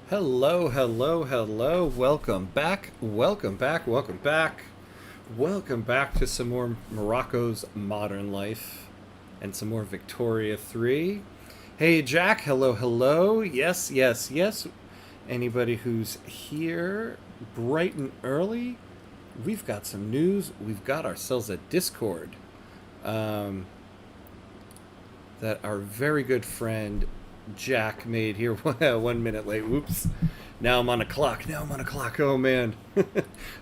Hello, hello, hello. Welcome back. Welcome back. Welcome back. Welcome back to some more Morocco's Modern Life and some more Victoria 3. Hey, Jack. Hello, hello. Yes, yes, yes. Anybody who's here bright and early, we've got some news. We've got ourselves a Discord um, that our very good friend Jack made here 1 minute late. Whoops. Now I'm on a clock. Now I'm on a clock. Oh, man.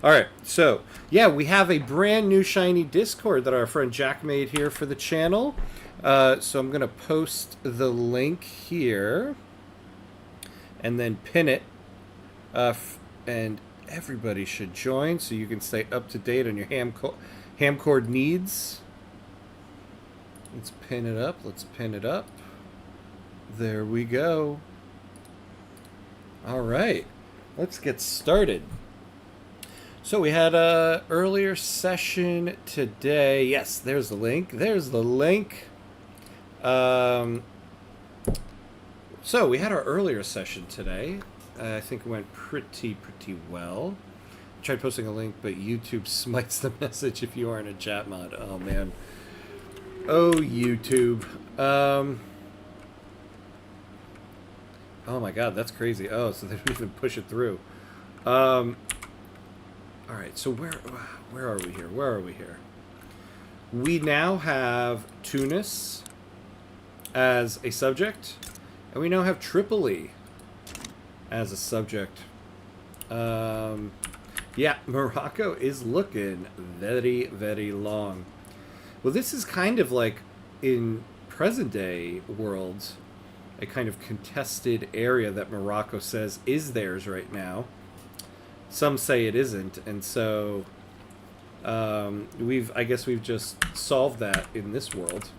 All right. So, yeah, we have a brand new shiny Discord that our friend Jack made here for the channel. So I'm going to post the link here and then pin it. And everybody should join so you can stay up to date on your hamcord needs. Let's pin it up. Let's pin it up. There we go. All right, let's get started. So we had a earlier session today. Yes, there's the link. There's the link. So we had our earlier session today. I think it went pretty well. I tried posting a link, but YouTube smites the message if you aren't a chat mod. Oh man. Oh YouTube. Oh my god, that's crazy. Oh, so they don't even push it through. All right, so where are we here? Where are we here? We now have Tunis as a subject, and we now have Tripoli as a subject. Yeah, Morocco is looking very long. Well, this is kind of like in present day worlds, a kind of contested area that Morocco says is theirs right now. Some say it isn't, and so I guess we've just solved that in this world.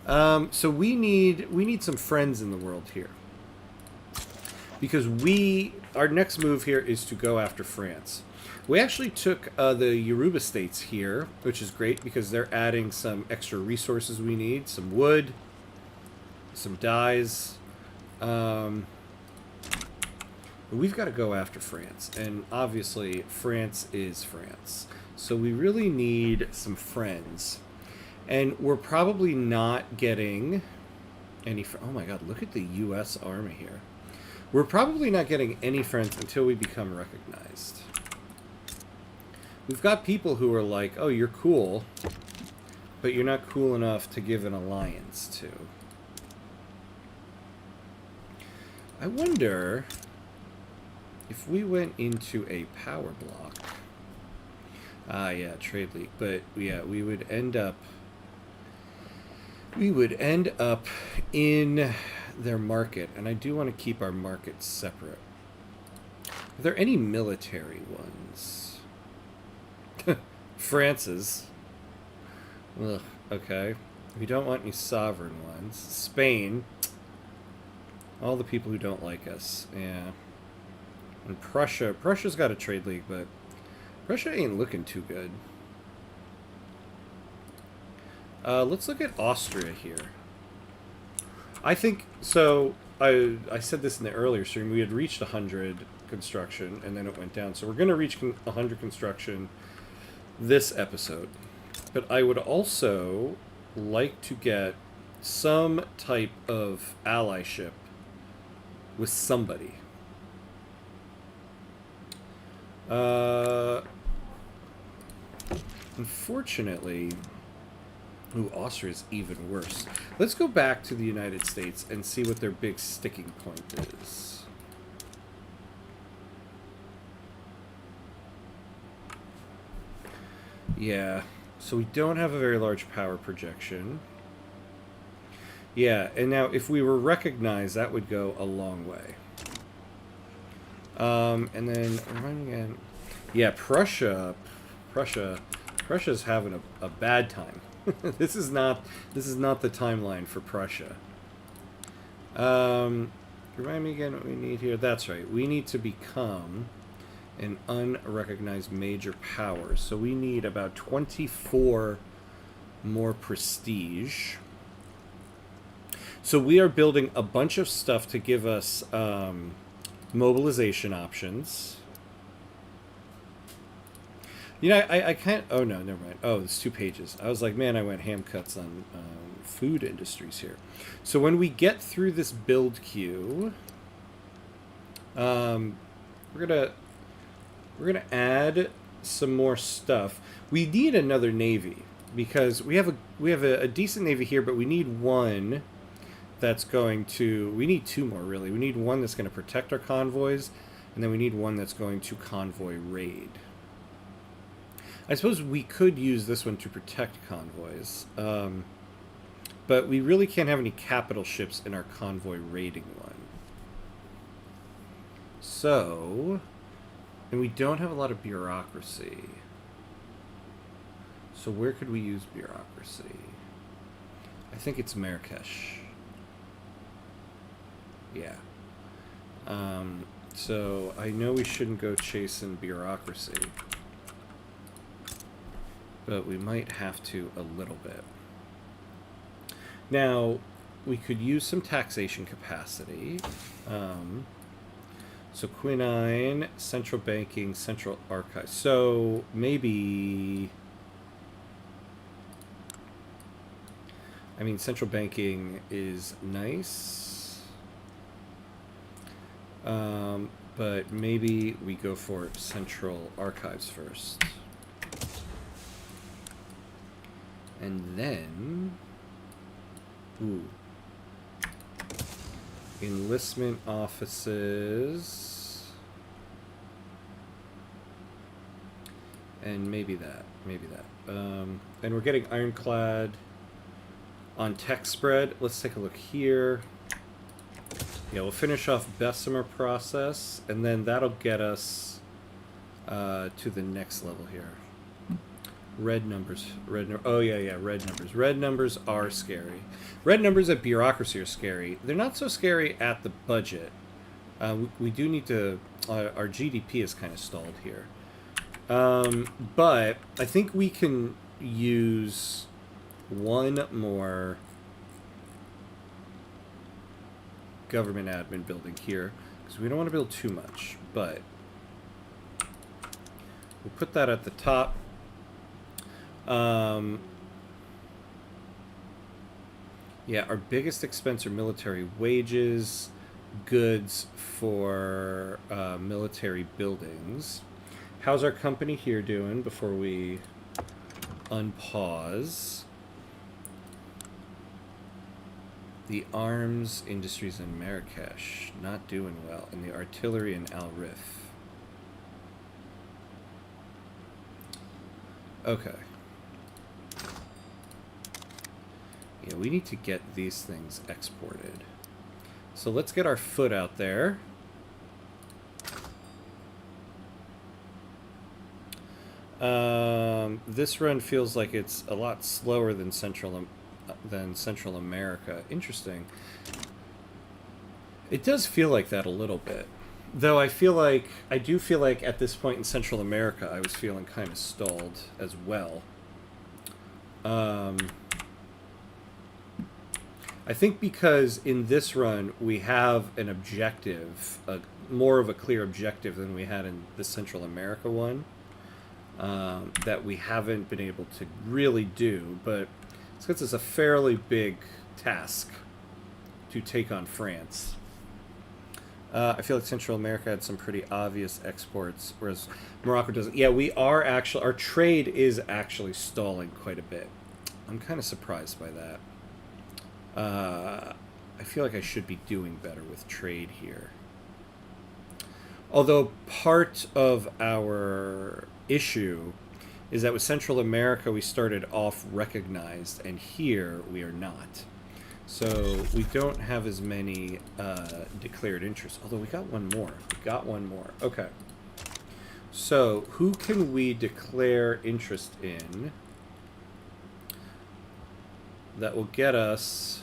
So we need some friends in the world here, because our next move here is to go after France. We actually took the Yoruba states here, which is great because they're adding some extra resources we need, some wood, some dyes. We've got to go after France, and obviously France is France, so we really need some friends, and we're probably not getting any oh my god, look at the US army here. We're probably not getting any friends until we become recognized. We've got people who are like, oh, you're cool, but you're not cool enough to give an alliance to. I wonder if we went into a power block. Yeah, trade league. But yeah, we would end up in their market, and I do want to keep our markets separate. Are there any military ones? France's. Ugh, okay. We don't want any sovereign ones. Spain. All the people who don't like us, yeah. And Prussia's got a trade league, but Prussia ain't looking too good. Let's look at Austria here. I think, so, I said this in the earlier stream, we had reached 100 construction, and then it went down. So we're going to reach 100 construction this episode. But I would also like to get some type of allyship with somebody. Unfortunately, Austria's even worse. Let's go back to the United States and see what their big sticking point is. Yeah, so we don't have a very large power projection. Yeah, and now if we were recognized, that would go a long way. And then, remind me again. Yeah, Prussia's having a bad time. This is not the timeline for Prussia. Remind me again what we need here. That's right. We need to become an unrecognized major power. So we need about 24 more prestige. So we are building a bunch of stuff to give us mobilization options. You know, I can't. Oh no, never mind. Oh, it's 2 pages. I was like, man, I went ham cuts on food industries here. So when we get through this build queue, we're gonna add some more stuff. We need another navy because we have a decent navy here, but we need one that's going to. We need 2 more really. We need one that's going to protect our convoys, and then we need one that's going to convoy raid. I suppose we could use this one to protect convoys, but we really can't have any capital ships in our convoy raiding one. So, and we don't have a lot of bureaucracy. So where could we use bureaucracy? I think it's Marrakesh. Yeah. So I know we shouldn't go chasing bureaucracy, but we might have to a little bit. Now, we could use some taxation capacity. So quinine, central banking, central archive. So maybe... I mean, central banking is nice. But maybe we go for central archives first. And then, ooh, enlistment offices, and maybe that. And we're getting ironclad on tech spread. Let's take a look here. Yeah, we'll finish off Bessemer process, and then that'll get us to the next level here. Red numbers. Oh, yeah, red numbers. Red numbers are scary. Red numbers at bureaucracy are scary. They're not so scary at the budget. We do need to... our GDP is kind of stalled here. But I think we can use one more government admin building here, because we don't want to build too much, but we'll put that at the top. Yeah, our biggest expense are military wages, goods for military buildings. How's our company here doing before we unpause? The arms industries in Marrakesh, not doing well. And the artillery in Al Rif. Okay. Yeah, we need to get these things exported. So let's get our foot out there. This run feels like it's a lot slower than Central America. Interesting. It does feel like that a little bit. Though I do feel like at this point in Central America I was feeling kind of stalled as well. I think because in this run we have an objective, more of a clear objective than we had in the Central America one, that we haven't been able to really do, but it's because it's a fairly big task to take on France. I feel like Central America had some pretty obvious exports, whereas Morocco doesn't. Yeah, we are actually... Our trade is actually stalling quite a bit. I'm kind of surprised by that. I feel like I should be doing better with trade here. Although part of our issue is that with Central America we started off recognized, and here we are not. So we don't have as many declared interests. Although we got one more. Okay. So who can we declare interest in that will get us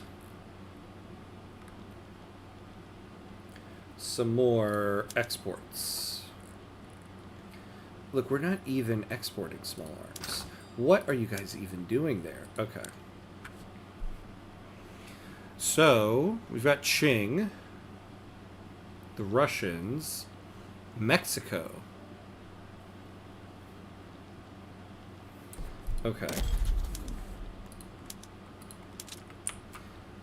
some more exports? Look, we're not even exporting small arms. What are you guys even doing there? Okay. So, we've got Qing. the Russians, Mexico. Okay.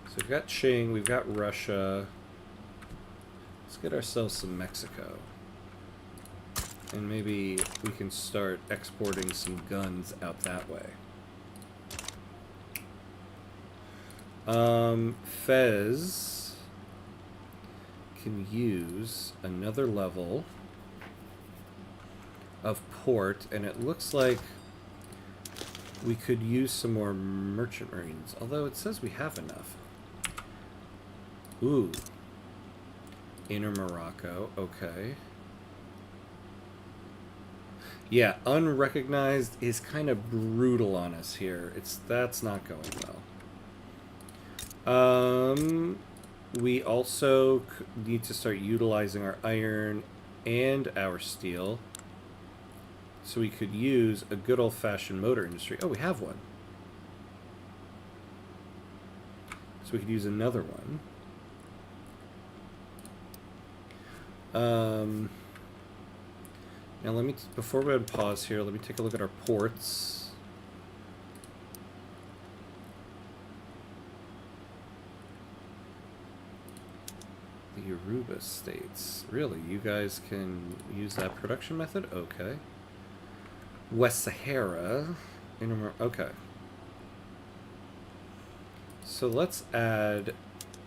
So we've got Qing, we've got Russia. Let's get ourselves some Mexico. And maybe we can start exporting some guns out that way. Fez can use another level of port, and it looks like we could use some more merchant marines, although it says we have enough. Ooh. Inner Morocco, okay. Yeah, unrecognized is kind of brutal on us here. That's not going well. We also need to start utilizing our iron and our steel. So we could use a good old-fashioned motor industry. Oh, we have one. So we could use another one. Now before we pause here, let me take a look at our ports. The Yoruba states. Really, you guys can use that production method? Okay. West Sahara. Okay. So let's add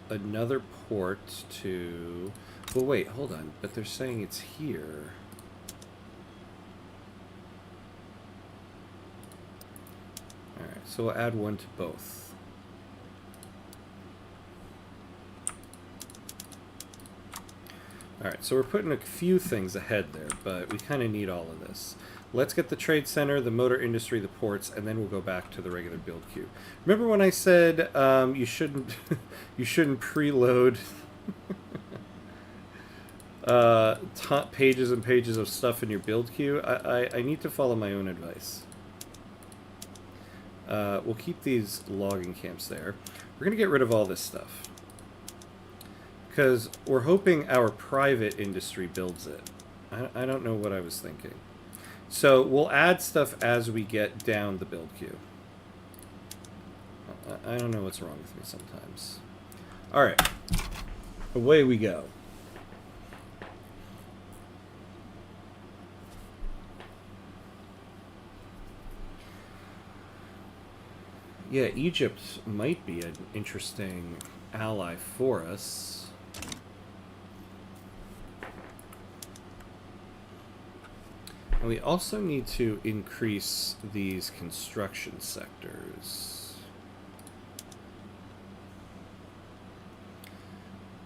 another port to... Well, wait, hold on. But they're saying it's here. Alright, so we'll add one to both. Alright, so we're putting a few things ahead there, but we kind of need all of this. Let's get the trade center, the motor industry, the ports, and then we'll go back to the regular build queue. Remember when I said you shouldn't you shouldn't preload pages and pages of stuff in your build queue? I need to follow my own advice. We'll keep these logging camps there. We're going to get rid of all this stuff, because we're hoping our private industry builds it. I don't know what I was thinking. So we'll add stuff as we get down the build queue. I don't know what's wrong with me sometimes. Alright. Away we go. Yeah, Egypt might be an interesting ally for us. And we also need to increase these construction sectors.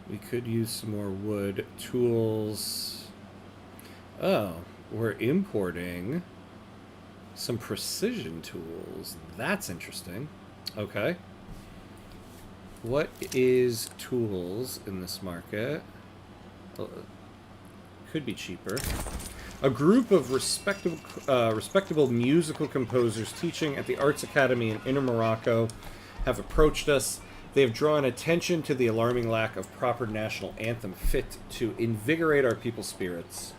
We could use some more wood, tools. Oh, we're importing some precision tools. That's interesting. Okay. What is tools in this market? Could be cheaper. A group of respectable musical composers teaching at the Arts Academy in Inner Morocco have approached us. They have drawn attention to the alarming lack of proper national anthem fit to invigorate our people's spirits.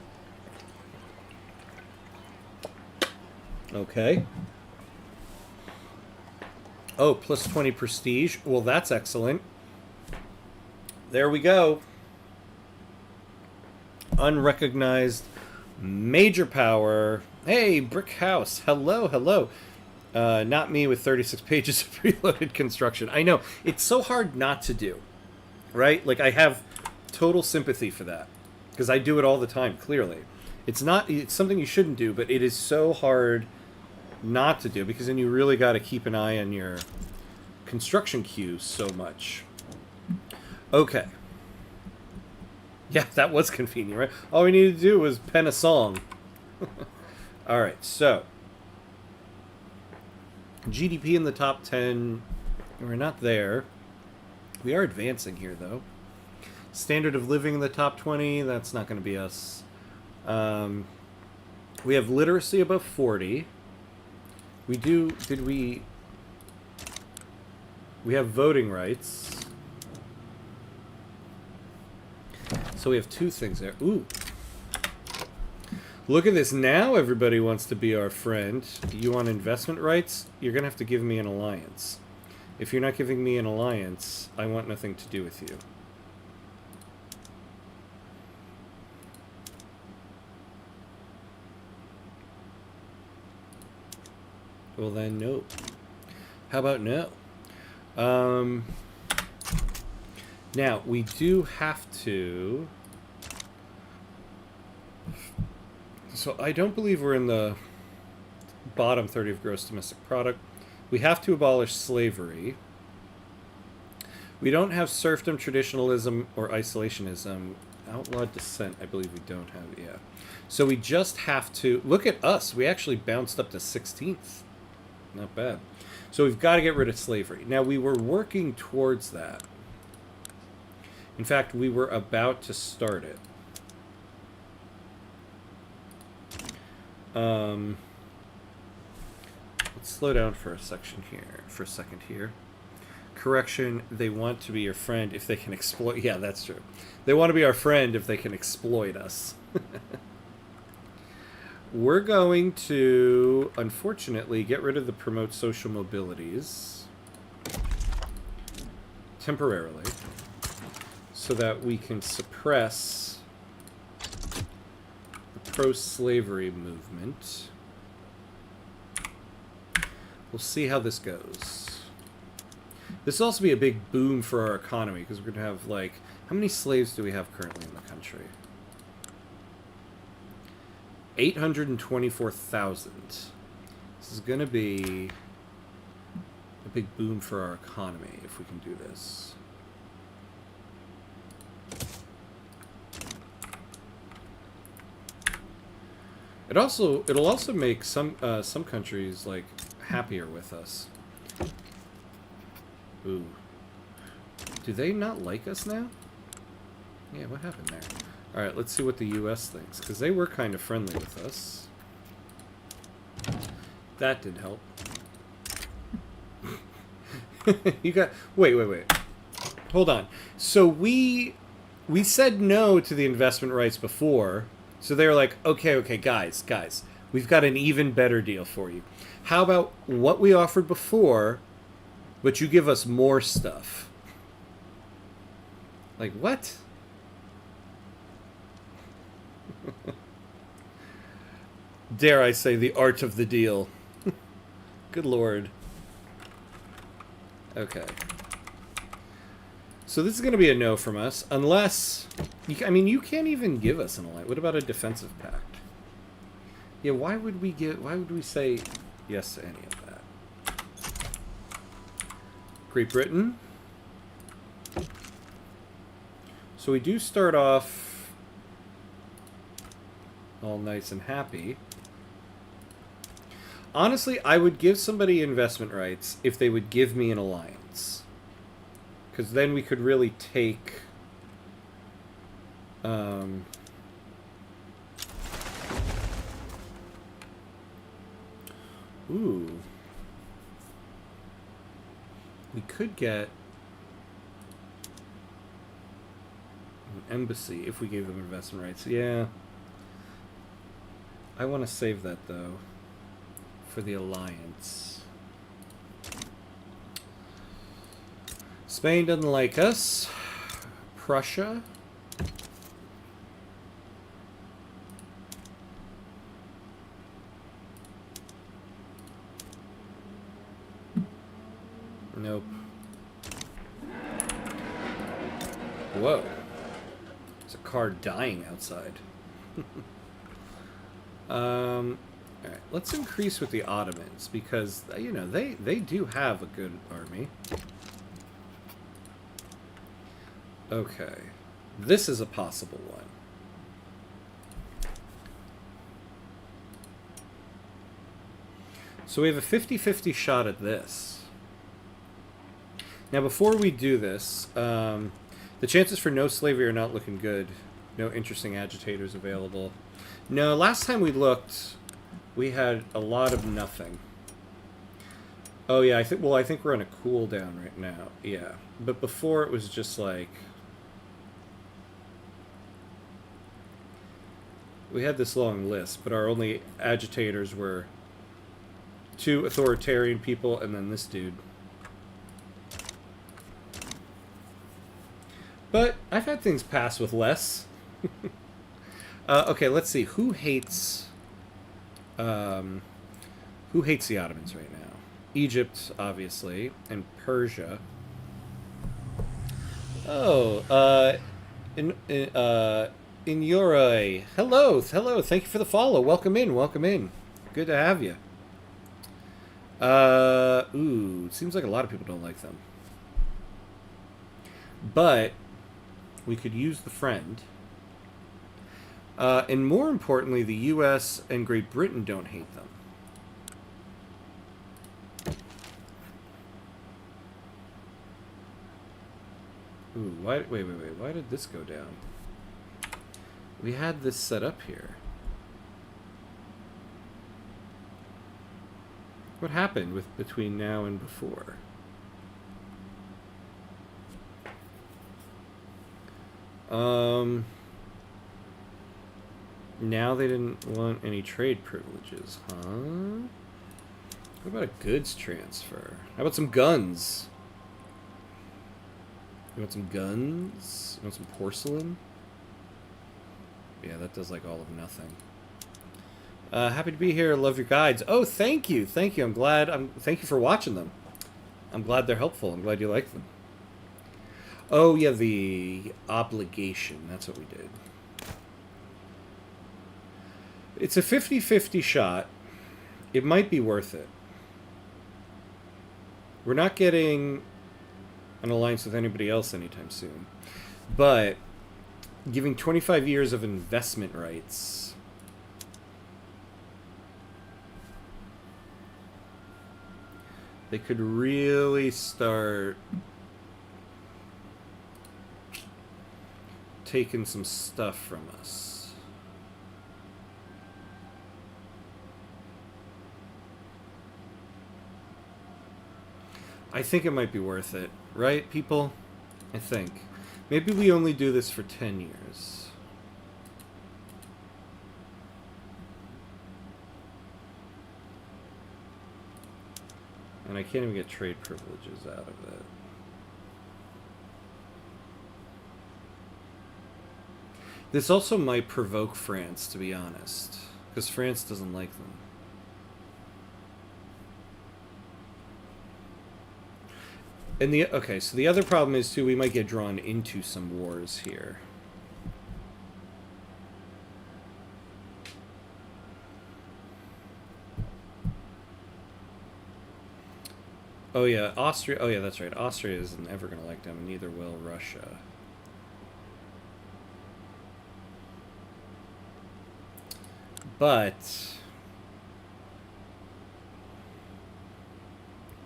Okay. Oh, plus 20 prestige. Well, that's excellent. There we go. Unrecognized major power. Hey, brick house. Hello, hello. Not me with 36 pages of preloaded construction. I know. It's so hard not to do. Right? Like, I have total sympathy for that. Because I do it all the time, clearly. It's something you shouldn't do, but it is so hard not to do, because then you really got to keep an eye on your construction queues so much. Okay. Yeah, that was convenient, right? All we needed to do was pen a song. Alright, so GDP in the top 10. We're not there. We are advancing here, though. Standard of living in the top 20. That's not going to be us. We have literacy above 40. We have voting rights. So we have two things there. Ooh. Look at this. Now everybody wants to be our friend. You want investment rights? You're going to have to give me an alliance. If you're not giving me an alliance, I want nothing to do with you. Well then, no. How about no? Now, we do have to... So I don't believe we're in the bottom 30 of gross domestic product. We have to abolish slavery. We don't have serfdom, traditionalism, or isolationism. Outlawed dissent, I believe we don't have it yet. So we just have to... Look at us. We actually bounced up to 16th. Not bad. So we've got to get rid of slavery. Now, we were working towards that. In fact, we were about to start it. Let's slow down for a second here. Correction, they want to be your friend if they can exploit... Yeah, that's true. They want to be our friend if they can exploit us. We're going to, unfortunately, get rid of the promote social mobilities temporarily so that we can suppress the pro-slavery movement. We'll see how this goes. This will also be a big boom for our economy because we're going to have, like, how many slaves do we have currently in the country? 824,000. This is going to be a big boom for our economy if we can do this. It'll also make some countries like happier with us. Ooh. Do they not like us now? Yeah, what happened there? Alright, let's see what the US thinks, because they were kind of friendly with us. That did help. You got... Wait. Hold on. So we said no to the investment rights before, so they were like, okay, guys, we've got an even better deal for you. How about what we offered before, but you give us more stuff? Like, what? Dare I say the art of the deal. Good lord. Okay. So this is going to be a no from us, unless... I mean, you can't even give us an alliance. What about a defensive pact? Yeah, why would we say yes to any of that? Great Britain. So we do start off all nice and happy. Honestly, I would give somebody investment rights if they would give me an alliance. Because then we could really take... Ooh. We could get an embassy if we gave them investment rights. Yeah. I want to save that, though, for the alliance. Spain doesn't like us. Prussia. Nope. Whoa. There's a car dying outside. Alright, let's increase with the Ottomans, because, you know, they do have a good army. Okay. This is a possible one. So we have a 50-50 shot at this. Now, before we do this, the chances for no slavery are not looking good. No interesting agitators available. No, last time we looked, we had a lot of nothing. Oh yeah, I think we're on a cooldown right now. Yeah, but before it was just like We had this long list, but our only agitators were 2 authoritarian people and then this dude. But I've had things pass with less. Okay, let's see. Who hates the Ottomans right now? Egypt, obviously, and Persia. Oh, Inyoroi. Hello. Thank you for the follow. Welcome in. Good to have you. Ooh, seems like a lot of people don't like them. But we could use the friend. And more importantly, the U.S. and Great Britain don't hate them. Ooh, wait. Why did this go down? We had this set up here. What happened between now and before? Now they didn't want any trade privileges, huh? What about a goods transfer? How about some guns? You want some guns? You want some porcelain? Yeah, that does like all of nothing. Happy to be here. Love your guides. Oh, thank you. I'm glad. Thank you for watching them. I'm glad they're helpful. I'm glad you like them. Oh, yeah, the obligation. That's what we did. It's a 50-50 shot. It might be worth it. We're not getting an alliance with anybody else anytime soon. But giving 25 years of investment rights. They could really start taking some stuff from us. I think it might be worth it, right, people? I think. Maybe we only do this for 10 years. And I can't even get trade privileges out of it. This also might provoke France, to be honest, because France doesn't like them. And okay, so the other problem is too, we might get drawn into some wars here. Oh yeah, Austria. Oh yeah, that's right. Austria isn't ever going to like them, and neither will Russia. But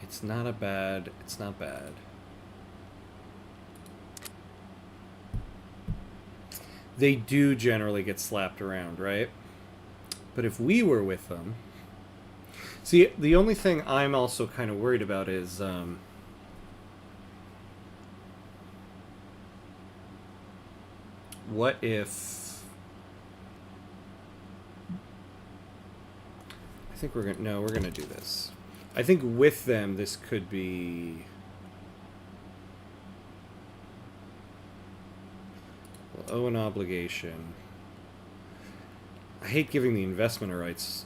it's not bad. They do generally get slapped around, right? But if we were with them... See, the only thing I'm also kind of worried about is... what if... I think we're gonna... No, we're gonna do this. I think with them, this could be... We'll owe an obligation. I hate giving the investment rights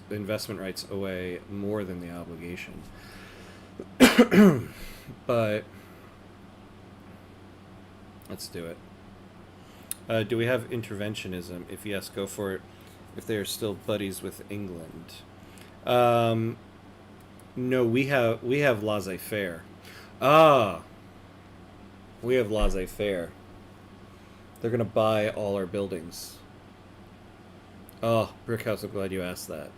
away more than the obligation. But let's do it. Do we have interventionism? If yes, go for it. If they are still buddies with England. No, we have laissez-faire. We have laissez-faire. They're gonna buy all our buildings. Oh, Brickhouse, I'm glad you asked that.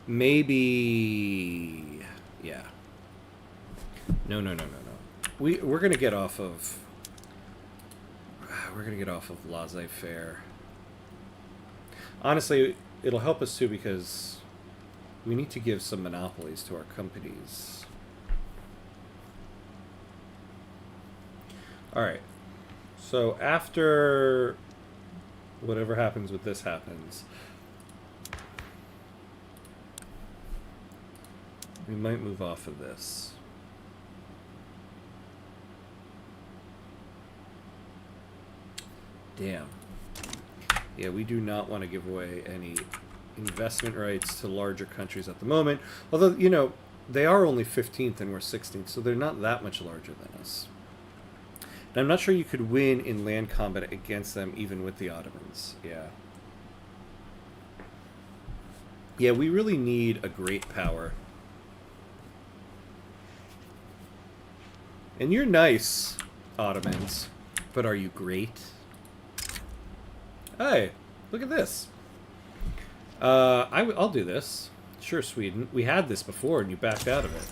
Maybe... Yeah. No. We're gonna get off of... We're gonna get off of laissez-faire. Honestly, it'll help us too because we need to give some monopolies to our companies. Alright. So after whatever happens with this happens, we might move off of this. Damn. Yeah, we do not want to give away any investment rights to larger countries at the moment. Although, you know, they are only 15th and we're 16th, so they're not that much larger than us. And I'm not sure you could win in land combat against them even with the Ottomans. Yeah. Yeah, we really need a great power. And you're nice, Ottomans, but are you great? Hey, look at this. I'll do this. Sure, Sweden. We had this before and you backed out of it.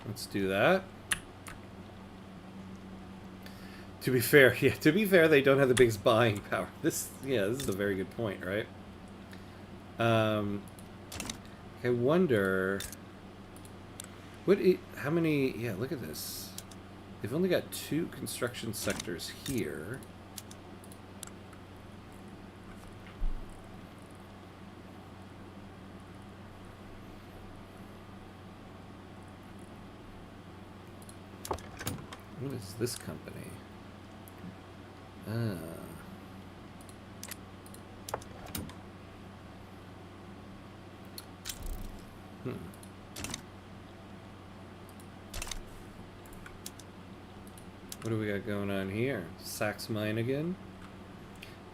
Let's do that. To be fair, yeah, to be fair, they don't have the biggest buying power. This is a very good point, right? I wonder... how many... Yeah, look at this. They've only got 2 construction sectors here. What is this company? What do we got going on here? Sax Mine again?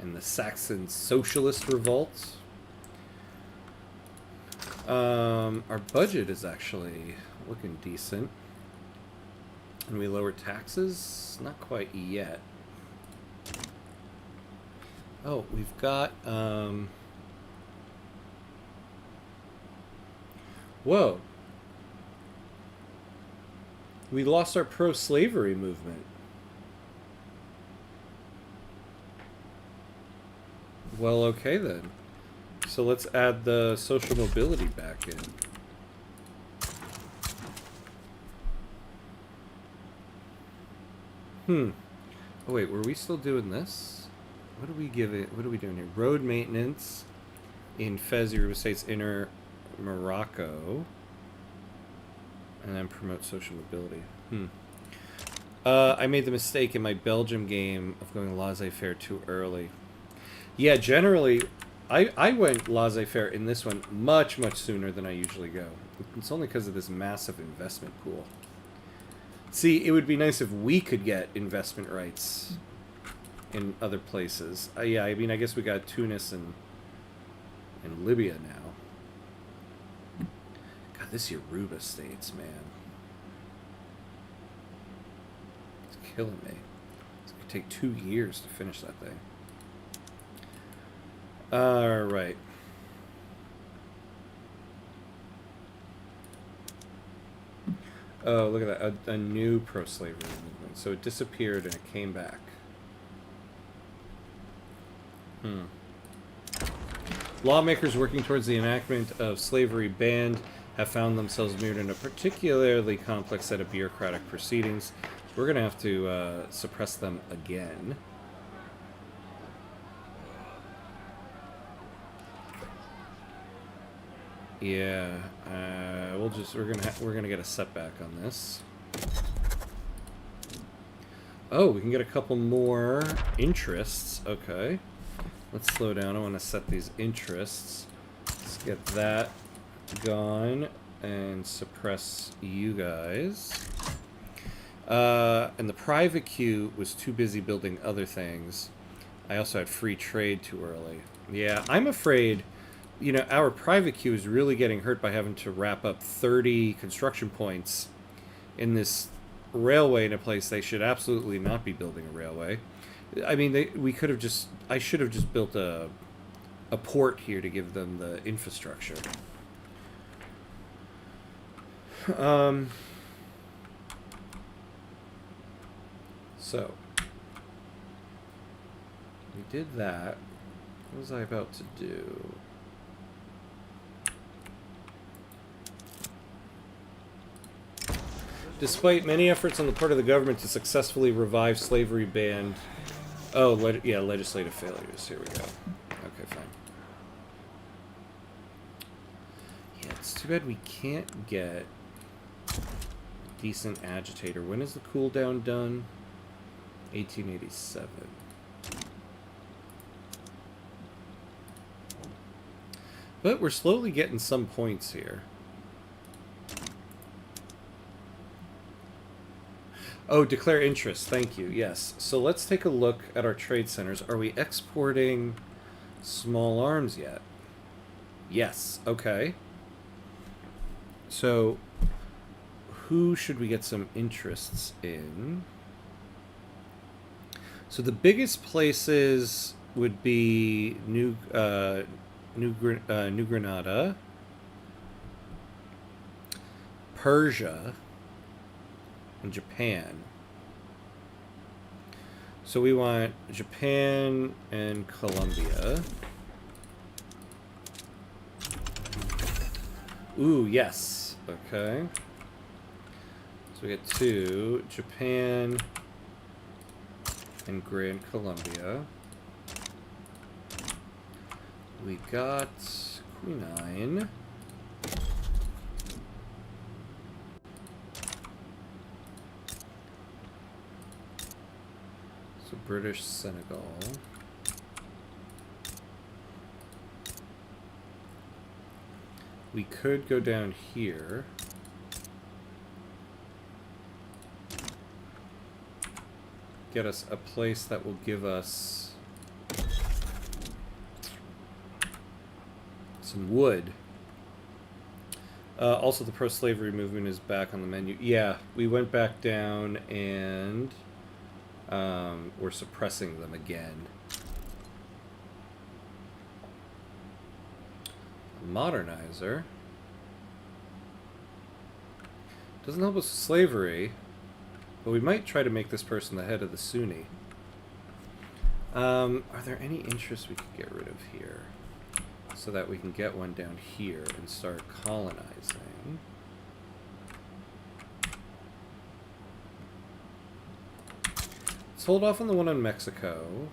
And the Saxon Socialist Revolt? Our budget is actually looking decent. And we lower taxes? Not quite yet. Oh, we've got, whoa. We lost our pro-slavery movement. Well, okay then. So let's add the social mobility back in. Oh wait, were we still doing this? What do we give it? What are we doing here? Road maintenance in Fez, Yoruba States, Inner Morocco. And then promote social mobility. I made the mistake in my Belgium game of going laissez-faire too early. Yeah, generally, I went laissez-faire in this one much, much sooner than I usually go. It's only because of this massive investment pool. See, it would be nice if we could get investment rights in other places. Yeah, I mean, I guess we got Tunis and Libya now. God, this Yoruba States, man. It's killing me. It's going to take 2 years to finish that thing. Alright. Oh, look at that. A new pro-slavery movement. So it disappeared and it came back. Lawmakers working towards the enactment of slavery ban have found themselves mirrored in a particularly complex set of bureaucratic proceedings. We're going to have to suppress them again. Yeah, we're gonna get a setback on this. Oh, we can get a couple more interests. Okay, let's slow down. I want to set these interests. Let's get that gone and suppress you guys. And the private queue was too busy building other things. I also had free trade too early. Yeah, I'm afraid. You know, our private queue is really getting hurt by having to wrap up 30 construction points in this railway in a place they should absolutely not be building a railway. I mean, we could have just... I should have just built a port here to give them the infrastructure. So, we did that. What was I about to do? Despite many efforts on the part of the government to successfully revive slavery banned... Oh, yeah, legislative failures. Here we go. Okay, fine. Yeah, it's too bad we can't get decent agitator. When is the cooldown done? 1887. But we're slowly getting some points here. Oh, declare interest. Thank you. Yes. So let's take a look at our trade centers. Are we exporting small arms yet? Yes. Okay. So who should we get some interests in? So the biggest places would be New Granada, Persia, and Japan. So we want Japan and Colombia. Ooh, yes. Okay. So we get 2, Japan and Grand Colombia. We got Queen. So British Senegal. We could go down here. Get us a place that will give us some wood. Also, the pro-slavery movement is back on the menu. Yeah, we went back down and we're suppressing them again. Modernizer. Doesn't help us with slavery, but we might try to make this person the head of the Sunni. Are there any interests we could get rid of here? So that we can get one down here and start colonizing. Let's hold off on the one in Mexico.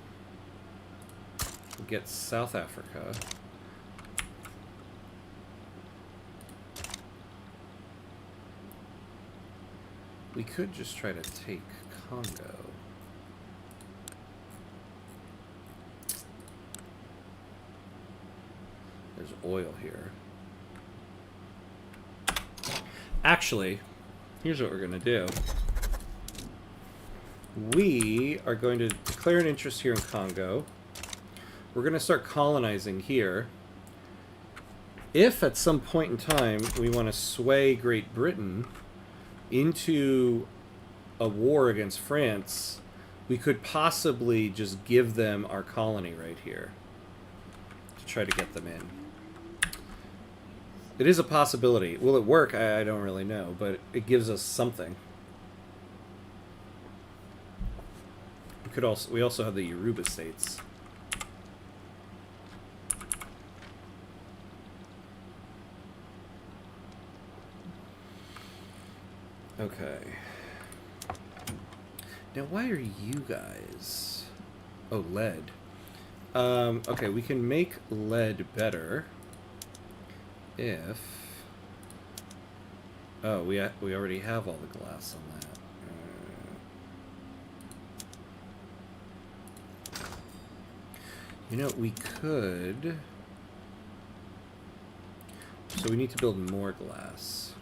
Get South Africa. We could just try to take Congo. There's oil here. Actually, here's what we're going to do. We are going to declare an interest here in Congo. We're going to start colonizing here. If at some point in time we want to sway Great Britain into a war against France, we could possibly just give them our colony right here to try to get them in. It is a possibility. Will it work? I don't really know, but it gives us something. We also have the Yoruba states. Okay. Now, why are you guys... Oh, lead. Okay, we can make lead better if... Oh, we already have all the glass on that. You know, we could... So we need to build more glass.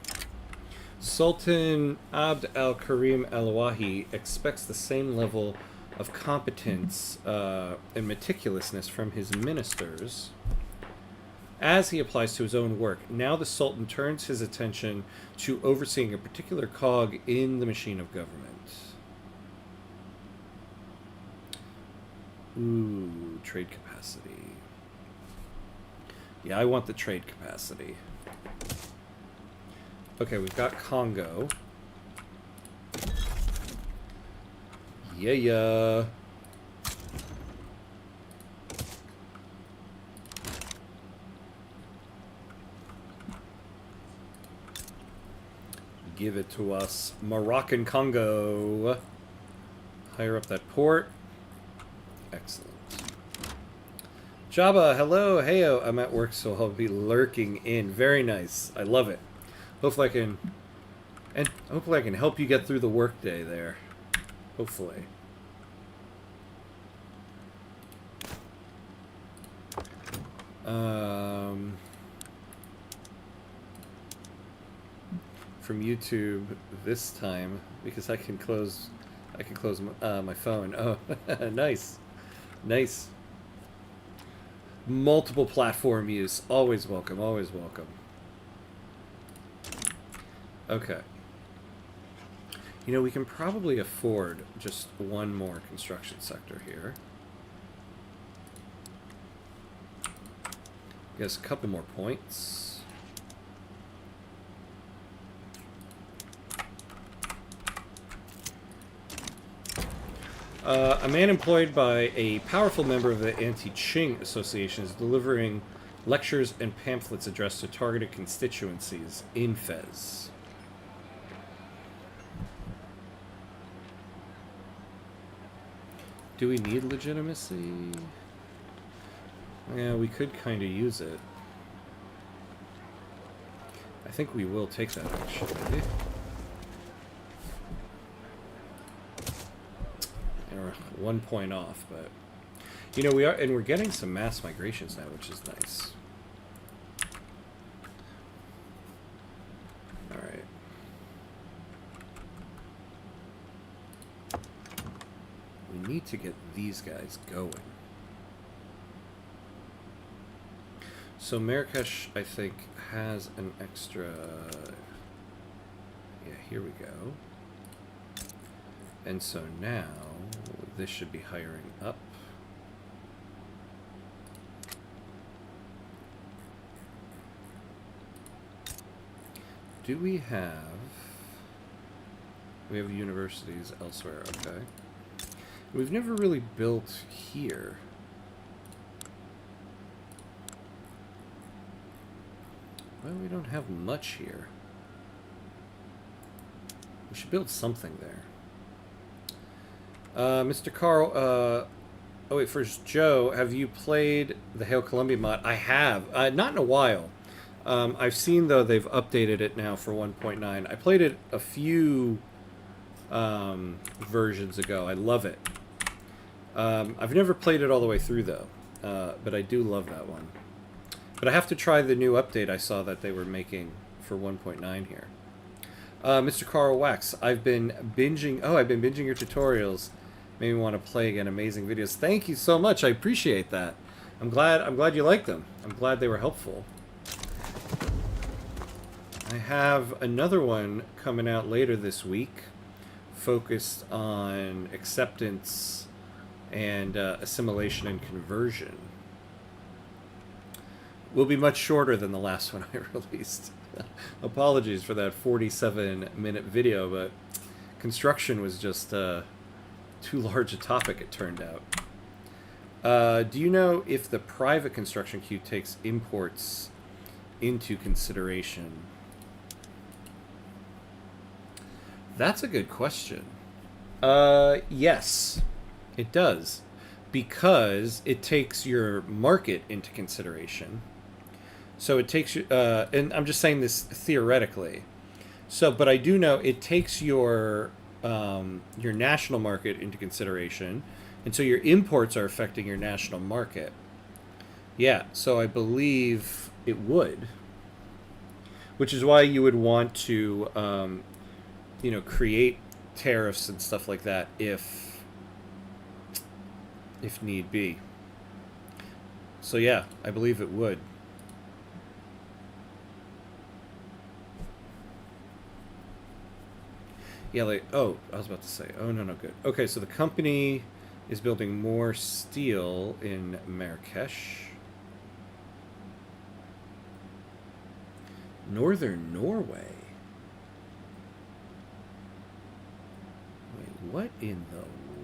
Sultan Abd al-Karim al-Wahi expects the same level of competence and meticulousness from his ministers as he applies to his own work. Now the Sultan turns his attention to overseeing a particular cog in the machine of government. Ooh, trade capacity. Yeah, I want the trade capacity. Okay, we've got Congo. Yeah. Give it to us. Moroccan Congo. Higher up that port. Excellent. Jabba, hello, heyo. I'm at work, so I'll be lurking in. Very nice. I love it. Hopefully I can help you get through the workday there. Hopefully. From YouTube this time because I can close my phone. Oh, nice. Nice. Multiple platform use. Always welcome, always welcome. Okay. You know, we can probably afford just one more construction sector here. Guess a couple more points. A man employed by a powerful member of the Anti-Qing Association is delivering lectures and pamphlets addressed to targeted constituencies in Fez. Do we need legitimacy? Yeah, we could kind of use it. I think we will take that, actually. We're 1 point off, but... You know, we're getting some mass migrations now, which is nice. Alright. We need to get these guys going. So Marrakesh, I think, has an extra... Yeah, here we go. And so now, this should be hiring up. Do we have... We have universities elsewhere, okay. We've never really built here. Well, we don't have much here. We should build something there. Mr. Carl, oh wait, first, Joe, have you played the Hail Columbia mod? I have. Not in a while. I've seen, though, they've updated it now for 1.9. I played it a few versions ago. I love it. I've never played it all the way through, though. But I do love that one. But I have to try the new update I saw that they were making for 1.9 here. Mr. Carl Wax, I've been binging your tutorials. Made me want to play again. Amazing videos. Thank you so much. I appreciate that. I'm glad you liked them. I'm glad they were helpful. I have another one coming out later this week, focused on acceptance and assimilation and conversion. Will be much shorter than the last one I released. Apologies for that 47-minute video, but construction was just too large a topic, it turned out. Do you know if the private construction queue takes imports into consideration? That's a good question. Yes, it does. Because it takes your market into consideration. So it takes you, and I'm just saying this theoretically. So, but I do know it takes your national market into consideration, and so your imports are affecting your national market. Yeah, so I believe it would, which is why you would want to, create tariffs and stuff like that if need be. So yeah, I believe it would. Yeah, like, oh, I was about to say, oh, no, good. Okay, so the company is building more steel in Marrakesh. Northern Norway. Wait, what in the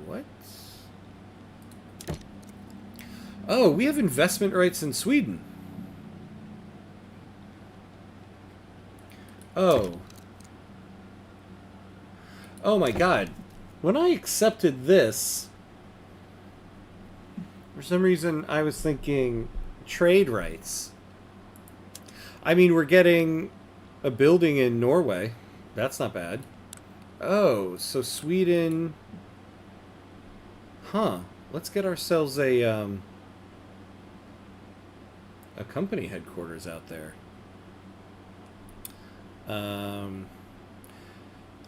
what? Oh, we have investment rights in Sweden. Oh. Oh my god. When I accepted this, for some reason I was thinking trade rights. I mean, we're getting a building in Norway. That's not bad. Oh, so Sweden. Huh. Let's get ourselves a company headquarters out there.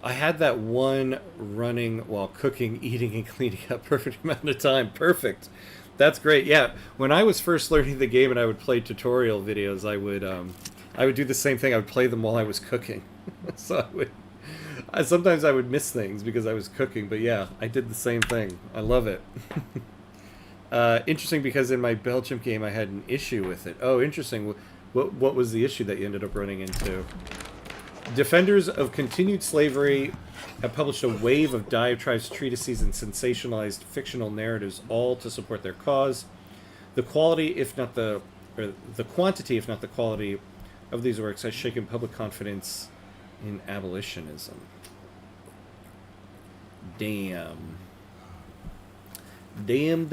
I had that one running while cooking, eating, and cleaning up perfect amount of time. Perfect. That's great. Yeah, when I was first learning the game and I would play tutorial videos, I would do the same thing. I would play them while I was cooking. So sometimes I would miss things because I was cooking, but yeah, I did the same thing. I love it. Interesting, because in my Belgium game I had an issue with it. Oh, interesting. What was the issue that you ended up running into? Defenders of continued slavery have published a wave of diatribes, treatises, and sensationalized fictional narratives, all to support their cause. The quality, if not the, or the quantity, if not the quality, of these works has shaken public confidence in abolitionism. Damn. Damn.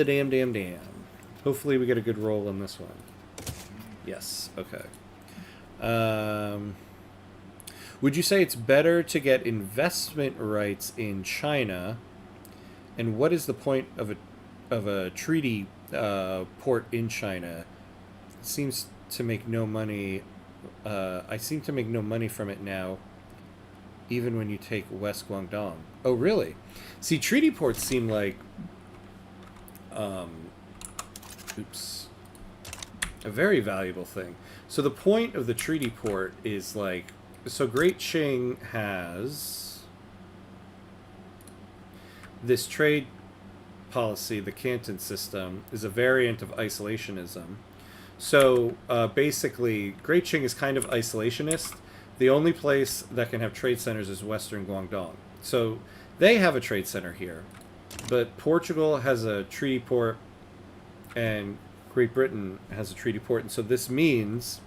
Hopefully we get a good roll on this one. Yes, okay. Would you say it's better to get investment rights in China? And what is the point of a treaty port in China? It seems to make no money. I seem to make no money from it now, even when you take West Guangdong. Oh, really? See, treaty ports seem like, oops, a very valuable thing. So the point of the treaty port is like, so Great Qing has this trade policy, the Canton system, is a variant of isolationism. So basically, Great Qing is kind of isolationist. The only place that can have trade centers is Western Guangdong. So they have a trade center here, but Portugal has a treaty port and Great Britain has a treaty port. And so this means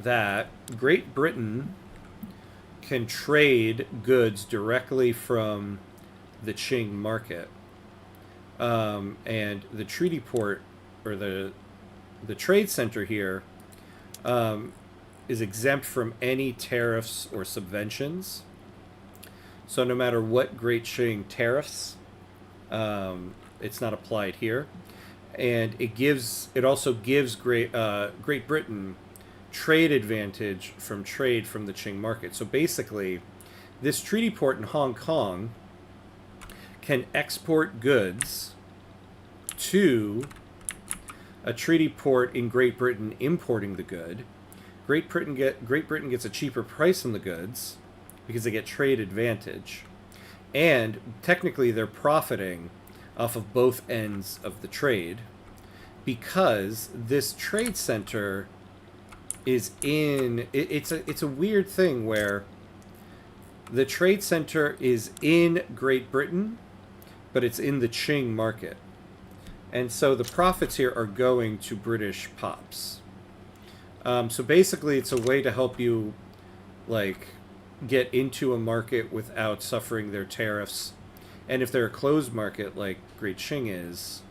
that Great Britain can trade goods directly from the Qing market. And the treaty port, or the trade center here, is exempt from any tariffs or subventions. So no matter what Great Qing tariffs, it's not applied here. And it also gives Great Britain trade advantage from trade from the Qing market. So basically, this treaty port in Hong Kong can export goods to a treaty port in Great Britain importing the good. Great Britain gets a cheaper price on the goods because they get trade advantage. And technically they're profiting off of both ends of the trade, because this trade center is in, it's a weird thing where the trade center is in Great Britain, but it's in the Qing market. And so the profits here are going to British pops. So basically it's a way to help you like get into a market without suffering their tariffs. And if they're a closed market like Great Qing is,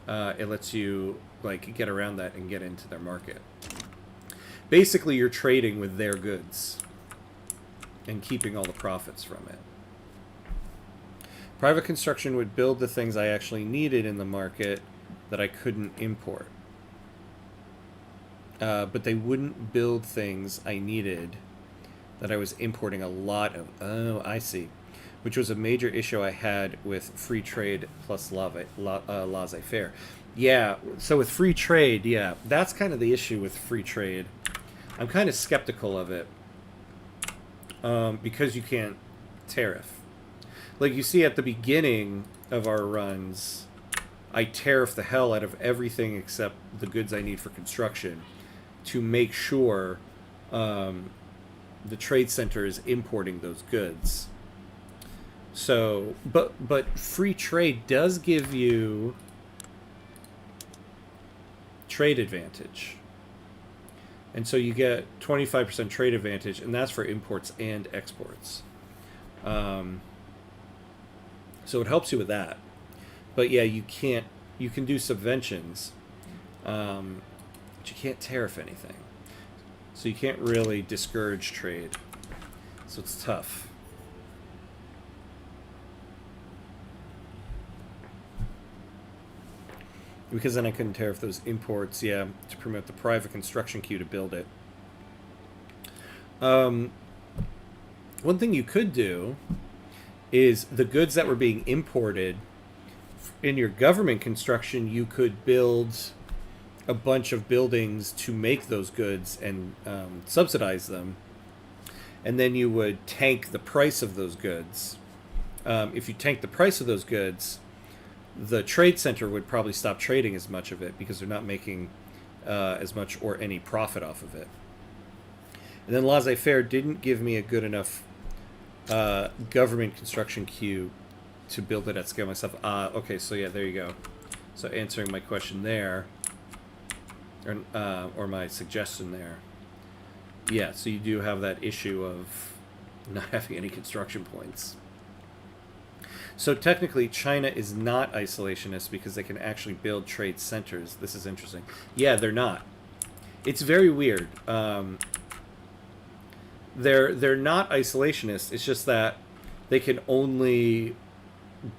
it lets you like get around that and get into their market. Basically, you're trading with their goods and keeping all the profits from it. Private construction would build the things I actually needed in the market that I couldn't import. But they wouldn't build things I needed that I was importing a lot of. Oh, I see. Which was a major issue I had with free trade plus laissez-faire. Yeah, so with free trade, yeah, that's kind of the issue with free trade. I'm kind of skeptical of it because you can't tariff. Like you see at the beginning of our runs, I tariff the hell out of everything except the goods I need for construction to make sure the trade center is importing those goods. So, but free trade does give you trade advantage. And so you get 25% trade advantage, and that's for imports and exports. Um, so it helps you with that. But yeah, you can't. You can do subventions, but you can't tariff anything. So you can't really discourage trade. So it's tough. Because then I couldn't tariff those imports, yeah, to promote the private construction queue to build it. Um, One thing you could do is the goods that were being imported in your government construction, you could build a bunch of buildings to make those goods and subsidize them. And then you would tank the price of those goods. If you tank the price of those goods, the trade center would probably stop trading as much of it because they're not making as much or any profit off of it. And then laissez-faire didn't give me a good enough government construction queue to build it at scale myself. Okay, so yeah, there you go. So answering my question there, or my suggestion there. Yeah, so you do have that issue of not having any construction points. So technically, China is not isolationist because they can actually build trade centers. This is interesting. Yeah, they're not. It's very weird. They're not isolationist. It's just that they can only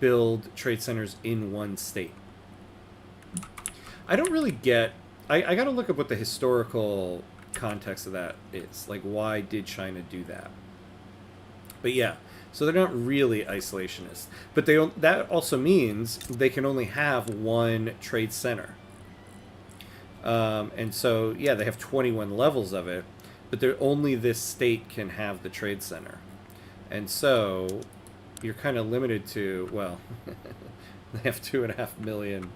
build trade centers in one state. I don't really get. I got to look up what the historical context of that is. Like, why did China do that? But yeah, so they're not really isolationist. But that also means they can only have one trade center. And so, yeah, they have 21 levels of it, but only this state can have the trade center. And so you're kind of limited to, well, they have 2.5 million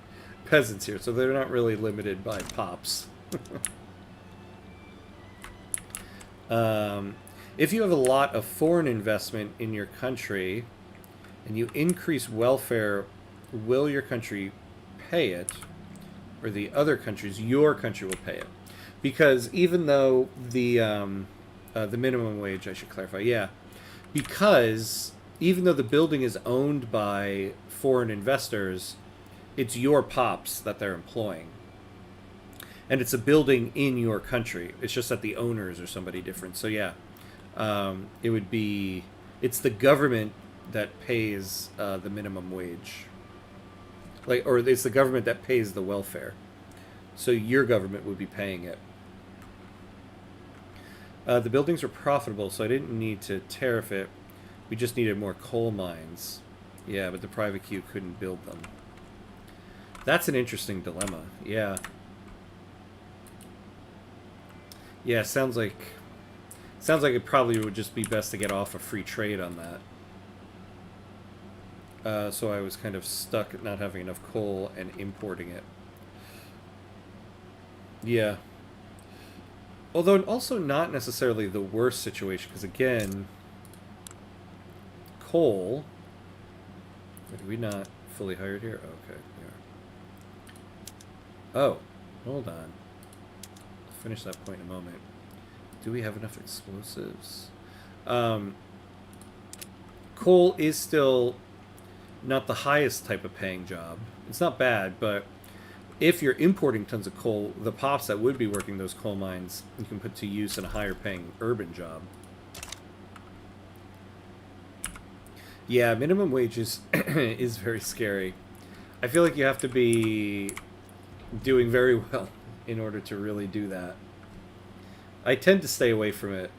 peasants here, so they're not really limited by pops. If you have a lot of foreign investment in your country and you increase welfare, will your country pay it? Or the other countries, your country will pay it? Because even though the minimum wage, I should clarify, yeah, because even though the building is owned by foreign investors, it's your pops that they're employing. And it's a building in your country. It's just that the owners are somebody different. So yeah, it would be, it's the government that pays the minimum wage. Like, or it's the government that pays the welfare. So your government would be paying it. The buildings are profitable, so I didn't need to tariff it. We just needed more coal mines. Yeah, but the private queue couldn't build them. That's an interesting dilemma. Yeah. Yeah, sounds like it probably would just be best to get off a free trade on that. So I was kind of stuck at not having enough coal and importing it. Yeah. Although also not necessarily the worst situation, because again, coal. Are we not fully hired here? Okay, we are. Oh, hold on. I'll finish that point in a moment. Do we have enough explosives? Coal is still not the highest type of paying job. It's not bad, but if you're importing tons of coal, the pops that would be working those coal mines, you can put to use in a higher paying urban job. Yeah, minimum wages is very scary. I feel like you have to be doing very well in order to really do that. I tend to stay away from it,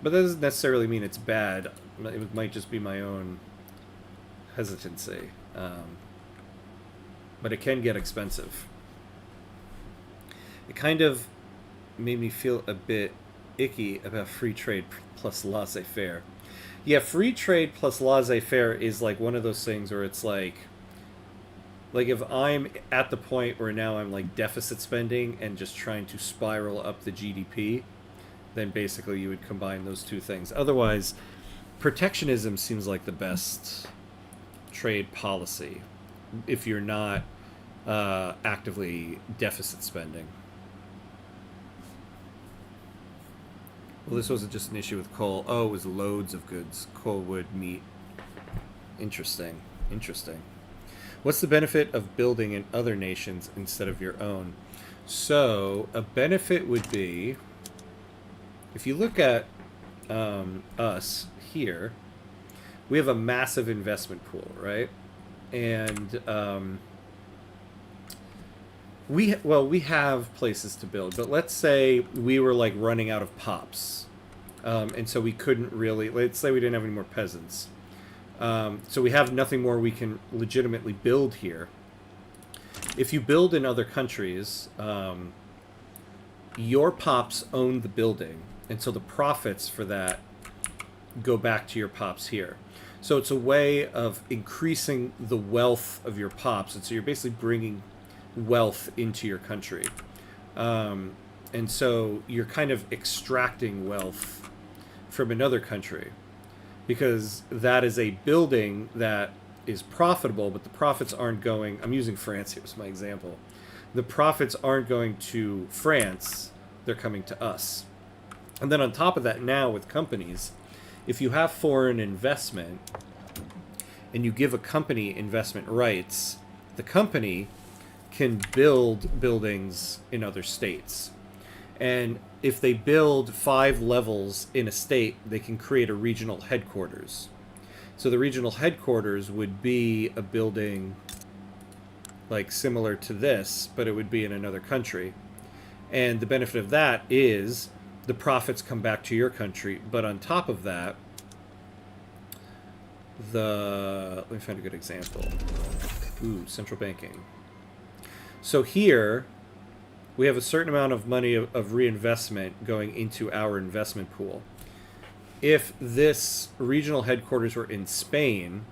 but that doesn't necessarily mean it's bad. It might just be my own hesitancy. But it can get expensive. It kind of made me feel a bit icky about free trade plus laissez-faire. Yeah, free trade plus laissez-faire is like one of those things where it's like if I'm at the point where now I'm like deficit spending and just trying to spiral up the GDP, then basically you would combine those two things. Otherwise, protectionism seems like the best trade policy if you're not actively deficit spending. Well, this wasn't just an issue with coal. Oh, it was loads of goods. Coal, wood, meat. Interesting. Interesting. What's the benefit of building in other nations instead of your own? So, a benefit would be, if you look at us here, we have a massive investment pool, right? And we have places to build, but let's say we were like running out of pops, and so we couldn't really. Let's say we didn't have any more peasants, so we have nothing more we can legitimately build here. If you build in other countries, your pops own the building, and so the profits for that go back to your pops here. So it's a way of increasing the wealth of your pops, and so you're basically bringing wealth into your country. And so you're kind of extracting wealth from another country, because that is a building that is profitable, but the profits aren't going... I'm using France here as my example. The profits aren't going to France, they're coming to us. And then on top of that, now with companies, if you have foreign investment and you give a company investment rights, the company can build buildings in other states. And if they build 5 levels in a state, they can create a regional headquarters. So the regional headquarters would be a building like similar to this, but it would be in another country. And the benefit of that is the profits come back to your country, but on top of that, let me find a good example. Ooh, central banking. So here, we have a certain amount of money of reinvestment going into our investment pool. If this regional headquarters were in Spain,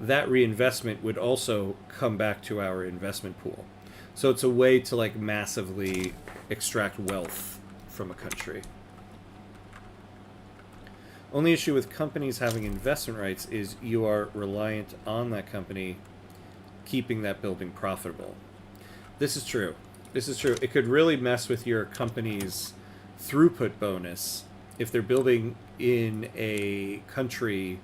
that reinvestment would also come back to our investment pool. So it's a way to like massively extract wealth from a country. Only issue with companies having investment rights is you are reliant on that company keeping that building profitable. This is true. This is true. It could really mess with your company's throughput bonus if they're building in a country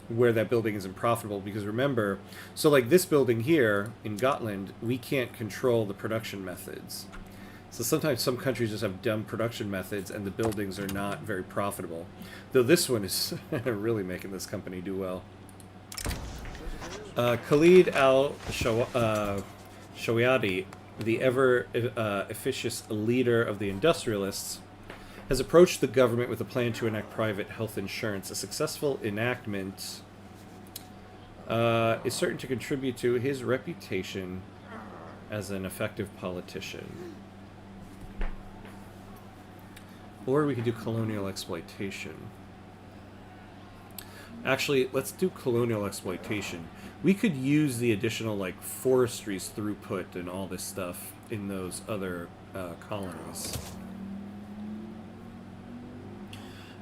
where that building isn't profitable. Because remember, so like this building here in Gotland, we can't control the production methods. So sometimes some countries just have dumb production methods and the buildings are not very profitable. Though this one is really making this company do well. Khalid al-Shawadi, the ever-efficacious leader of the industrialists, has approached the government with a plan to enact private health insurance. A successful enactment is certain to contribute to his reputation as an effective politician. Or we could do colonial exploitation. Actually, let's do colonial exploitation. We could use the additional like forestry's throughput and all this stuff in those other colonies.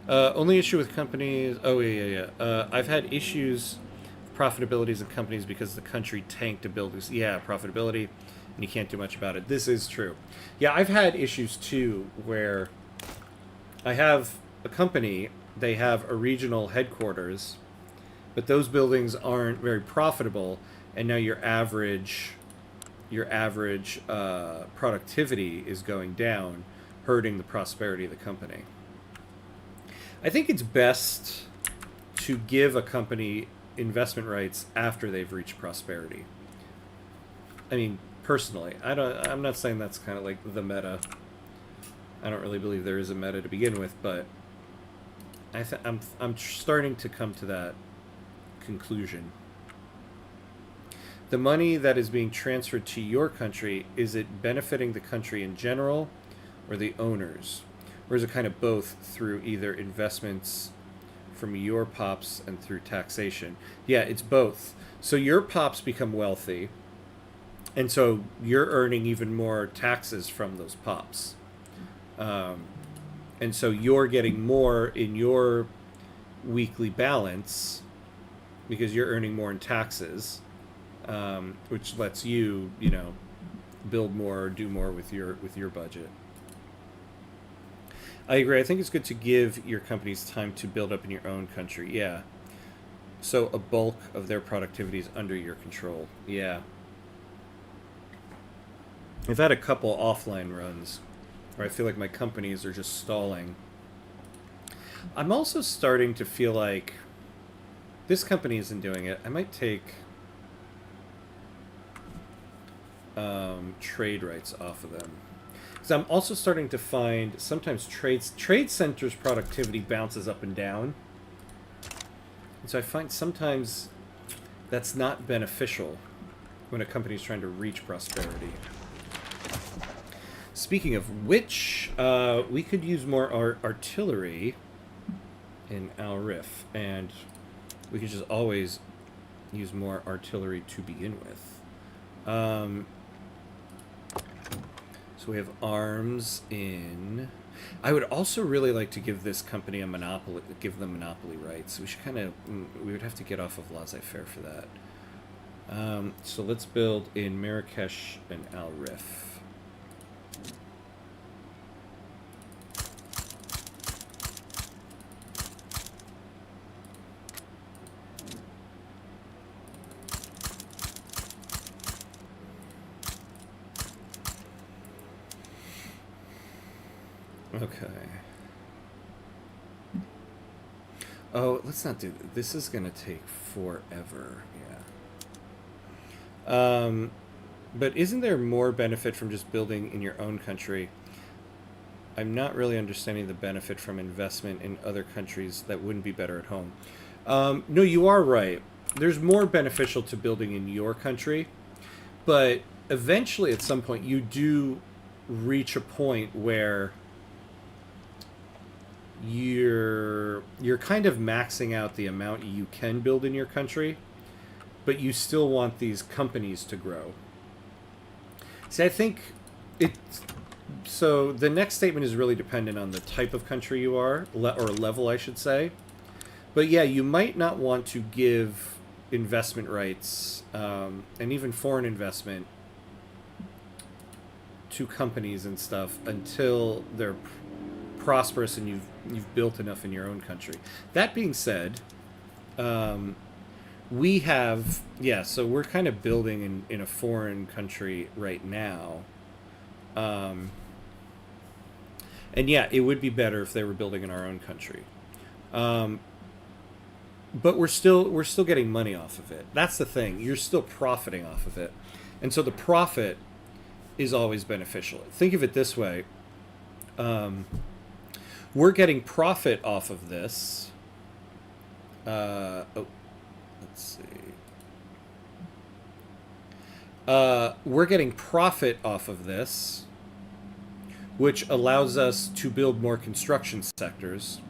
Only issue with companies... Oh, yeah. I've had issues with profitabilities of companies because the country tanked a building. Yeah, profitability, and you can't do much about it. This is true. Yeah, I've had issues, too, where I have a company, they have a regional headquarters, but those buildings aren't very profitable, and now your average productivity is going down, hurting the prosperity of the company. I think it's best to give a company investment rights after they've reached prosperity. I mean, personally, I'm not saying that's kind of like the meta. I don't really believe there is a meta to begin with, but I'm starting to come to that conclusion. The money that is being transferred to your country, is it benefiting the country in general or the owners? Or is it kind of both through either investments from your pops and through taxation? Yeah, it's both. So your pops become wealthy, and so you're earning even more taxes from those pops. And so you're getting more in your weekly balance because you're earning more in taxes, which lets you, build more or do more with your budget. I agree. I think it's good to give your companies time to build up in your own country. Yeah. So a bulk of their productivity is under your control. Yeah. I've had a couple offline runs where I feel like my companies are just stalling. I'm also starting to feel like this company isn't doing it. I might take trade rights off of them. Because I'm also starting to find sometimes trade centers productivity bounces up and down. And so I find sometimes that's not beneficial when a company's trying to reach prosperity. Speaking of which, we could use more artillery in Al Rif, and we could just always use more artillery to begin with. So we have arms in. I would also really like to give this company a monopoly, give them monopoly rights. We should we would have to get off of laissez-faire for that. So let's build in Marrakesh and Al Rif. Okay. Oh, let's not do that. This is gonna take forever. Yeah. But isn't there more benefit from just building in your own country? I'm not really understanding the benefit from investment in other countries that wouldn't be better at home. No, you are right. There's more beneficial to building in your country, but eventually, at some point, you do reach a point where you're kind of maxing out the amount you can build in your country, but you still want these companies to grow. See, I think it. So the next statement is really dependent on the type of country you are, or level, I should say. But yeah, you might not want to give investment rights and even foreign investment to companies and stuff until they're prosperous and you've built enough in your own country. That being said, we have so we're kind of building in a foreign country right now, and yeah, it would be better if they were building in our own country, but we're still getting money off of it. That's the thing. You're still profiting off of it, and so the profit is always beneficial. Think of it this way. We're getting profit off of this. Let's see. We're getting profit off of this, which allows us to build more construction sectors,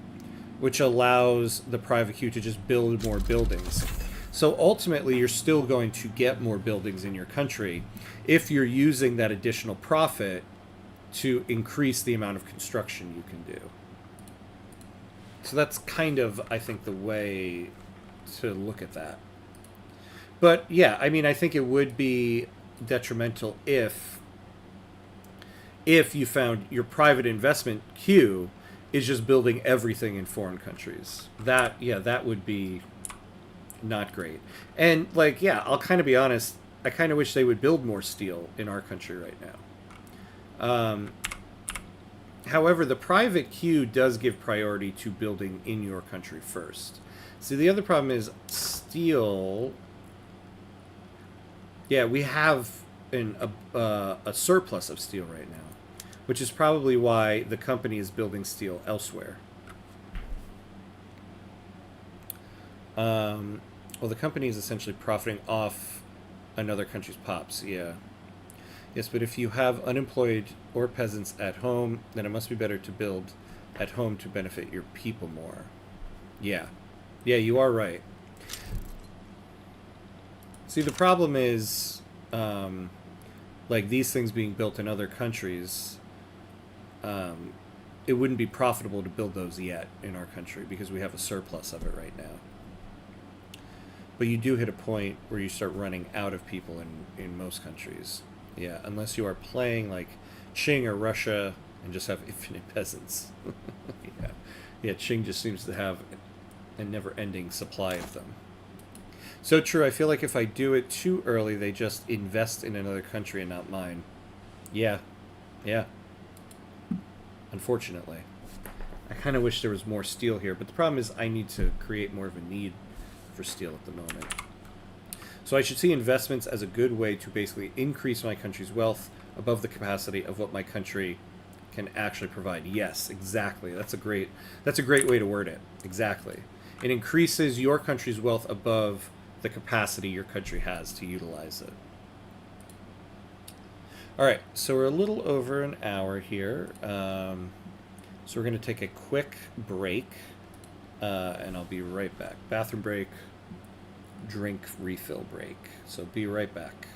which allows the private queue to just build more buildings. So ultimately, you're still going to get more buildings in your country if you're using that additional profit to increase the amount of construction you can do. So that's kind of, I think, the way to look at that. But yeah, I mean, I think it would be detrimental if you found your private investment queue is just building everything in foreign countries. That would be not great. And like, yeah, I'll kind of be honest, I kind of wish they would build more steel in our country right now. However, the private queue does give priority to building in your country first. See, the other problem is steel. Yeah, we have a surplus of steel right now, which is probably why the company is building steel elsewhere. Well, the company is essentially profiting off another country's pops, yeah. Yes, but if you have unemployed or peasants at home, then it must be better to build at home to benefit your people more. Yeah. Yeah, you are right. See, the problem is, like these things being built in other countries, it wouldn't be profitable to build those yet in our country because we have a surplus of it right now. But you do hit a point where you start running out of people in most countries. Yeah, unless you are playing like Qing or Russia and just have infinite peasants. Yeah, yeah. Qing just seems to have a never-ending supply of them. So true. I feel like if I do it too early, they just invest in another country and not mine. Yeah, yeah. Unfortunately, I kind of wish there was more steel here, but the problem is I need to create more of a need for steel at the moment. So I should see investments as a good way to basically increase my country's wealth above the capacity of what my country can actually provide. Yes, exactly. That's a great way to word it. Exactly. It increases your country's wealth above the capacity your country has to utilize it. All right, so we're a little over an hour here. So we're going to take a quick break, and I'll be right back. Bathroom break, drink refill break. So be right back.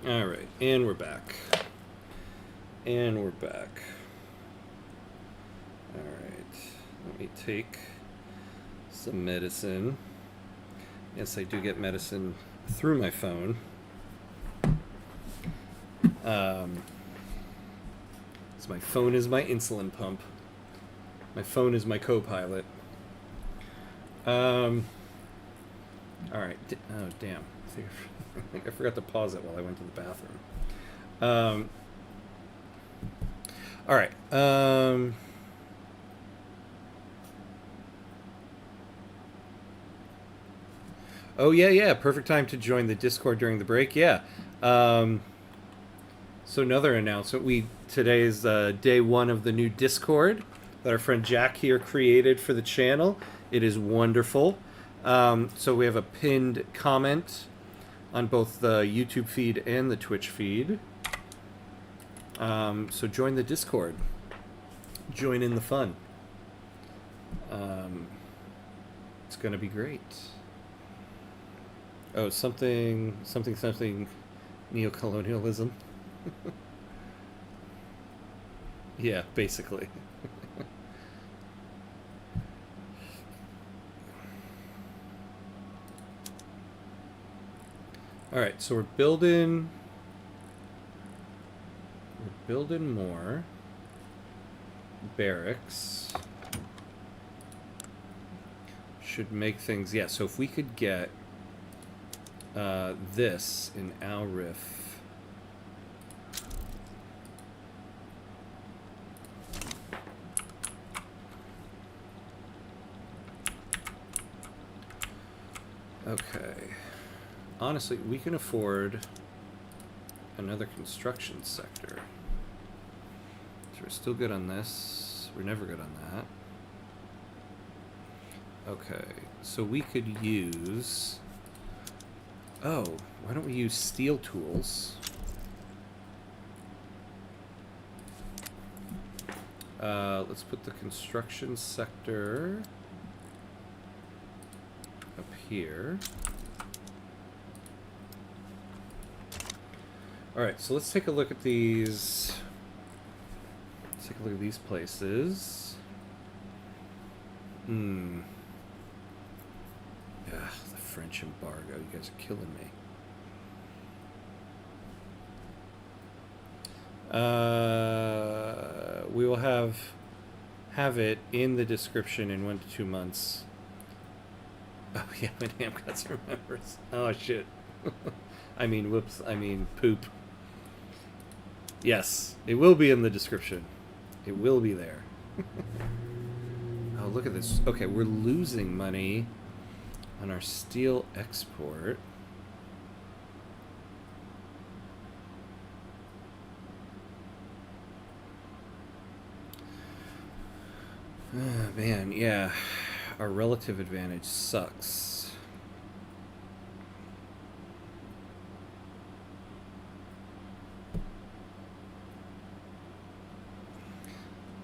All right, and we're back. And we're back. All right, let me take some medicine. Yes, I do get medicine through my phone. So my phone is my insulin pump. My phone is my co-pilot. All right. Oh, damn. I think I forgot to pause it while I went to the bathroom. All right. Oh, yeah. Perfect time to join the Discord during the break. Yeah. So another announcement. Today is day one of the new Discord that our friend Jack here created for the channel. It is wonderful. So we have a pinned comment on both the YouTube feed and the Twitch feed. So join the Discord. Join in the fun. It's going to be great. Oh, something neocolonialism. Yeah, basically. All right, so we're building more barracks. Should make things, yeah, so if we could get this in Al Rif. Okay. Honestly, we can afford another construction sector. So we're still good on this. We're never good on that. Okay, so we could use... Oh, why don't we use steel tools? Let's put the construction sector up here. Alright, so let's take a look at these. Let's take a look at these places. Ugh, the French embargo. You guys are killing me. We will have it in the description in 1 to 2 months. Oh yeah, when Hamcuts remembers. Oh shit. I mean, whoops. I mean, poop. Yes, it will be in the description. It will be there. Oh, look at this. Okay, we're losing money on our steel export. Oh, man, yeah. Our relative advantage sucks.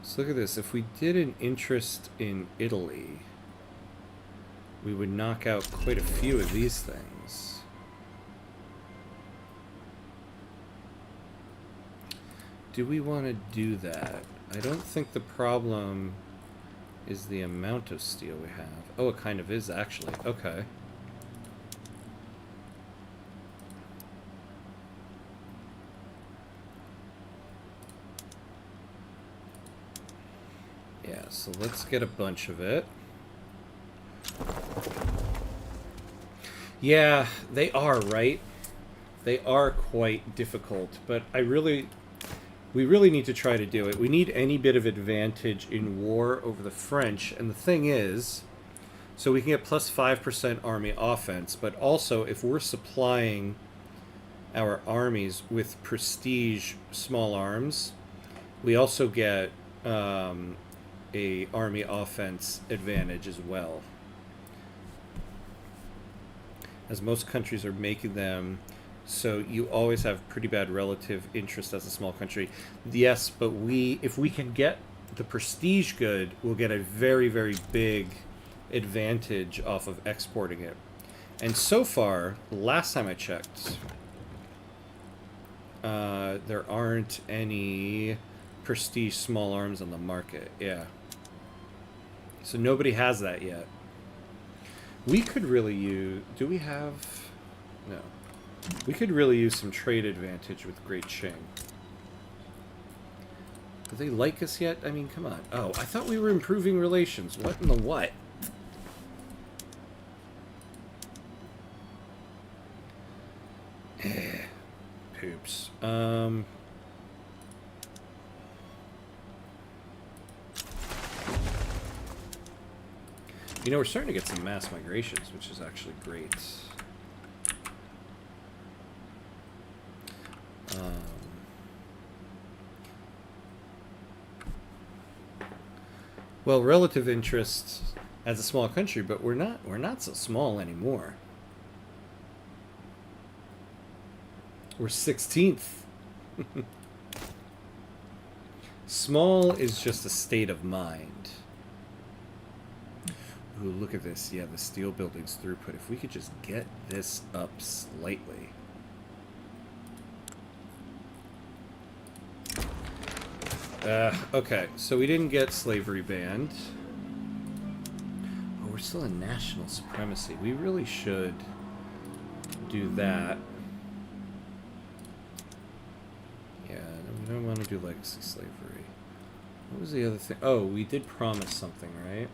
So look at this. If we did an interest in Italy, we would knock out quite a few of these things. Do we want to do that? I don't think the problem is the amount of steel we have. Oh, it kind of is, actually. Okay. Yeah, so let's get a bunch of it. Yeah, they are, right? They are quite difficult, but we really need to try to do it. We need any bit of advantage in war over the French, and the thing is, so we can get plus 5% army offense, but also if we're supplying our armies with prestige small arms, we also get a army offense advantage as well. As most countries are making them, so you always have pretty bad relative interest as a small country. Yes, but if we can get the prestige good, we'll get a very, very big advantage off of exporting it. And so far, last time I checked, there aren't any prestige small arms on the market. Yeah. So nobody has that yet. We could really use... Do we have... No. We could really use some trade advantage with Great Qing. Do they like us yet? I mean, come on. Oh, I thought we were improving relations. What in the what? Poops. You know, we're starting to get some mass migrations, which is actually great. Well, relative interest as a small country, but we're not so small anymore. We're 16th. Small is just a state of mind. Ooh, look at this. Yeah, the steel building's throughput. If we could just get this up slightly. Okay, so we didn't get slavery banned. Oh, we're still in national supremacy. We really should do that. Yeah, we don't want to do legacy slavery. What was the other thing? Oh, we did promise something, right?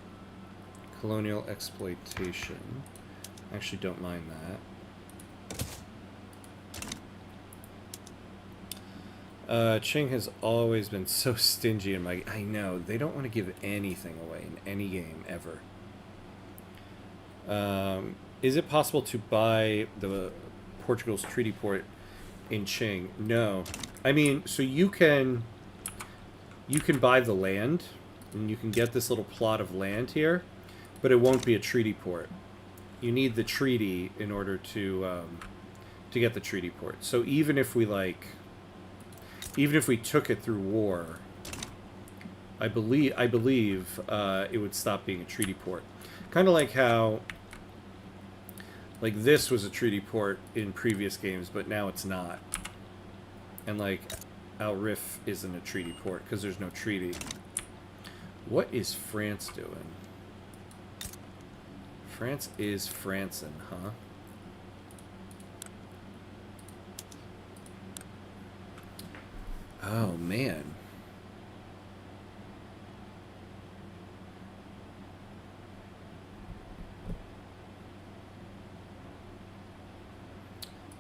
Colonial exploitation. I actually don't mind that. Qing has always been so stingy in my... I know, they don't want to give anything away in any game, ever. Is it possible to buy the Portugal's treaty port in Qing. No. I mean, so you can buy the land, and you can get this little plot of land here, but it won't be a treaty port. You need the treaty in order to get the treaty port. So even if we took it through war, I believe it would stop being a treaty port. Kind of like how, like, this was a treaty port in previous games, but now it's not. And like Al Rif isn't a treaty port because there's no treaty. What is France doing? France is Francin', huh? Oh, man.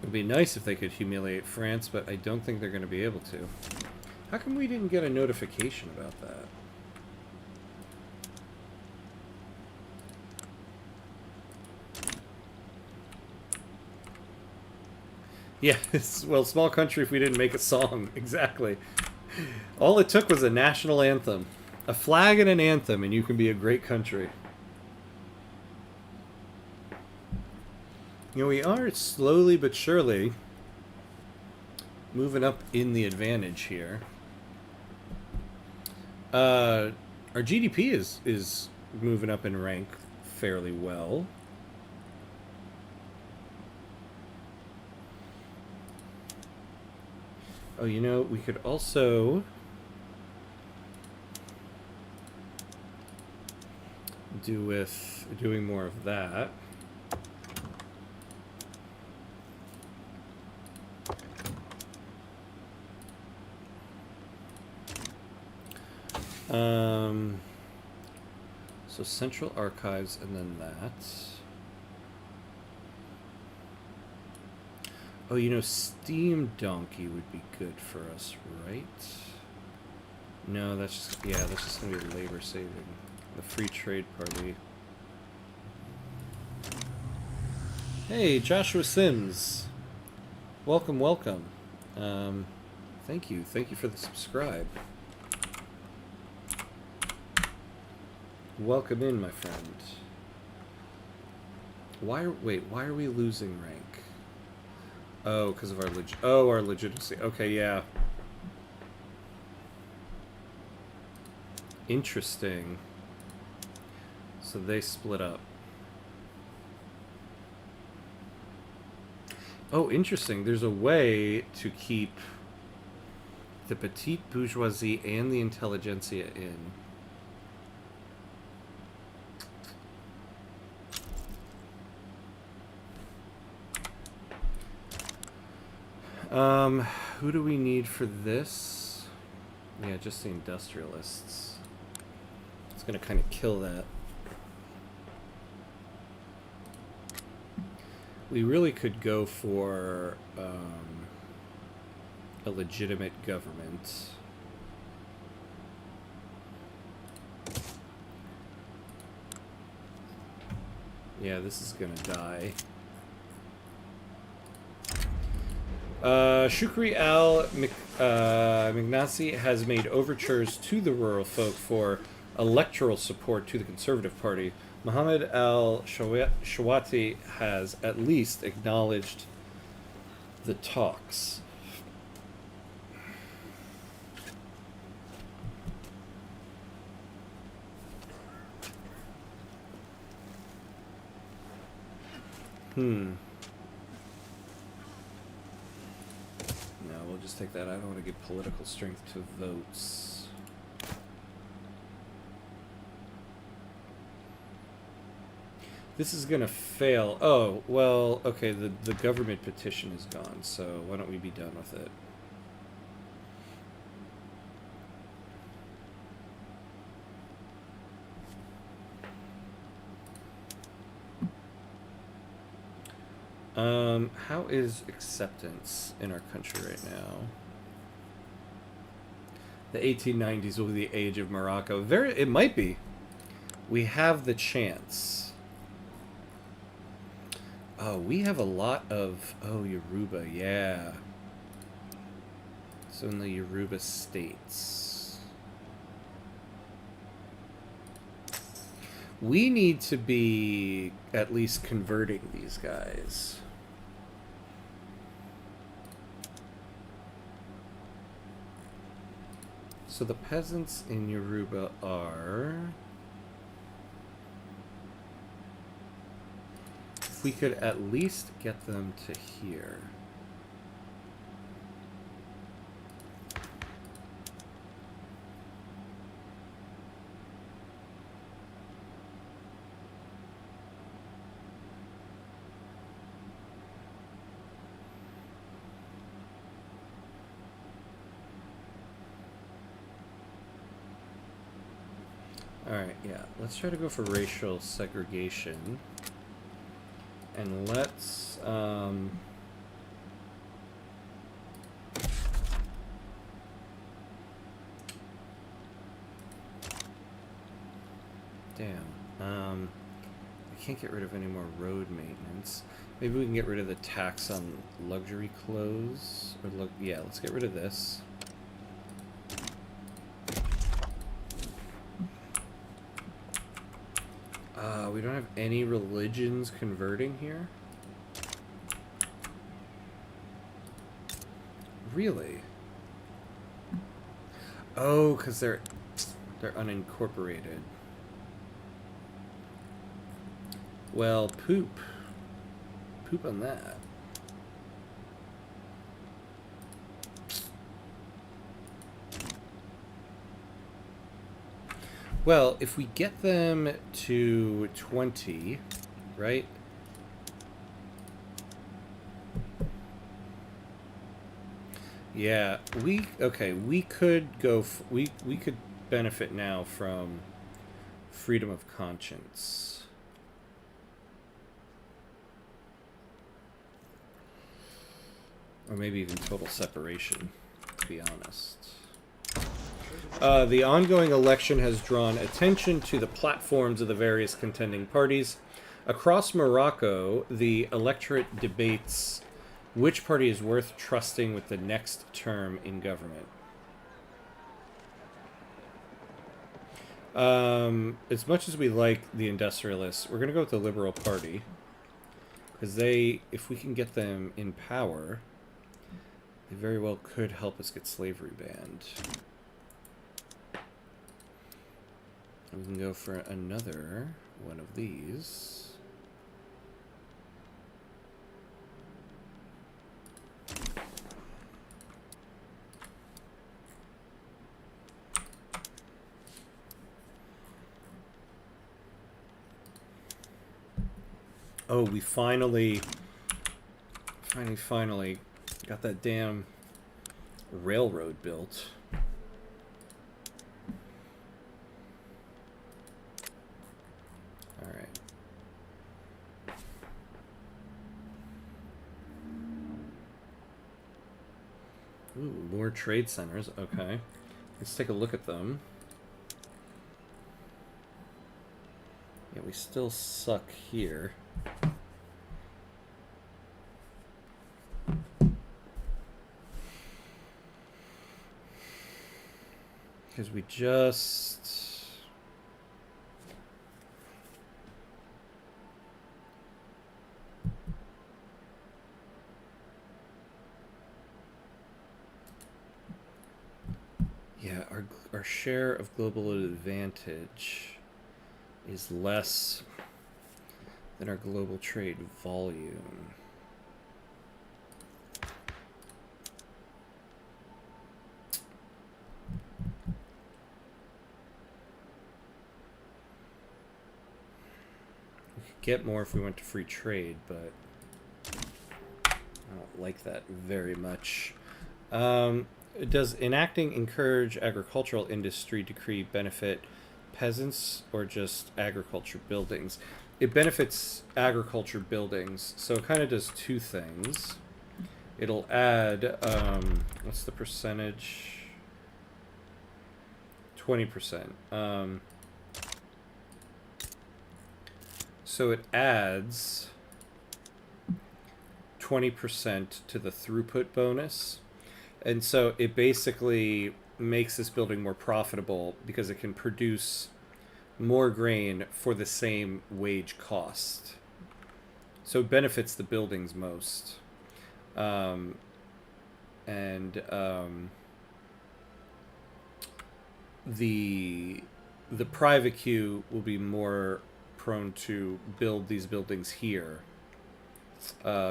It would be nice if they could humiliate France, but I don't think they're going to be able to. How come we didn't get a notification about that? Yeah, well, small country if we didn't make a song. Exactly. All it took was a national anthem. A flag and an anthem, and you can be a great country. You know, we are slowly but surely moving up in the advantage here. Our GDP is moving up in rank fairly well. Oh, you know, we could also do with doing more of that. So Central Archives and then that. Oh, you know, Steam Donkey would be good for us, right? No, that's just, yeah, that's just gonna be labor saving. The Free Trade Party. Hey, Joshua Sims. Welcome, welcome. Thank you for the subscribe. Welcome in, my friend. Why are we losing rank? Oh, because of our legitimacy. Okay, yeah. Interesting. So they split up. Oh, interesting. There's a way to keep the petite bourgeoisie and the intelligentsia in. Who do we need for this? Yeah, just the industrialists. It's gonna kind of kill that. We really could go for a legitimate government. Yeah, this is gonna die. Shukri al-Mignasi has made overtures to the rural folk for electoral support to the Conservative Party. Mohammed al-Shawati has at least acknowledged the talks. We'll just take that. I don't want to give political strength to votes. This is gonna fail. Oh, well, okay, the government petition is gone, so why don't we be done with it? How is acceptance in our country right now? The 1890s will be the age of Morocco. It might be. We have the chance. Oh, we have a lot of... Oh, Yoruba, yeah. So in the Yoruba states. We need to be at least converting these guys. So the peasants in Yoruba are... If we could at least get them to here. Alright, yeah. Let's try to go for racial segregation. And let's, damn. I can't get rid of any more road maintenance. Maybe we can get rid of the tax on luxury clothes. Or yeah, let's get rid of this. We don't have any religions converting here? Really? Oh, because they're unincorporated. Well, poop. Poop on that. Well, if we get them to 20, right? Yeah, we could go, we could benefit now from freedom of conscience. Or maybe even total separation, to be honest. The ongoing election has drawn attention to the platforms of the various contending parties. Across Morocco, the electorate debates which party is worth trusting with the next term in government. As much as we like the industrialists, we're going to go with the Liberal Party. Because they, if we can get them in power, they very well could help us get slavery banned. We can go for another one of these. Oh, we finally got that damn railroad built. Ooh, more trade centers. Okay. Let's take a look at them. Yeah, we still suck here. Because we just... Yeah, our share of global advantage is less than our global trade volume. We could get more if we went to free trade, but I don't like that very much. Does enacting encourage agricultural industry decree benefit peasants or just agriculture buildings? It benefits agriculture buildings, so it kind of does two things. It'll add, what's the percentage? 20%. So it adds 20% to the throughput bonus. And so it basically makes this building more profitable because it can produce more grain for the same wage cost. So it benefits the buildings most. Um, and the private queue will be more prone to build these buildings here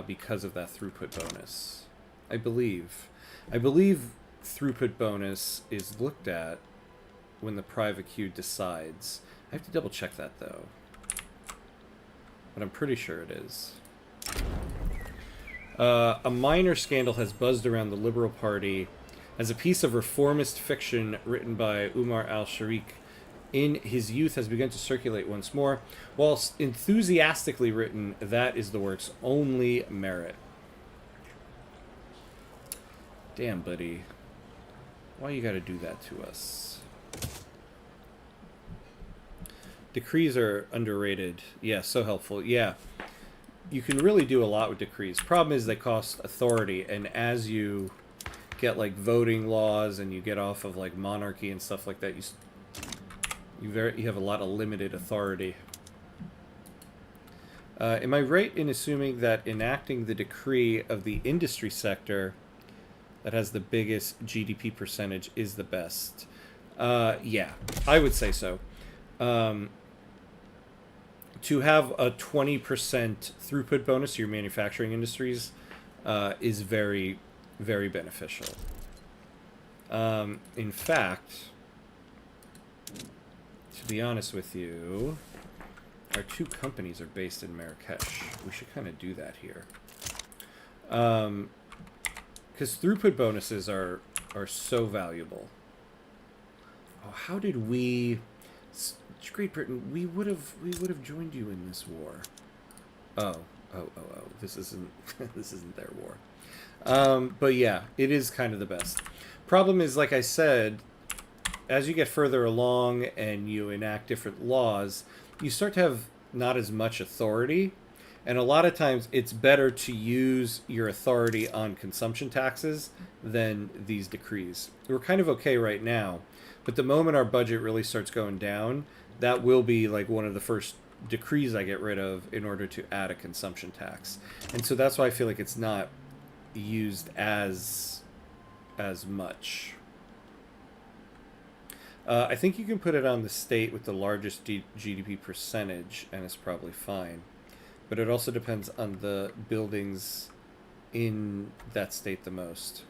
because of that throughput bonus. I believe throughput bonus is looked at when the private queue decides. I have to double check that though, but I'm pretty sure it is. A minor scandal has buzzed around the Liberal Party as a piece of reformist fiction written by Umar al-Sharik in his youth has begun to circulate once more. Whilst enthusiastically written, that is the work's only merit. Damn, buddy. Why you gotta do that to us? Decrees are underrated. Yeah, so helpful. Yeah. You can really do a lot with decrees. Problem is they cost authority, and as you get like voting laws and you get off of like monarchy and stuff like that, you have a lot of limited authority. Am I right in assuming that enacting the decree of the industry sector that has the biggest GDP percentage is the best? Yeah, I would say so. To have a 20% throughput bonus to your manufacturing industries is very, very beneficial. In fact, to be honest with you, our two companies are based in Marrakesh. We should kind of do that here. Because throughput bonuses are so valuable. Oh, how did we... Great Britain, we would have joined you in this war. Oh. This isn't this isn't their war. But yeah, it is kind of the best. Problem is, like I said, as you get further along and you enact different laws, you start to have not as much authority, and a lot of times it's better to use your authority on consumption taxes than these decrees. We're kind of okay right now, but the moment our budget really starts going down, that will be like one of the first decrees I get rid of in order to add a consumption tax. And so that's why I feel like it's not used as much. I think you can put it on the state with the largest GDP percentage, and it's probably fine. But it also depends on the buildings in that state the most.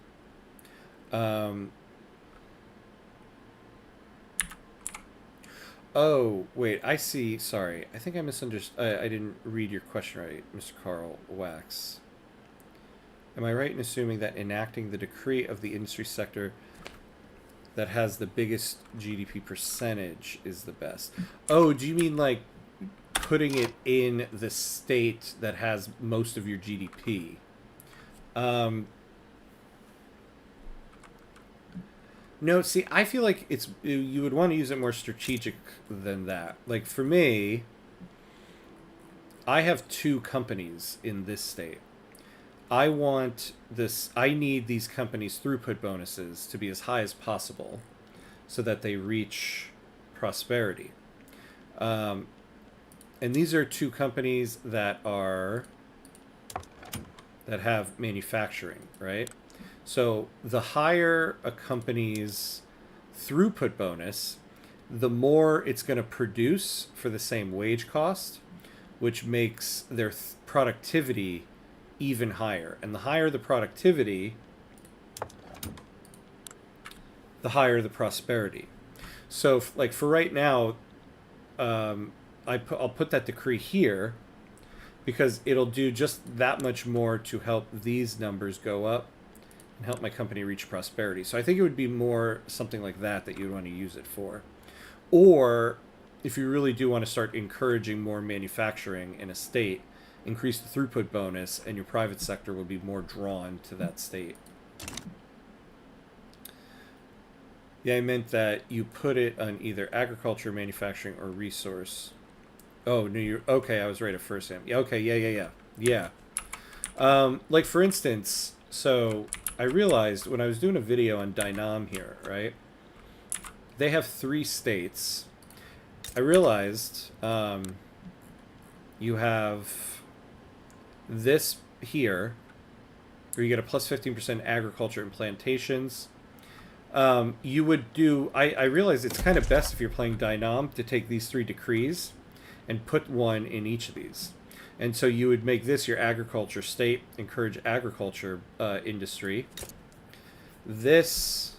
Oh, wait, I see. Sorry. I think I misunderstood. I didn't read your question right, Mr. Carl Wax. Am I right in assuming that enacting the decree of the industry sector that has the biggest GDP percentage is the best? Oh, do you mean like putting it in the state that has most of your GDP? No, see, I feel like you would want to use it more strategic than that. Like for me, I have two companies in this state. I need these companies' throughput bonuses to be as high as possible so that they reach prosperity. And these are two companies that have manufacturing, right? So the higher a company's throughput bonus, the more it's going to produce for the same wage cost, which makes their productivity even higher. And the higher the productivity, the higher the prosperity. So like for right now, I'll put that decree here because it'll do just that much more to help these numbers go up and help my company reach prosperity. So I think it would be more something like that you'd want to use it for. Or if you really do want to start encouraging more manufacturing in a state, increase the throughput bonus and your private sector will be more drawn to that state. Yeah, I meant that you put it on either agriculture, manufacturing, or resource. Oh, no, you're okay. I was right at first, Sam. Yeah, okay, yeah. Like for instance, so I realized when I was doing a video on Dynam here, right? They have 3 states. I realized you have this here, where you get a plus 15% agriculture and plantations. You would do... I realize it's kind of best if you're playing Dynam to take these 3 decrees and put one in each of these. And so you would make this your agriculture state, encourage agriculture industry. This...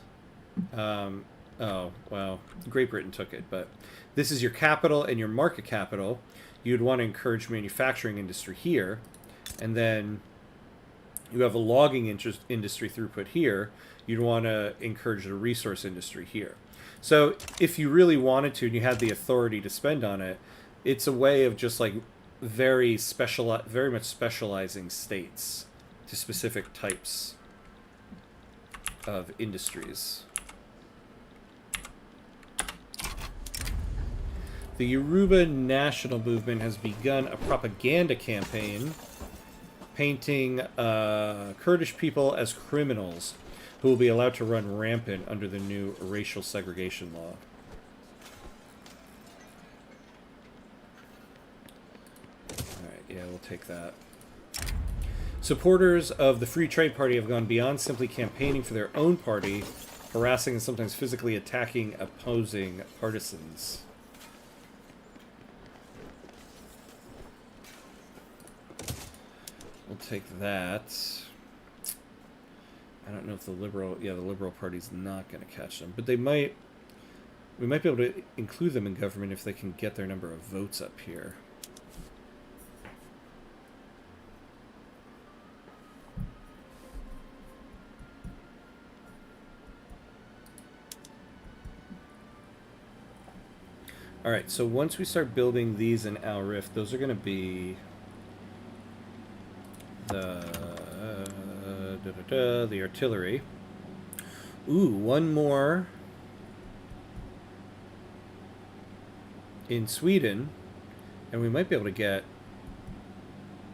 oh, well, Great Britain took it, but this is your capital and your market capital. You'd want to encourage manufacturing industry here. And then you have a logging industry throughput here. You'd want to encourage the resource industry here. So if you really wanted to and you had the authority to spend on it, it's a way of just like very much specializing states to specific types of industries. The Yoruba National Movement has begun a propaganda campaign painting Kurdish people as criminals who will be allowed to run rampant under the new racial segregation law. Alright, yeah, we'll take that. Supporters of the Free Trade Party have gone beyond simply campaigning for their own party, harassing and sometimes physically attacking opposing partisans. We'll take that. I don't know if the Liberal... Yeah, the Liberal Party's not going to catch them. But they might... We might be able to include them in government if they can get their number of votes up here. Alright, so once we start building these in Al Rif, those are going to be... the artillery. Ooh, one more in Sweden, and we might be able to get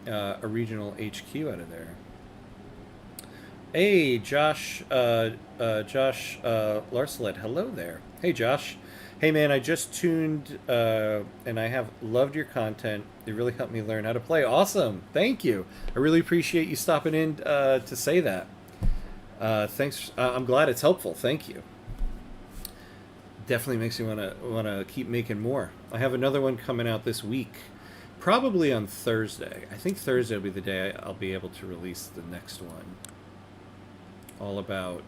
a regional HQ out of there. Hey, Josh Larselet, hello there. Hey, Josh. Hey, man, I just tuned, and I have loved your content. It really helped me learn how to play. Awesome. Thank you. I really appreciate you stopping in to say that. Thanks. I'm glad it's helpful. Thank you. Definitely makes me want to keep making more. I have another one coming out this week, probably on Thursday. I think Thursday will be the day I'll be able to release the next one. All about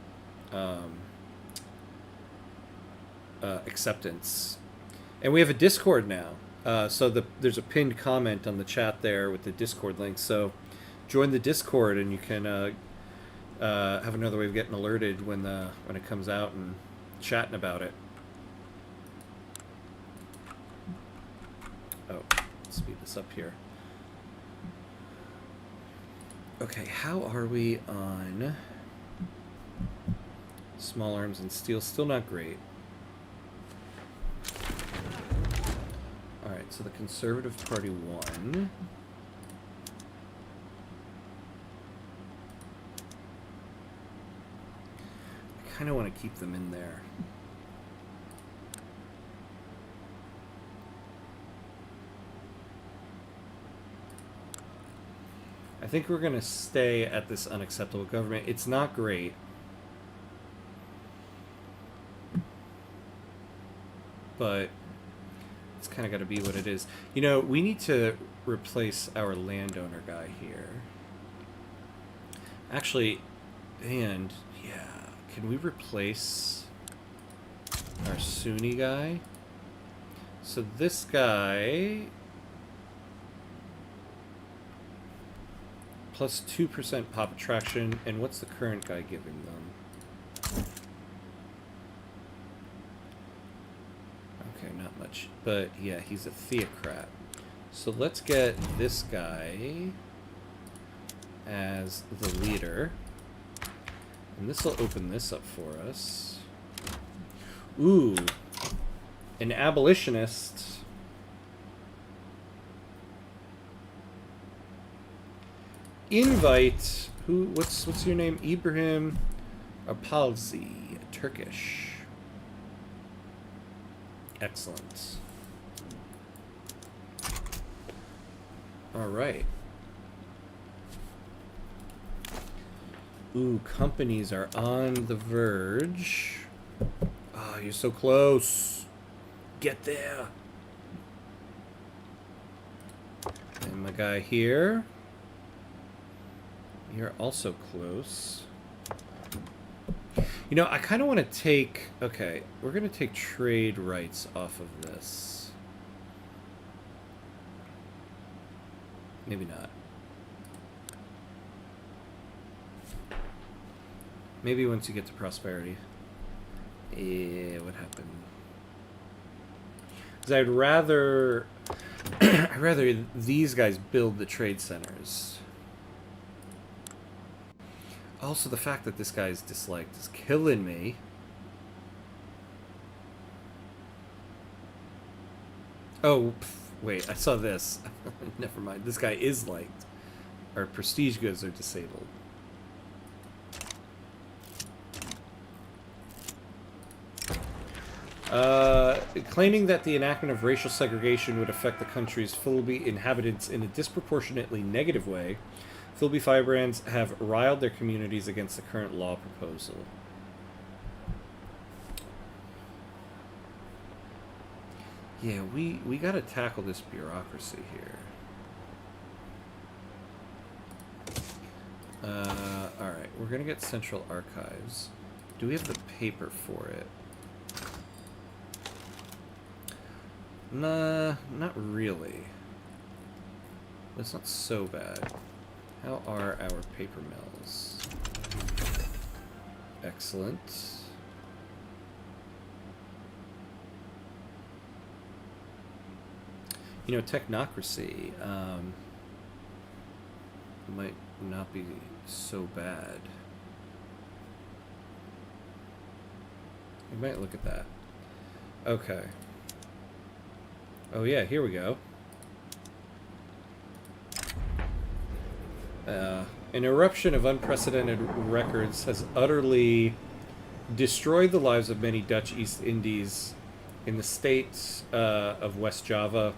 acceptance. And we have a Discord now. So there's a pinned comment on the chat there with the Discord link. So join the Discord and you can have another way of getting alerted when it comes out and chatting about it. Oh, let's speed this up here. Okay, how are we on small arms and steel? Still not great. Alright, so the Conservative Party won. I kind of want to keep them in there. I think we're going to stay at this unacceptable government. It's not great. But it's kind of got to be what it is. You know, we need to replace our landowner guy here. Actually, and yeah, can we replace our Sunni guy? So this guy plus 2% pop attraction, and what's the current guy giving them? Okay, not much. But yeah, he's a theocrat. So let's get this guy as the leader. And this will open this up for us. Ooh. An abolitionist. Invite What's your name? Ibrahim Apalzi, Turkish. Excellent. All right. Ooh, companies are on the verge. Ah, you're so close. Get there. And my guy here. You're also close. You know, I kind of want to take... Okay, we're going to take trade rights off of this. Maybe not. Maybe once you get to prosperity. Yeah, what happened? Because I'd rather... I'd rather these guys build the trade centers. Also, the fact that this guy's disliked is killing me. Oh, wait, I saw this. Never mind. This guy is liked. Our prestige goods are disabled. Claiming that the enactment of racial segregation would affect the country's Philby inhabitants in a disproportionately negative way, Philby firebrands have riled their communities against the current law proposal. Yeah, we gotta tackle this bureaucracy here. Alright, we're gonna get Central Archives. Do we have the paper for it? Nah, not really. It's not so bad. How are our paper mills? Excellent. You know, technocracy might not be so bad. We might look at that. Okay. Oh yeah, here we go. An eruption of unprecedented records has utterly destroyed the lives of many Dutch East Indies in the states of West Java.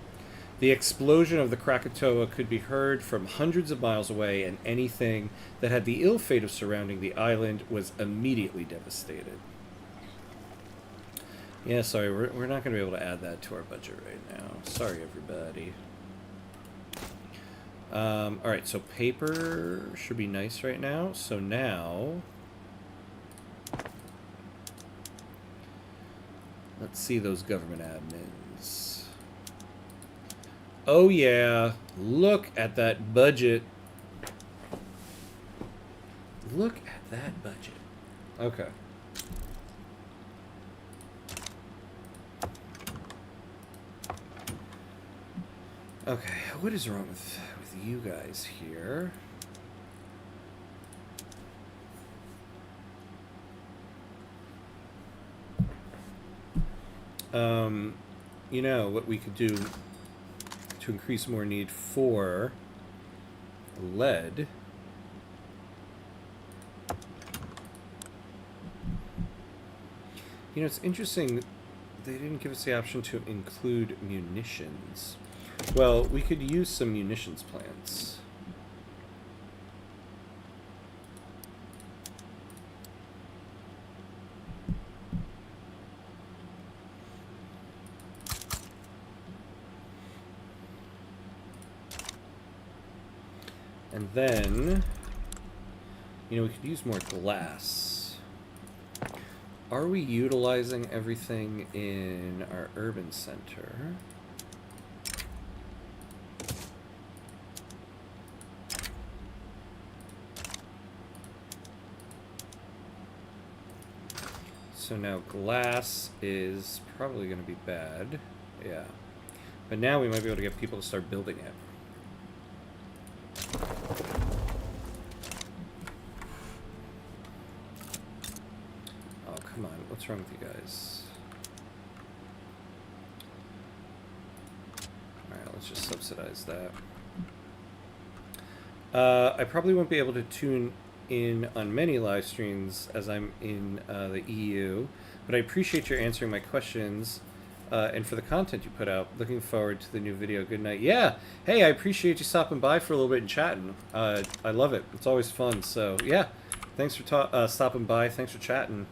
The explosion of the Krakatoa could be heard from hundreds of miles away, and anything that had the ill fate of surrounding the island was immediately devastated. Yeah, sorry, we're not going to be able to add that to our budget right now. Sorry, everybody. Alright, so paper should be nice right now. So now... let's see those government admins. Oh yeah, look at that budget. Look at that budget. Okay. Okay, what is wrong with you guys here? You know, what we could do to increase more need for lead. You know, it's interesting, they didn't give us the option to include munitions. Well, we could use some munitions plants. And then, you know, we could use more glass. Are we utilizing everything in our urban center? So now glass is probably going to be bad. Yeah. But now we might be able to get people to start building it. Oh, come on. What's wrong with you guys? Alright, let's just subsidize that. I probably won't be able to tune in on many live streams as I'm in the EU, but I appreciate your answering my questions and for the content you put out. Looking forward to the new video. Good night. Yeah. Hey, I appreciate you stopping by for a little bit and chatting. I love it. It's always fun. So, yeah. Thanks for stopping by. Thanks for chatting.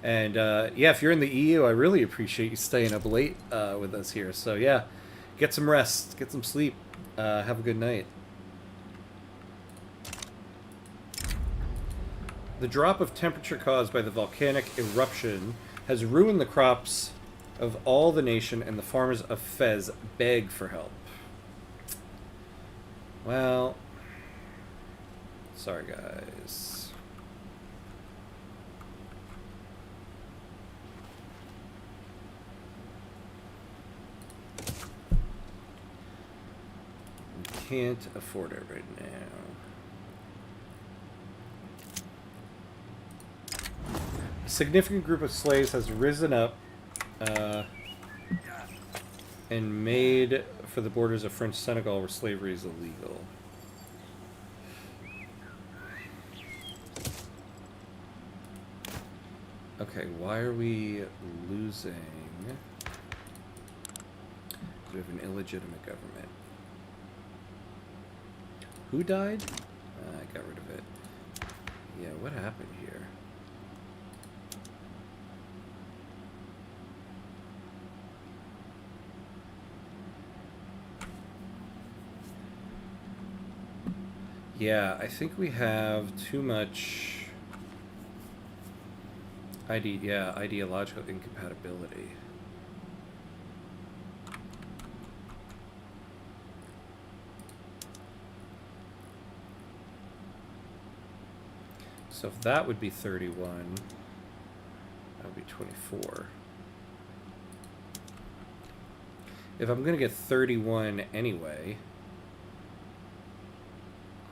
And, yeah, if you're in the EU, I really appreciate you staying up late with us here. So, yeah, get some rest. Get some sleep. Have a good night. The drop of temperature caused by the volcanic eruption has ruined the crops of all the nation, and the farmers of Fez beg for help. Well, sorry guys. We can't afford it right now. A significant group of slaves has risen up and made for the borders of French Senegal, where slavery is illegal. Okay, why are we losing? We have an illegitimate government. Who died? I got rid of it. Yeah, what happened here? Yeah, I think we have too much ideological incompatibility. So if that would be 31, that would be 24. If I'm going to get 31 anyway,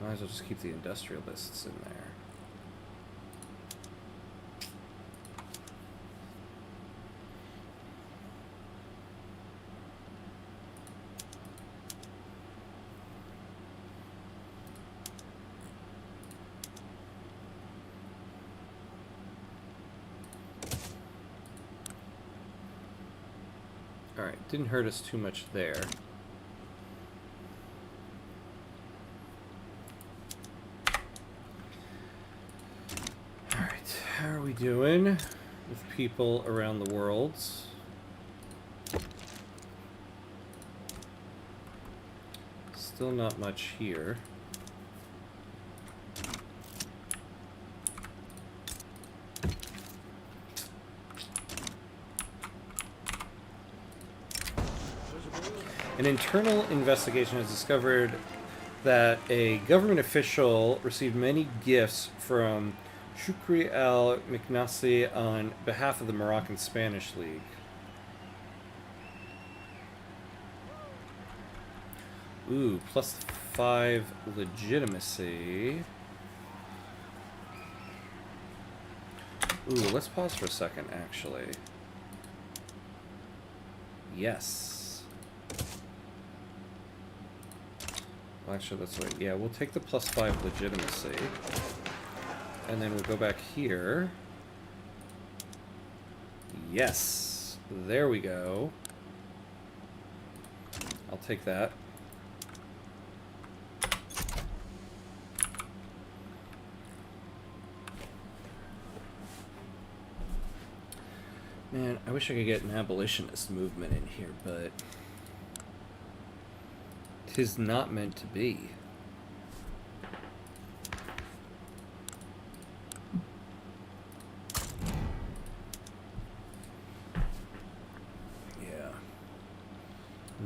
might as well just keep the industrialists in there. Alright, didn't hurt us too much there. How are we doing with people around the world? Still not much here. An internal investigation has discovered that a government official received many gifts from Shukri al-Miknasi on behalf of the Moroccan Spanish League. Ooh, +5 legitimacy. Ooh, let's pause for a second, actually. Yes. Well, actually, let's wait. Yeah, we'll take the +5 legitimacy. And then we'll go back here. Yes. There we go. I'll take that. Man, I wish I could get an abolitionist movement in here, but 'tis not meant to be.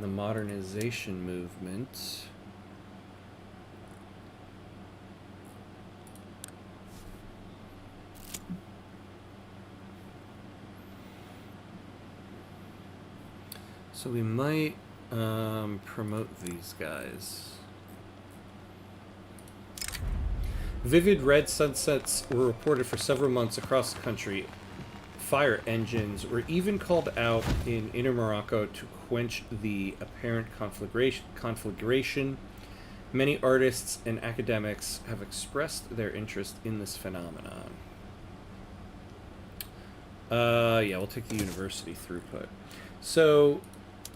The modernization movement. So we might promote these guys. Vivid red sunsets were reported for several months across the country. Fire engines were even called out in Inner Morocco to quench the apparent conflagration. Many artists and academics have expressed their interest in this phenomenon. Yeah, we'll take the university throughput. So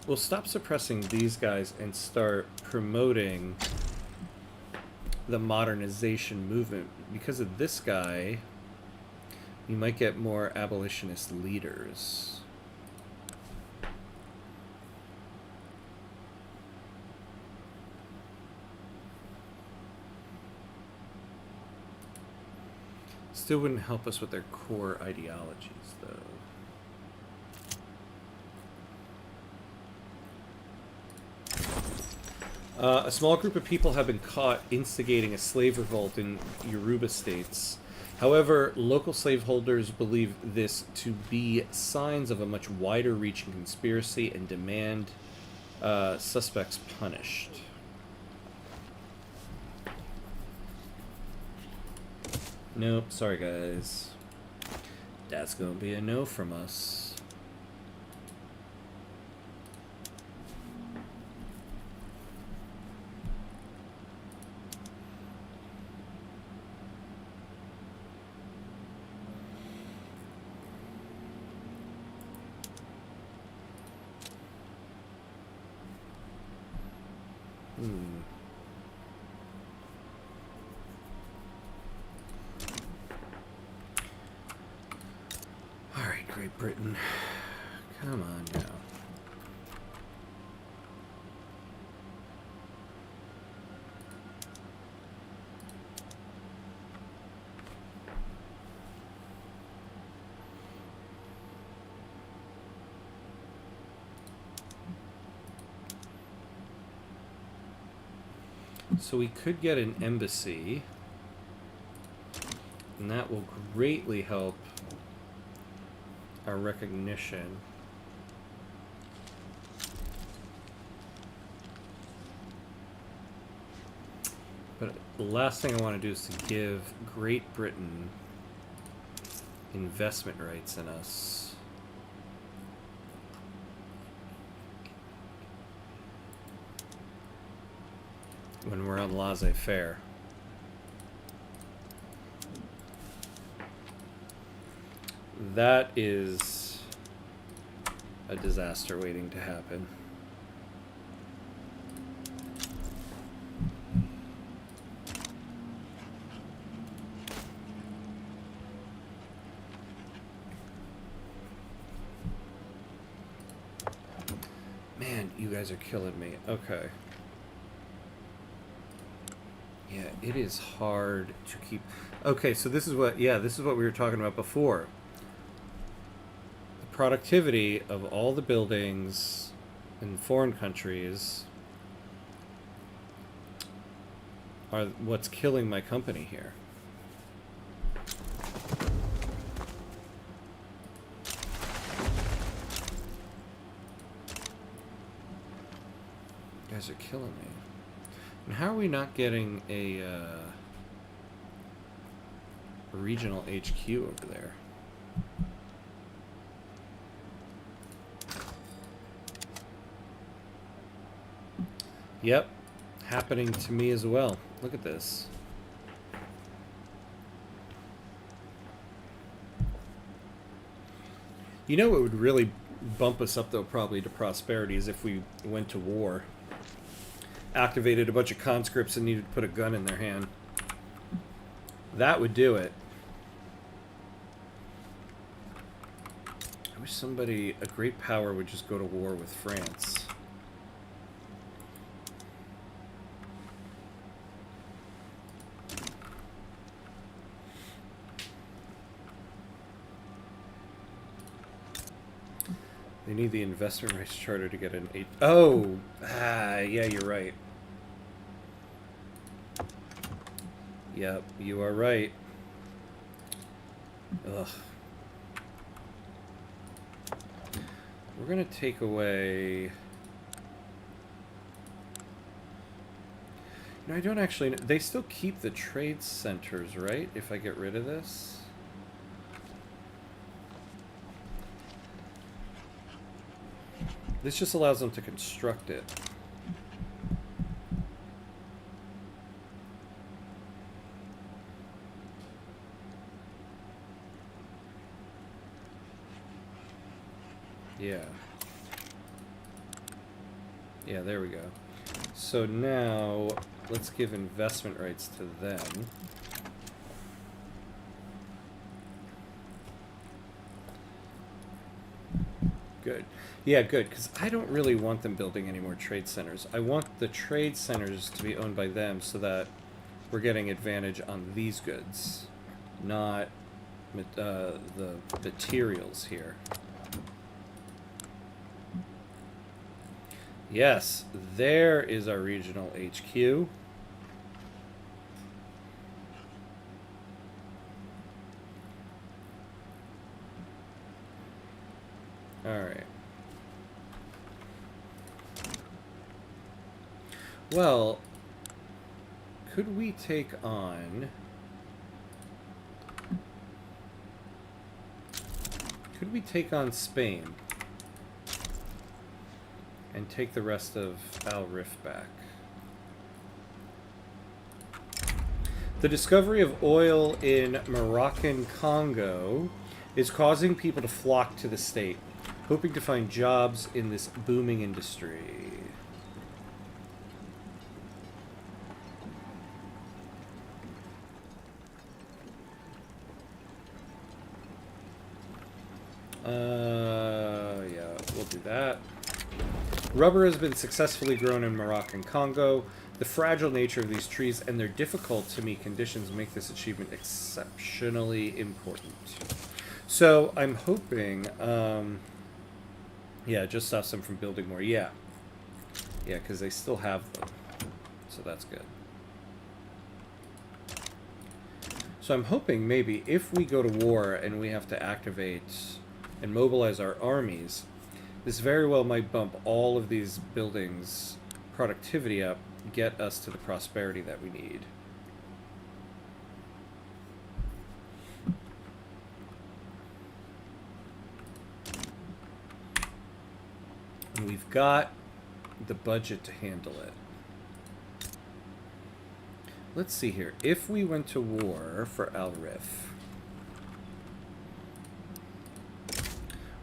we'll stop suppressing these guys and start promoting the modernization movement. Because of this guy, you might get more abolitionist leaders. Still wouldn't help us with their core ideologies, though. A small group of people have been caught instigating a slave revolt in Yoruba states. However, local slaveholders believe this to be signs of a much wider-reaching conspiracy and demand suspects punished. Nope, sorry guys. That's gonna be a no from us. Alright, Great Britain. Come on now. So we could get an embassy, and that will greatly help our recognition. But the last thing I want to do is to give Great Britain investment rights in us. When we're on laissez-faire. That is a disaster waiting to happen. Man, you guys are killing me. Okay. Yeah, it is hard to keep... Okay, so this is what... Yeah, this is what we were talking about before. The productivity of all the buildings in foreign countries are what's killing my company here. You guys are killing me. And how are we not getting a regional HQ over there? Yep, happening to me as well. Look at this. You know what would really bump us up, though, probably to prosperity is if we went to war. Activated a bunch of conscripts and needed to put a gun in their hand. That would do it. I wish somebody, a great power, would just go to war with France. They need the investment rights charter to get an 8. Oh! Ah, yeah, you're right. Yep, you are right. Ugh. We're gonna take away... No, I don't actually... They still keep the trade centers, right? If I get rid of this? This just allows them to construct it. Yeah. Yeah, there we go. So now, let's give investment rights to them. Good. Yeah, good, because I don't really want them building any more trade centers. I want the trade centers to be owned by them so that we're getting advantage on these goods, not the materials here. Yes, there is our regional HQ. Alright. Well, could we take on... Could we take on Spain? And take the rest of Al Rif back. The discovery of oil in Moroccan Congo is causing people to flock to the state, hoping to find jobs in this booming industry. Yeah, we'll do that. Rubber has been successfully grown in Moroccan Congo. The fragile nature of these trees and their difficult to meet conditions make this achievement exceptionally important. So I'm hoping, yeah, just stops them from building more. Yeah, because they still have them, so that's good. So I'm hoping maybe if we go to war and we have to activate and mobilize our armies, this very well might bump all of these buildings' productivity up, get us to the prosperity that we need. And we've got the budget to handle it. Let's see here. If we went to war for Al Rif,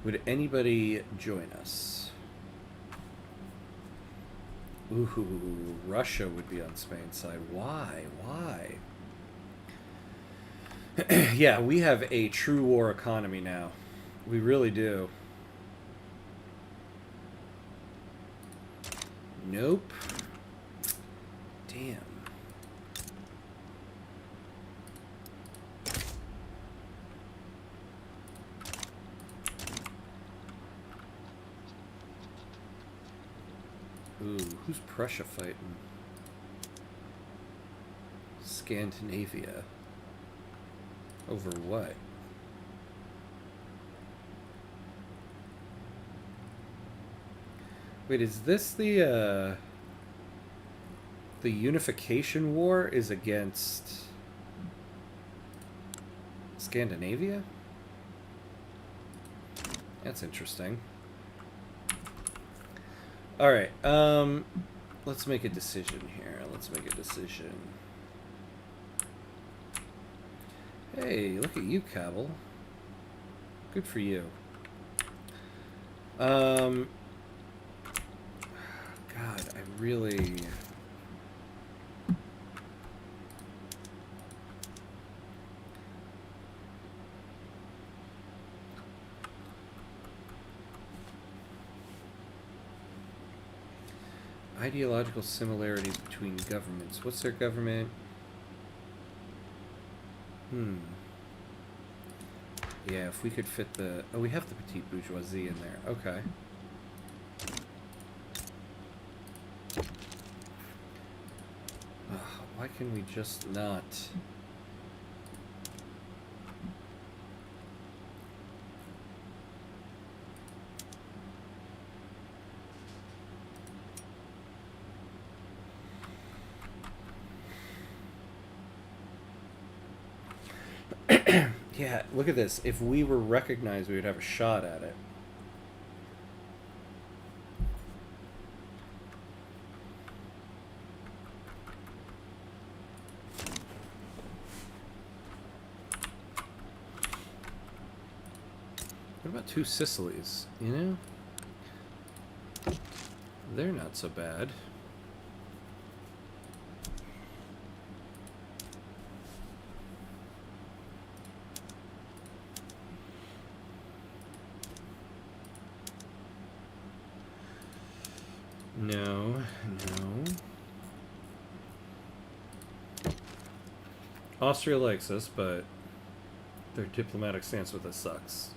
would anybody join us? Ooh, Russia would be on Spain's side. Why? Why? Yeah, we have a true war economy now. We really do. Nope. Damn. Ooh, who's Prussia fighting? Scandinavia. Over what? Wait, is this the unification war is against Scandinavia? That's interesting. Alright, let's make a decision here. Let's make a decision. Hey, look at you, Cabal. Good for you. God, I really... Ideological similarities between governments. What's their government? Yeah, if we could fit the... Oh, we have the petite bourgeoisie in there. Okay. Why can we just not... Yeah, look at this. If we were recognized, we would have a shot at it. What about two Sicilies? You know? They're not so bad. No, no. Austria likes us, but their diplomatic stance with us sucks.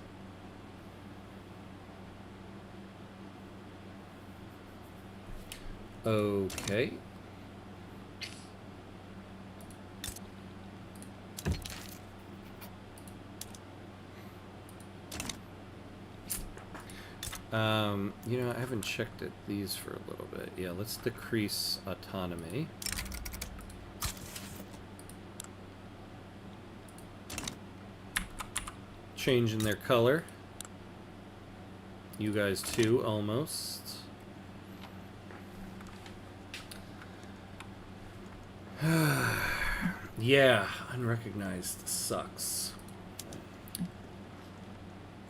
Okay. You know, I haven't checked at these for a little bit. Yeah, let's decrease autonomy. Change in their color. You guys too, almost. Yeah, unrecognized sucks.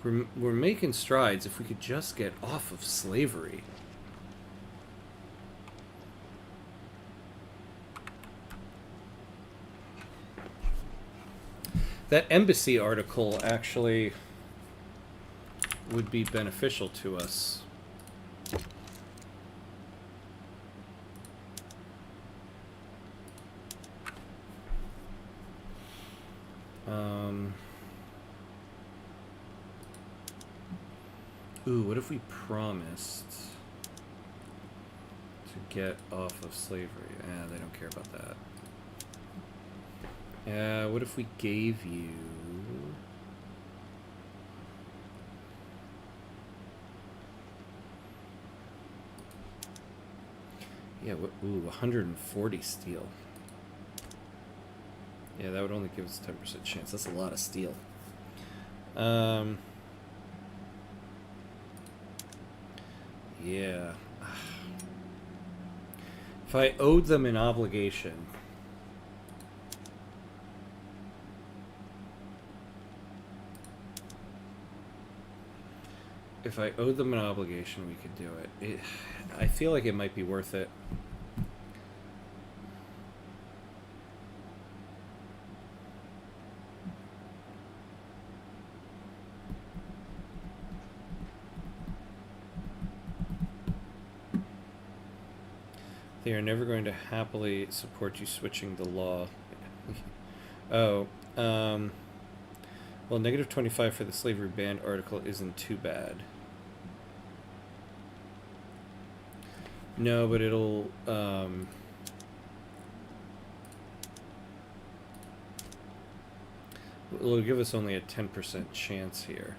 We're making strides if we could just get off of slavery. That embassy article actually would be beneficial to us. Ooh, what if we promised to get off of slavery? They don't care about that. What if we gave you... Yeah, ooh, 140 steel. Yeah, that would only give us a 10% chance. That's a lot of steel. Yeah. If I owed them an obligation... If I owed them an obligation, we could do it. I feel like it might be worth it. They are never going to happily support you switching the law. Oh, well, negative 25 for the slavery ban article isn't too bad. No, but it'll, it'll give us only a 10% chance here.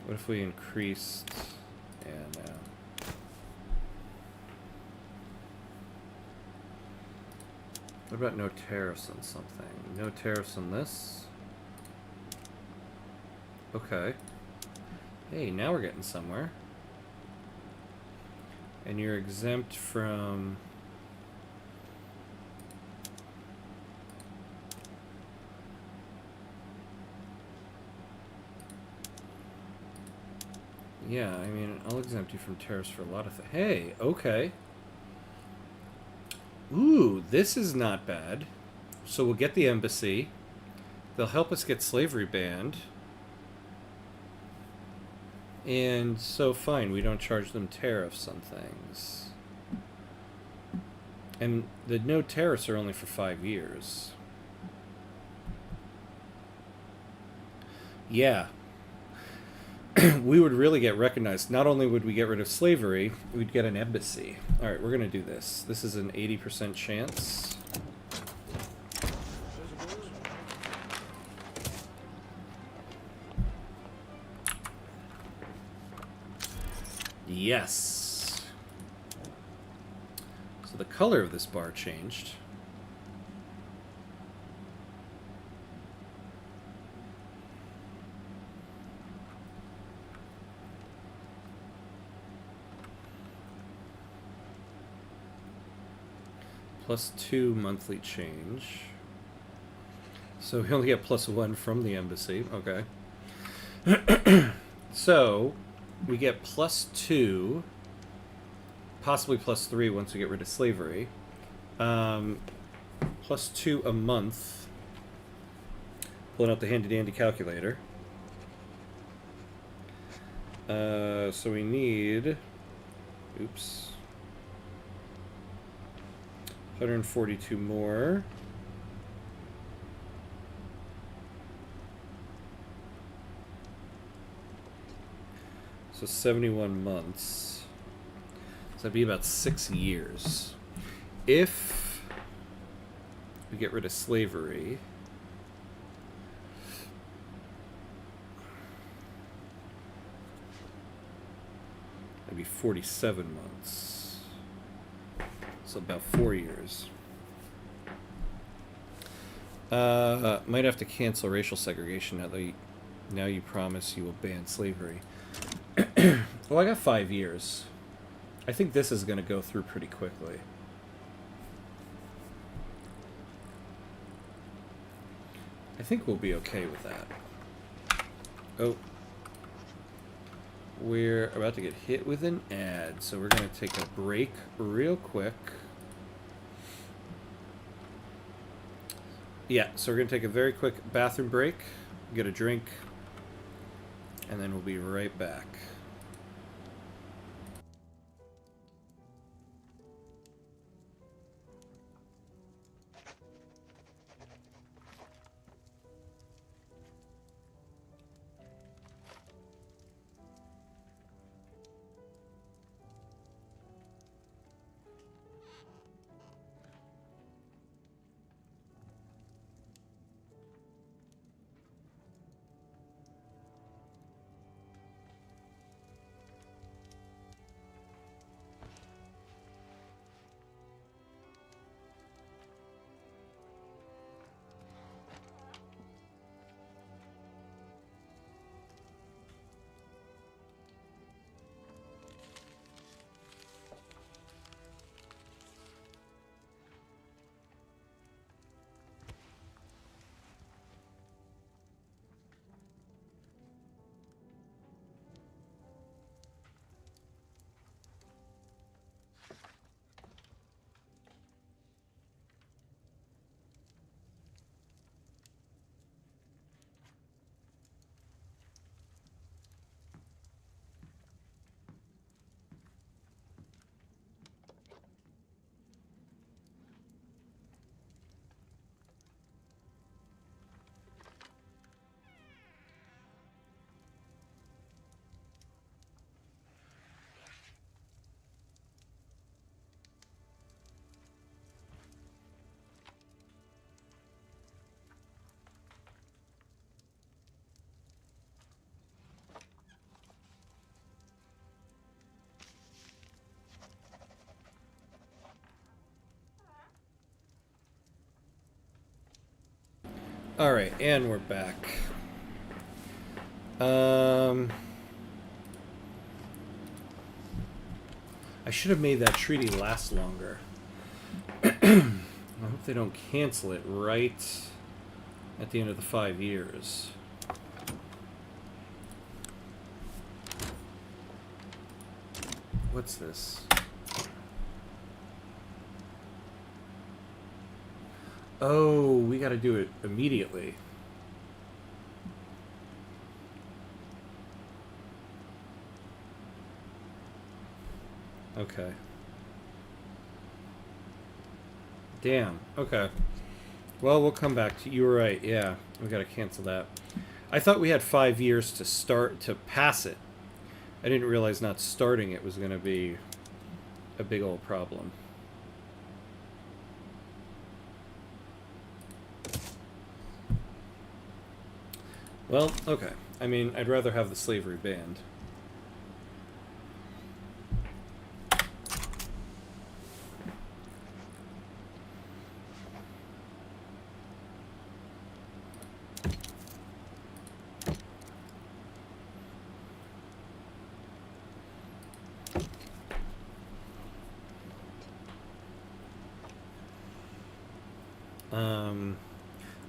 What if we increased, and what about no tariffs on something? No tariffs on this? Okay. Hey, now we're getting somewhere. And you're exempt from... Yeah, I mean, I'll exempt you from tariffs for a lot of things. Hey, okay. Ooh, this is not bad. So we'll get the embassy. They'll help us get slavery banned. And so fine, we don't charge them tariffs on things. And the no tariffs are only for 5 years. Yeah. We would really get recognized. Not only would we get rid of slavery, we'd get an embassy. Alright, we're going to do this. This is an 80% chance. Yes. So the color of this bar changed. +2 monthly change. So we only get +1 from the embassy. Okay. So, we get +2, possibly +3 once we get rid of slavery. +2 a month. Pulling out the handy-dandy calculator. So we need... Oops. 142 more. So 71 months. So that'd be about 6 years. If we get rid of slavery... that'd be 47 months. So about 4 years. Might have to cancel racial segregation now you promise you will ban slavery. Well, I got 5 years. I think this is going to go through pretty quickly. I think we'll be okay with that. Oh. We're about to get hit with an ad, so we're going to take a break real quick. Yeah, so we're going to take a very quick bathroom break, get a drink, and then we'll be right back. Alright, and we're back. I should have made that treaty last longer. I hope they don't cancel it right at the end of the 5 years. What's this? Oh, we gotta do it immediately. Okay. Damn. Okay. Well, we'll come back to you. You were right. Yeah, we gotta cancel that. I thought we had 5 years to pass it. I didn't realize not starting it was gonna be a big old problem. Well, okay. I mean, I'd rather have the slavery banned.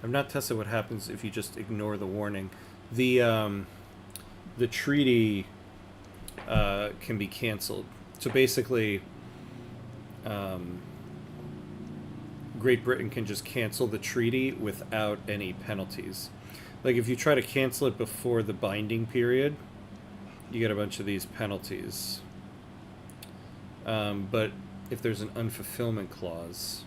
I've not tested what happens if you just ignore the warning. The the treaty can be canceled. So basically, Great Britain can just cancel the treaty without any penalties. Like if you try to cancel it before the binding period, you get a bunch of these penalties. But if there's an unfulfillment clause,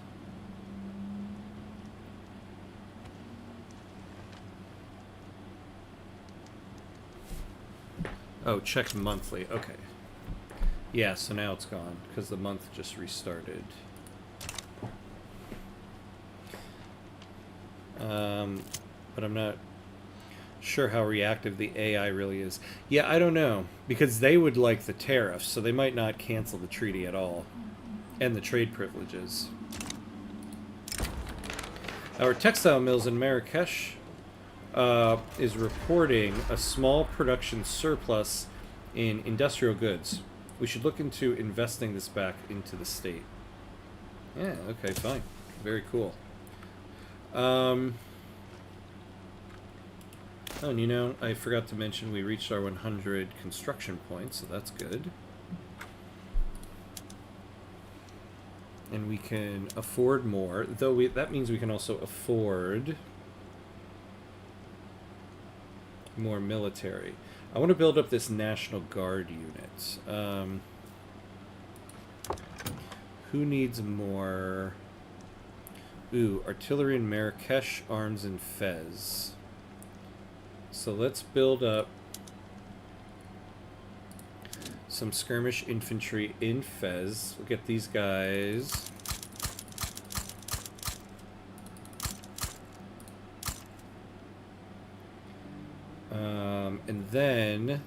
oh, check monthly. Okay. Yeah, so now it's gone because the month just restarted. But I'm not sure how reactive the AI really is. Yeah, I don't know, because they would like the tariffs, so they might not cancel the treaty at all, and the trade privileges. Our textile mills in Marrakesh is reporting a small production surplus in industrial goods. We should look into investing this back into the state. Yeah, okay, fine. Very cool. Oh, and you know, I forgot to mention we reached our 100 construction points, so that's good. And we can afford more, though that means we can also afford more military. I want to build up this National Guard unit. Who needs more? Ooh, artillery in Marrakesh, arms in Fez. So let's build up some skirmish infantry in Fez. We'll get these guys. And then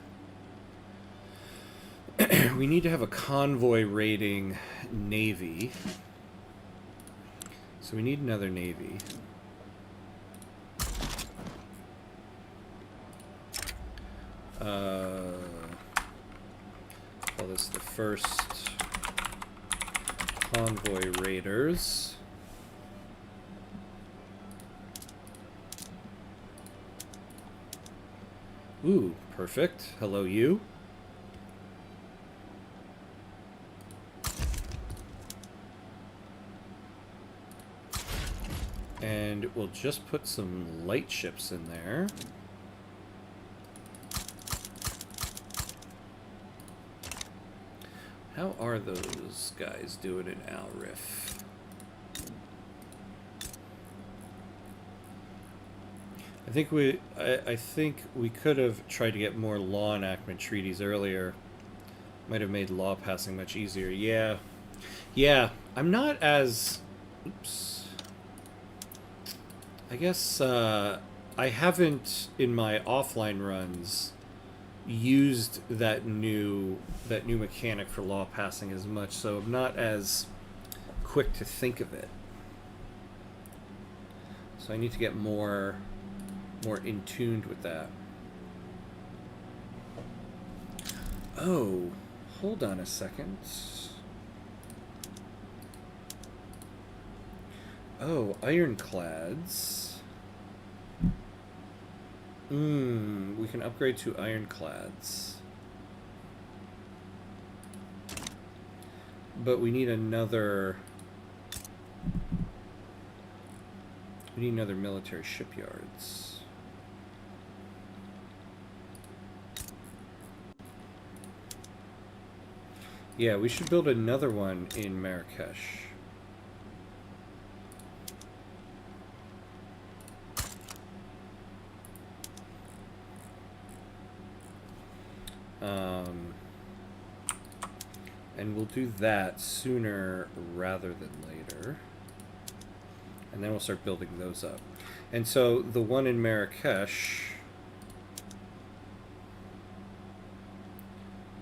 we need to have a convoy raiding navy. So we need another navy. Call this the first convoy raiders. Ooh, perfect. Hello, you. And we'll just put some light ships in there. How are those guys doing in Al Rif? I think we could have tried to get more law enactment treaties earlier. Might have made law passing much easier. Yeah. Yeah, I'm not as... Oops. I guess I haven't, in my offline runs, used that new mechanic for law passing as much, so I'm not as quick to think of it. So I need to get more in tuned with that. Oh, hold on a second. Oh, ironclads. We can upgrade to ironclads. But we need another... We need another military shipyards. Yeah, we should build another one in Marrakesh. And we'll do that sooner rather than later. And then we'll start building those up. And so the one in Marrakesh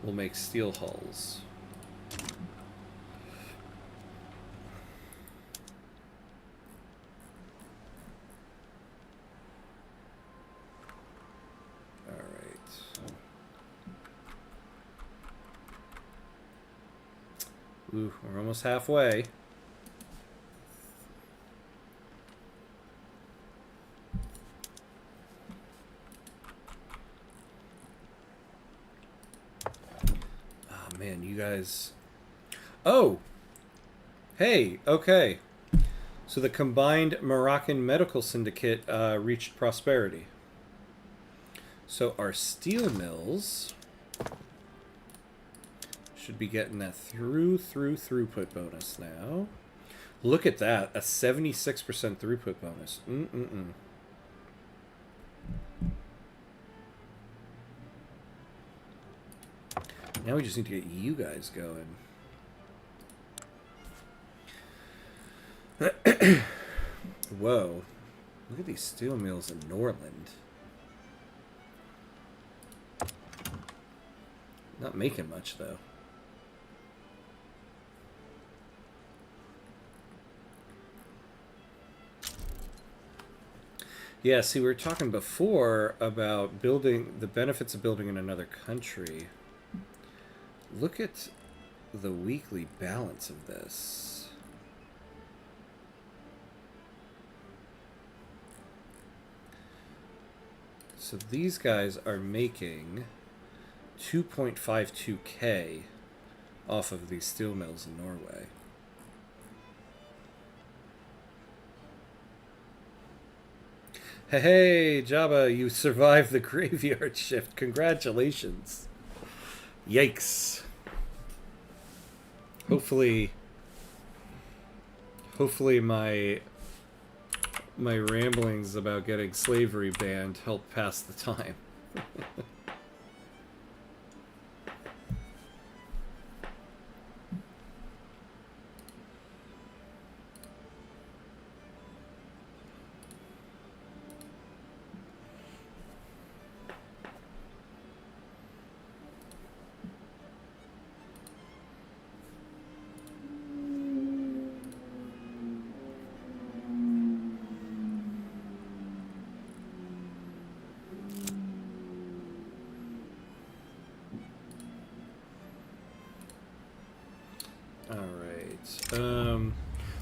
will make steel hulls. Ooh, we're almost halfway. man, you guys... Oh! Hey, okay. So the combined Moroccan medical syndicate reached prosperity. So our steel mills should be getting that throughput bonus now. Look at that, a 76% throughput bonus. Now we just need to get you guys going. Whoa. Look at these steel mills in Norland. Not making much, though. Yeah, see, we were talking before about building, the benefits of building in another country. Look at the weekly balance of this. So these guys are making 2.52K off of these steel mills in Norway. Hey, Jabba, you survived the graveyard shift. Congratulations. Yikes. Hopefully my ramblings about getting slavery banned help pass the time.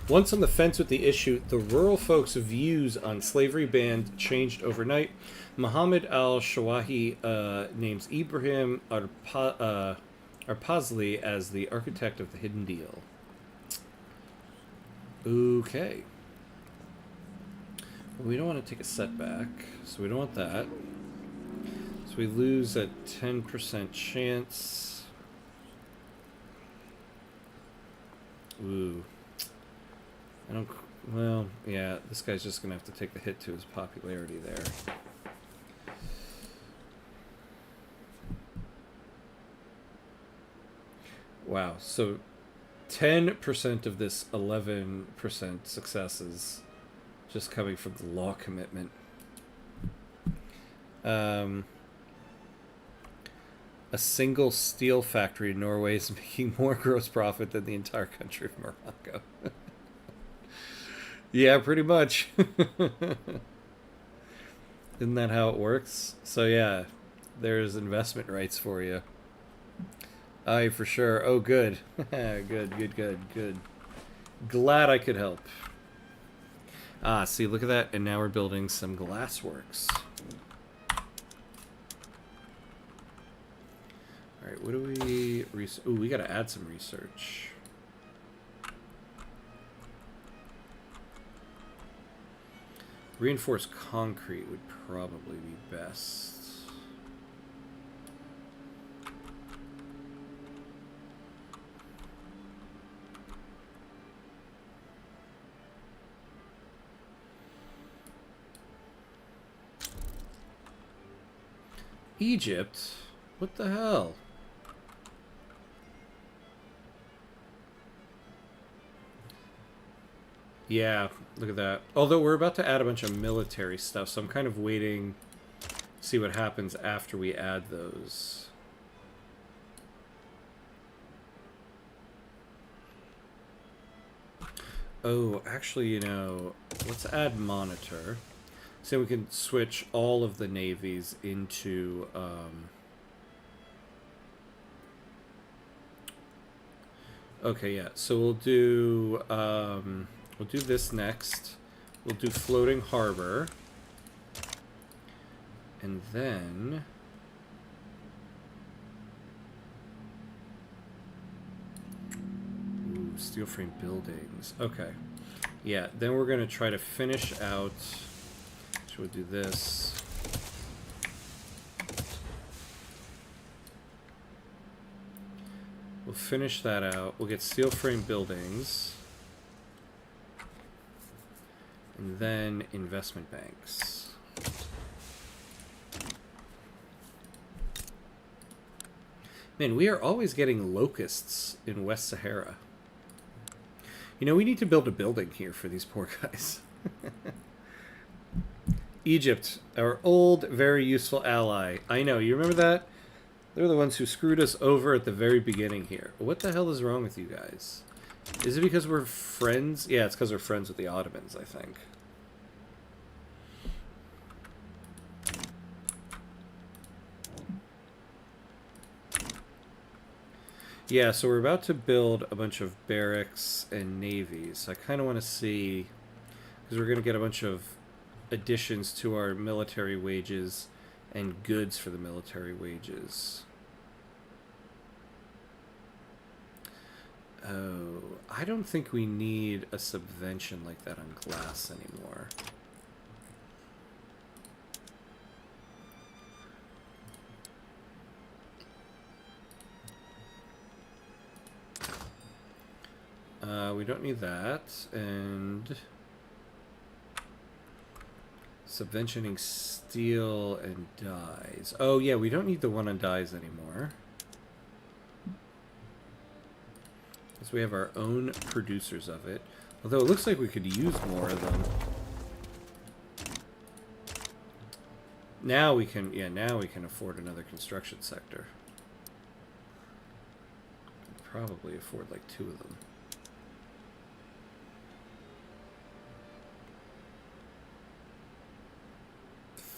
Once on the fence with the issue, the rural folks' views on slavery ban changed overnight. Mohammed al-Shawahi names Ibrahim Arpazli as the architect of the hidden deal. Okay. We don't want to take a setback, so we don't want that. So we lose a 10% chance. Ooh. I don't... Well, yeah, this guy's just going to have to take the hit to his popularity there. Wow, so 10% of this 11% success is just coming from the law commitment. A single steel factory in Norway is making more gross profit than the entire country of Morocco. Yeah, pretty much. Isn't that how it works? So yeah, there's investment rights for you. Aye, for sure. Oh, good. Good. Glad I could help. Ah, see, look at that. And now we're building some glassworks. Alright, what do we... Ooh, we gotta add some research. Reinforced concrete would probably be best. Egypt? What the hell? Yeah, look at that. Although we're about to add a bunch of military stuff, so I'm kind of waiting to see what happens after we add those. Oh, actually, you know, let's add monitor. So we can switch all of the navies into... Okay, yeah, so we'll do this next. We'll do floating harbor. And then... steel frame buildings. Okay. Yeah, then we're going to try to finish out... So we'll do this. We'll finish that out. We'll get steel frame buildings. And then investment banks. Man, we are always getting locusts in West Sahara. You know, we need to build a building here for these poor guys. Egypt, our old, very useful ally. I know, you remember that? They're the ones who screwed us over at the very beginning here. What the hell is wrong with you guys? Is it because we're friends? Yeah, it's because we're friends with the Ottomans, I think. Yeah, so we're about to build a bunch of barracks and navies. I kind of want to see, because we're going to get a bunch of additions to our military wages and goods for the military wages. Oh, I don't think we need a subvention like that on glass anymore. We don't need that, and subventioning steel and dyes. Oh yeah, we don't need the one on dyes anymore. Because we have our own producers of it. Although it looks like we could use more of them. Now we can, yeah, now we can afford another construction sector. Probably afford like 2 of them.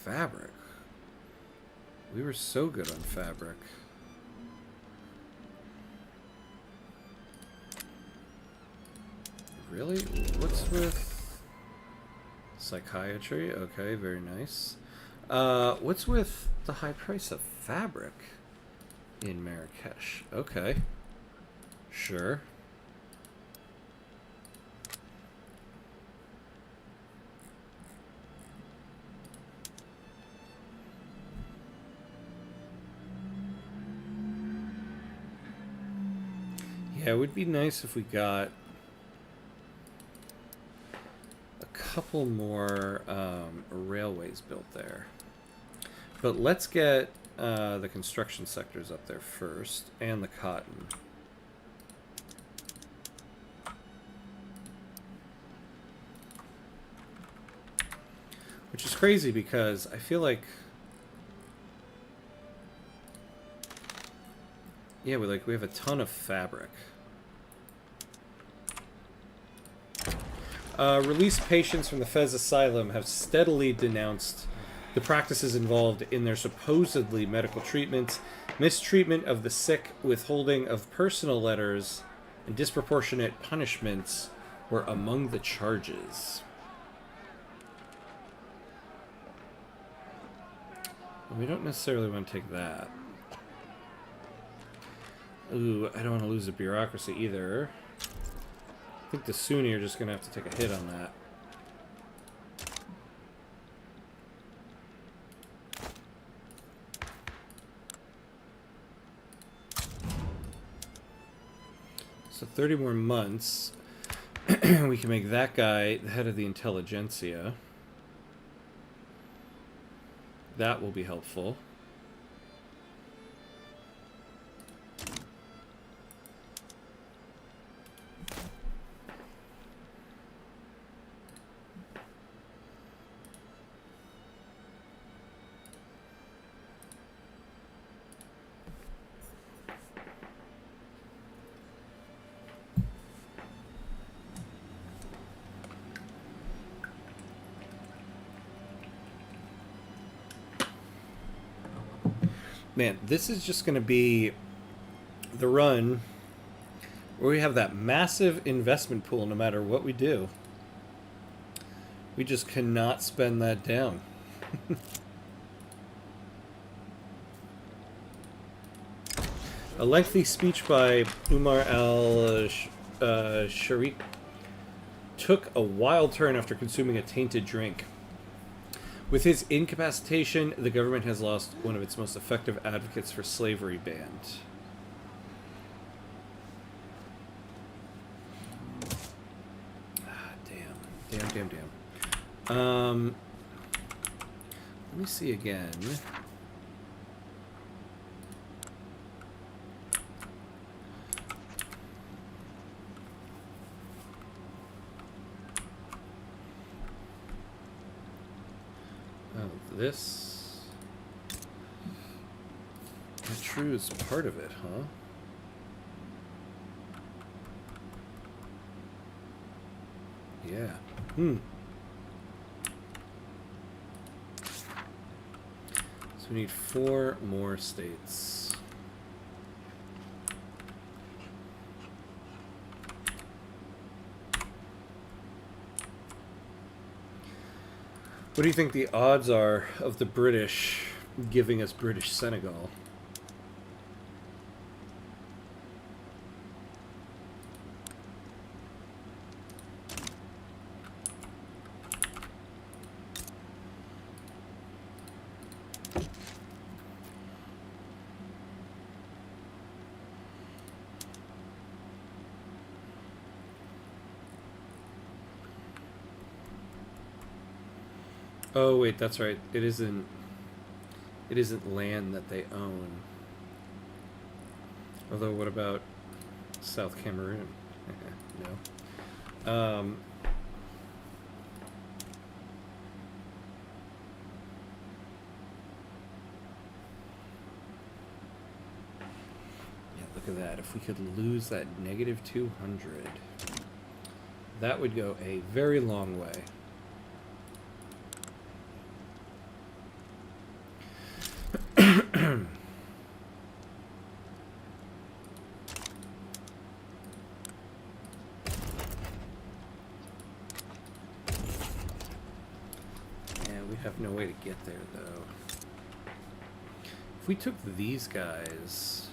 Fabric. We were so good on fabric. Really? What's with psychiatry? Okay, very nice. What's with the high price of fabric in Marrakesh? Okay. Sure. Yeah, it would be nice if we got a couple more railways built there. But let's get the construction sectors up there first, and the cotton. Which is crazy because I feel like... Yeah, we have a ton of fabric. Released patients from the Fez Asylum have steadily denounced the practices involved in their supposedly medical treatments. Mistreatment of the sick, withholding of personal letters, and disproportionate punishments were among the charges. We don't necessarily want to take that. Ooh, I don't want to lose the bureaucracy either. I think the Sunni are just going to have to take a hit on that. So 30 more months. We can make that guy the head of the intelligentsia. That will be helpful. Man, this is just going to be the run where we have that massive investment pool no matter what we do. We just cannot spend that down. A lengthy speech by Umar al Sharik took a wild turn after consuming a tainted drink. With his incapacitation, the government has lost one of its most effective advocates for slavery banned. Damn. Let me see again. Oh, this. That true is part of it, huh? Yeah. So we need 4 more states. What do you think the odds are of the British giving us British Senegal? Oh wait, that's right. It isn't land that they own. Although what about South Cameroon? No. Yeah, look at that. If we could lose that negative 200, that would go a very long way. Have no way to get there, though. If we took these guys...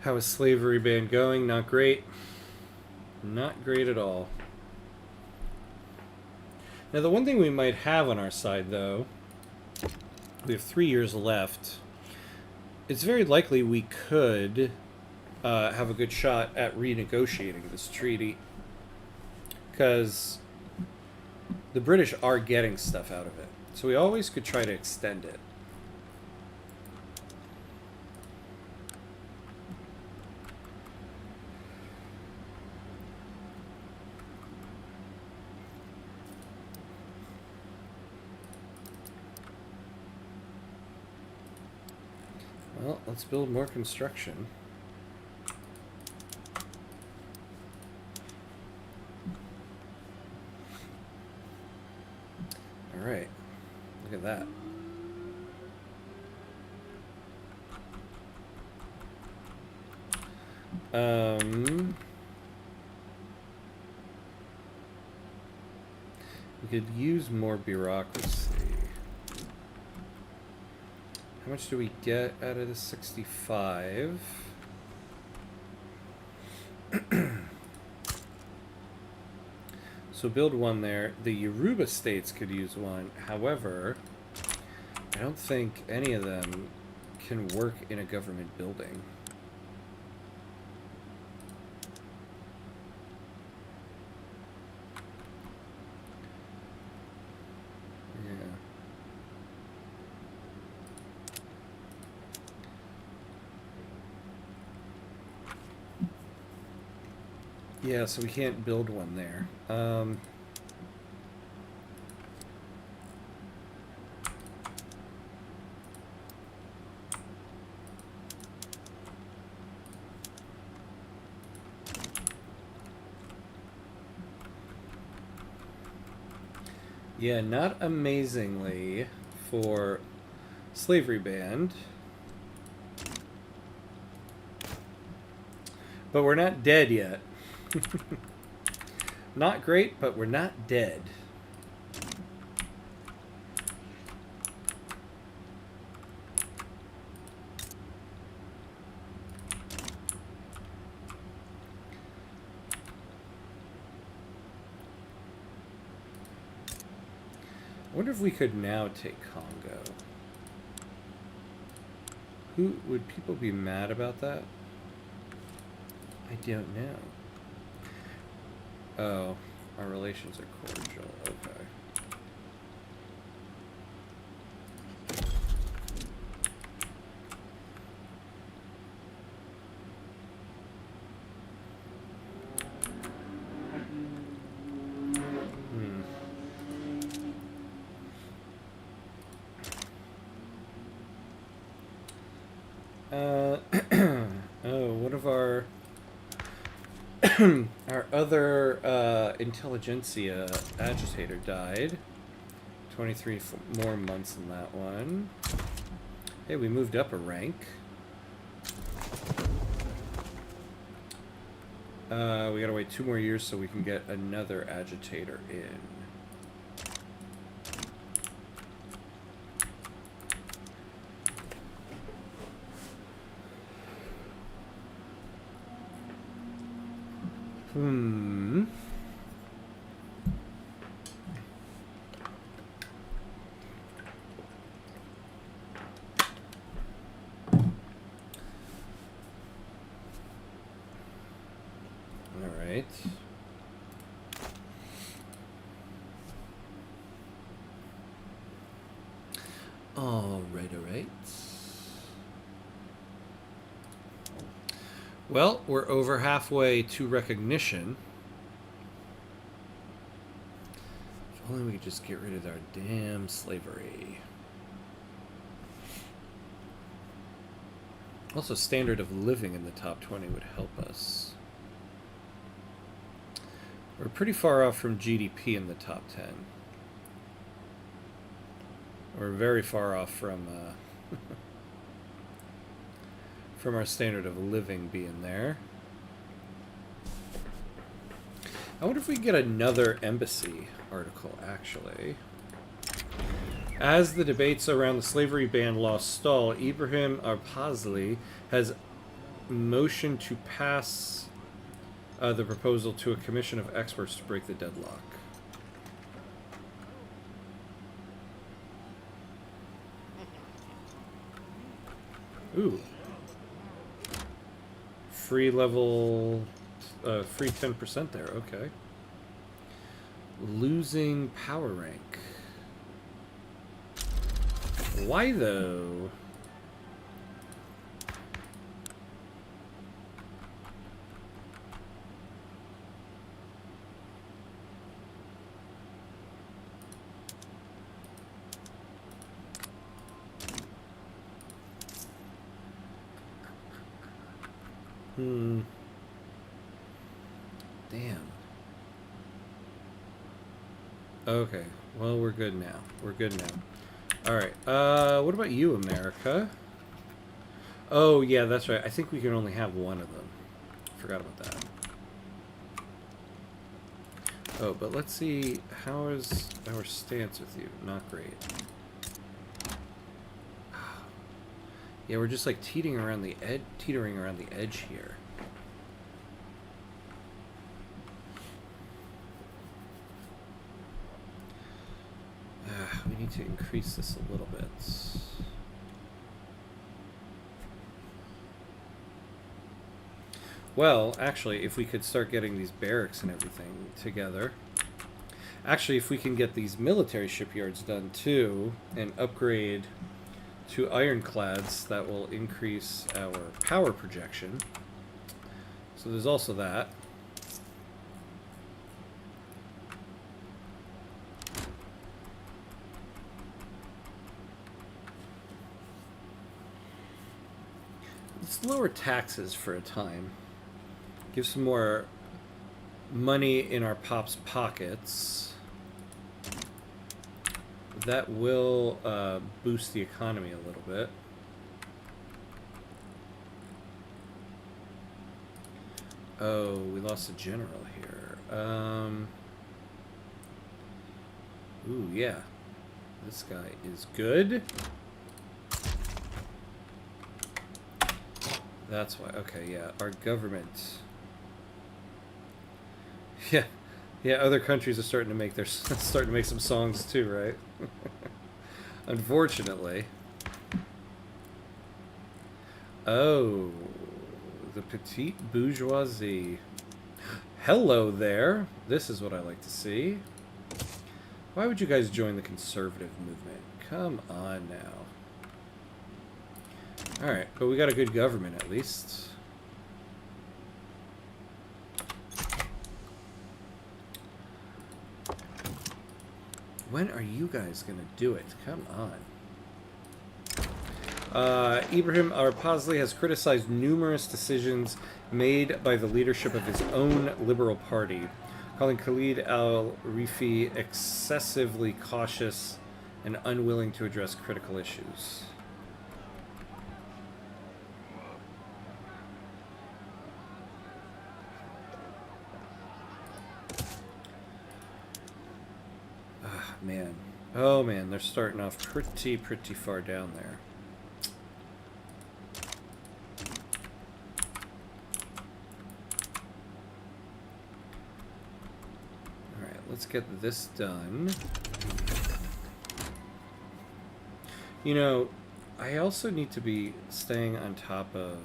How is slavery ban going? Not great. Not great at all. Now, the one thing we might have on our side, though, we have 3 years left. It's very likely we could have a good shot at renegotiating this treaty, because the British are getting stuff out of it. So we always could try to extend it. Well, let's build more construction. All right, look at that. We could use more bureaucracy. How much do we get out of the 65? So build one there. The Yoruba states could use one. However, I don't think any of them can work in a government building. Yeah, so we can't build one there. Yeah, not amazingly for slavery banned. But we're not dead yet. Not great, but we're not dead. I wonder if we could now take Congo. Who would people be mad about that? I don't know. Oh, our relations are cordial. Okay. Oh, one of our our other intelligentsia agitator died. 23 more months in that one. Hey, we moved up a rank. We gotta wait 2 more years so we can get another agitator in. Alright. Alright. Well, we're over halfway to recognition. If only we could just get rid of our damn slavery. Also, standard of living in the top 20 would help us. We're pretty far off from GDP in the top 10. We're very far off from from our standard of living being there. I wonder if we can get another embassy article, actually. As the debates around the slavery ban law stall, Ibrahim Arpazli has motioned to pass the proposal to a commission of experts to break the deadlock. Ooh. Free level... free 10% there, okay. Losing power rank. Why, though? Damn. Okay. Well, we're good now. We're good now. Alright. What about you, America? Oh, yeah, that's right. I think we can only have one of them. Forgot about that. Oh, but let's see. How is our stance with you? Not great. Yeah, we're just like teetering around the edge here. We need to increase this a little bit. Well, actually, if we could start getting these barracks and everything together. Actually, if we can get these military shipyards done too, and upgrade to ironclads, that will increase our power projection. So there's also that. Let's lower taxes for a time. Give some more money in our pop's pockets. That will boost the economy a little bit. Oh, we lost a general here. Ooh, yeah. This guy is good. That's why. Okay, yeah. Our government. Yeah. Yeah, other countries are starting to make their starting to make some songs too, right? Unfortunately. Oh, the petite bourgeoisie. Hello there. This is what I like to see. Why would you guys join the conservative movement? Come on now. Alright, but we got a good government at least. When are you guys gonna do it? Come on. Ibrahim Arpazli has criticized numerous decisions made by the leadership of his own Liberal Party, calling Khalid al-Rifi excessively cautious and unwilling to address critical issues. Ah, man. Oh, man, they're starting off pretty far down there. Let's get this done. You know, I also need to be staying on top of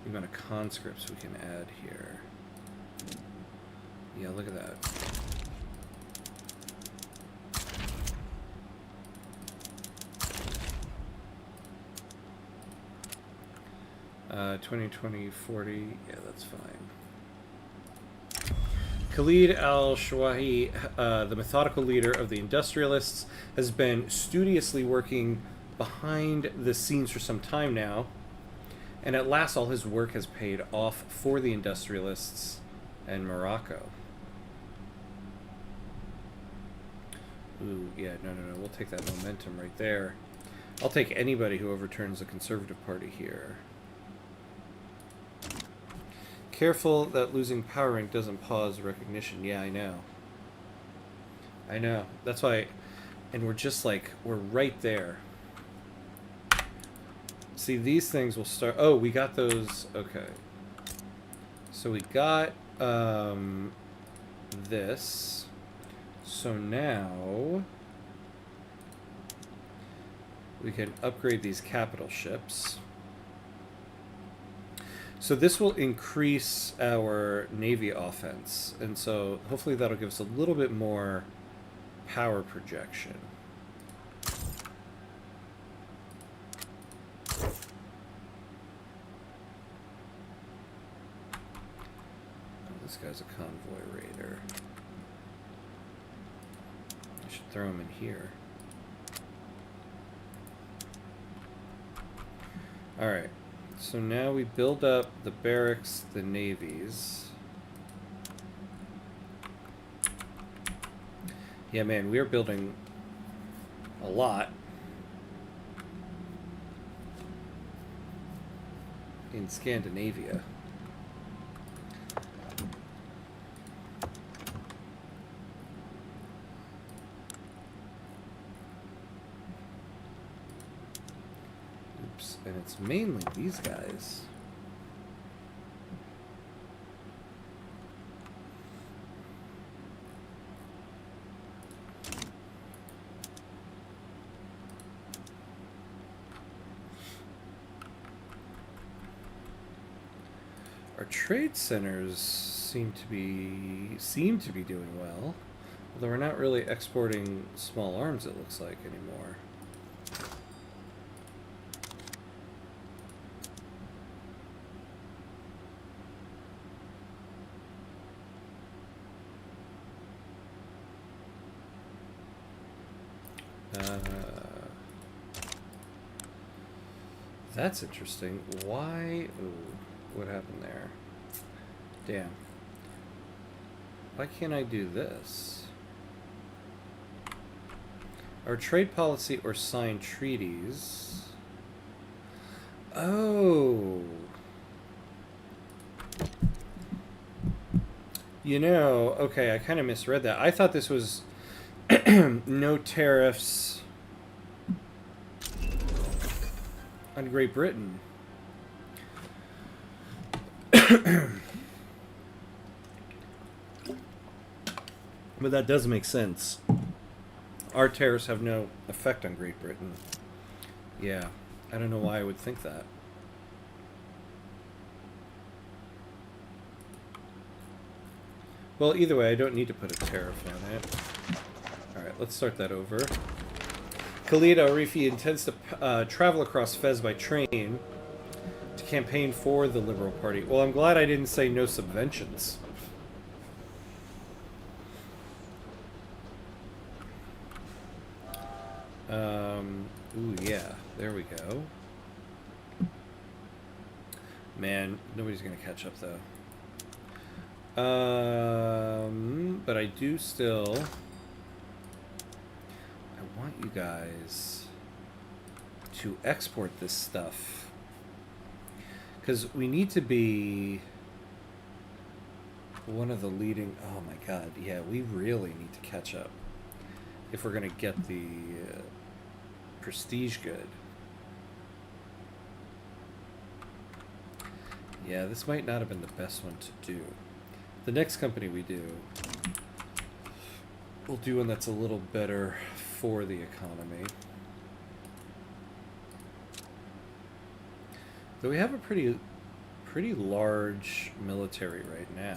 the amount of conscripts we can add here. Yeah, look at that. Uh, 20, 40, yeah, that's fine. Khalid al-Shawahi, the methodical leader of the industrialists, has been studiously working behind the scenes for some time now, and at last all his work has paid off for the industrialists and Morocco. Ooh, yeah, no, we'll take that momentum right there. I'll take anybody who overturns the Conservative Party here. Careful that losing power rank doesn't pause recognition. Yeah, I know. I know. That's why... And we're just like... We're right there. See, these things will start... Oh, we got those... Okay. So we got... this. So now... we can upgrade these capital ships. So this will increase our Navy offense, and so hopefully that'll give us a little bit more power projection. Oh, this guy's a convoy raider. I should throw him in here. Alright. So now we build up the barracks, the navies. Yeah, man, we are building a lot in Scandinavia. And it's mainly these guys. Our trade centers seem to be doing well, although we're not really exporting small arms, it looks like, anymore. That's interesting. Why? Ooh, what happened there? Damn. Why can't I do this? Our trade policy or sign treaties. Oh. Okay, I kind of misread that. I thought this was no tariffs on Great Britain. But that does make sense. Our tariffs have no effect on Great Britain. Yeah, I don't know why I would think that. Well, either way, I don't need to put a tariff on it. Alright, let's start that over. Khalid Arifi intends to travel across Fez by train to campaign for the Liberal Party. Well, I'm glad I didn't say no subventions. Ooh, yeah. There we go. Man, nobody's gonna catch up, though. But I do still... I want you guys to export this stuff. Because we need to be one of the leading... Oh my god, yeah, we really need to catch up if we're going to get the prestige good. Yeah, this might not have been the best one to do. The next company we do, we'll do one that's a little better for the economy. Though we have a pretty large military right now.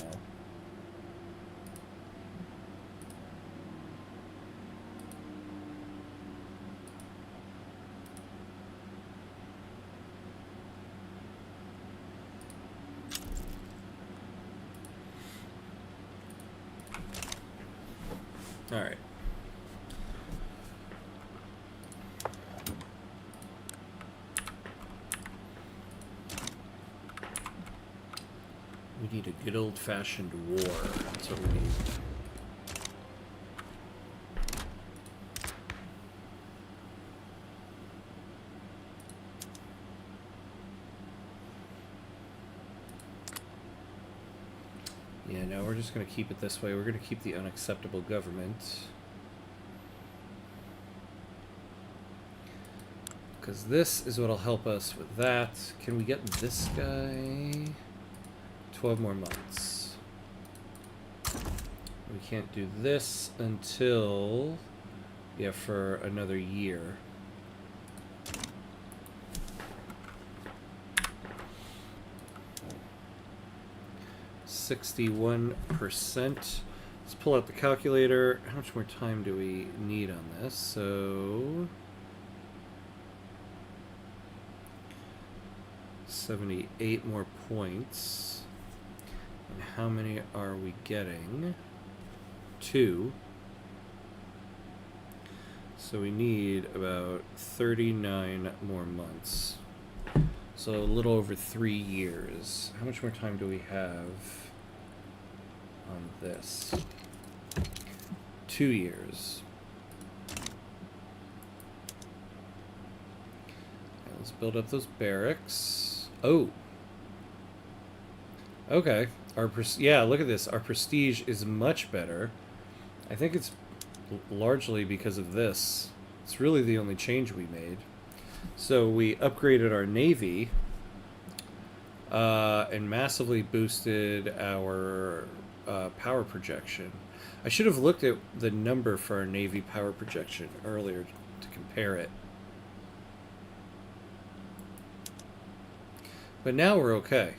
All right. We need a good old-fashioned war. That's what we need. Yeah, no, we're just going to keep it this way. We're going to keep the unacceptable government. Because this is what will help us with that. Can we get this guy? 12 more months. We can't do this until... Yeah, for another year. $61%. Let's pull out the calculator. How much more time do we need on this? So 78 more points. And how many are we getting? 2. So we need about 39 more months. So a little over 3 years. How much more time do we have on this? 2 years. Okay, let's build up those barracks. Oh. Okay. Yeah, look at this. Our prestige is much better. I think it's largely because of this. It's really the only change we made. So we upgraded our navy and massively boosted our power projection. I should have looked at the number for our navy power projection earlier to compare it. But now we're okay.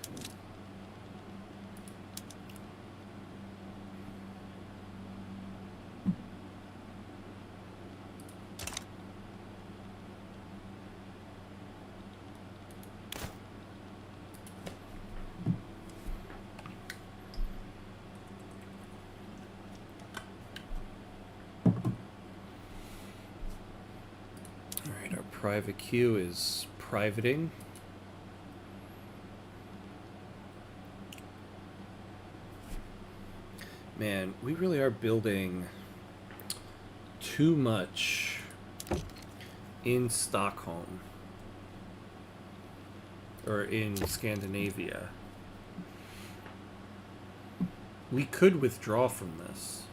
Private queue is privating. Man, we really are building too much in Stockholm or in Scandinavia. We could withdraw from this.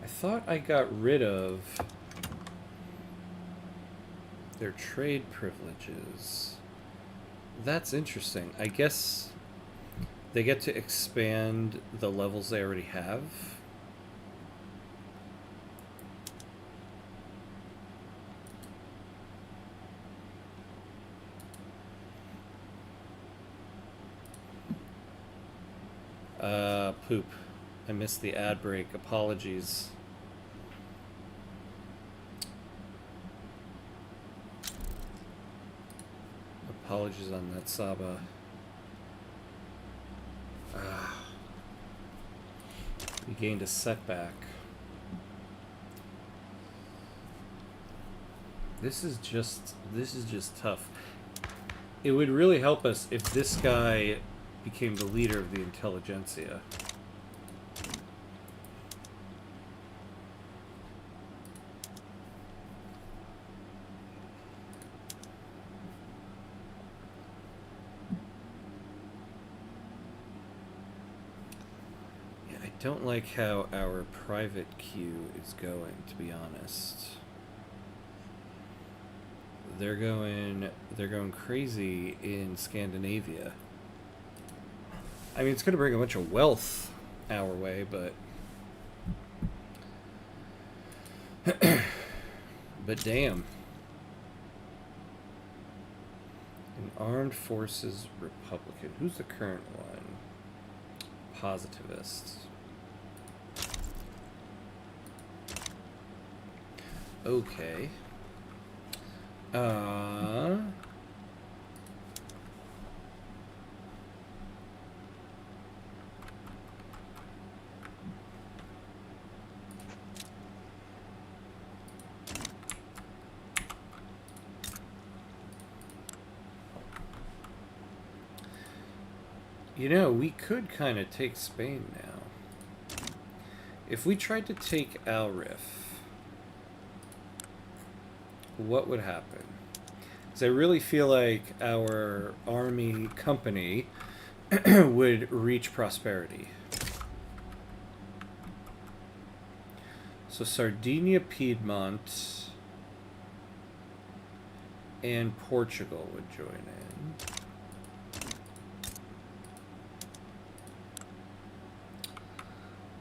I thought I got rid of their trade privileges. That's interesting. I guess they get to expand the levels they already have. Poop. I missed the ad break. Apologies. Apologies on that, Saba. We gained a setback. This is just tough. It would really help us if this guy became the leader of the intelligentsia. I don't like how our private queue is going, to be honest. They're going crazy in Scandinavia. I mean, it's going to bring a bunch of wealth our way, but but damn. An armed forces Republican. Who's the current one? Positivist. Okay. You know, we could kind of take Spain now. If we tried to take Alrif, what would happen? Because I really feel like our army company would reach prosperity. So Sardinia, Piedmont, and Portugal would join in.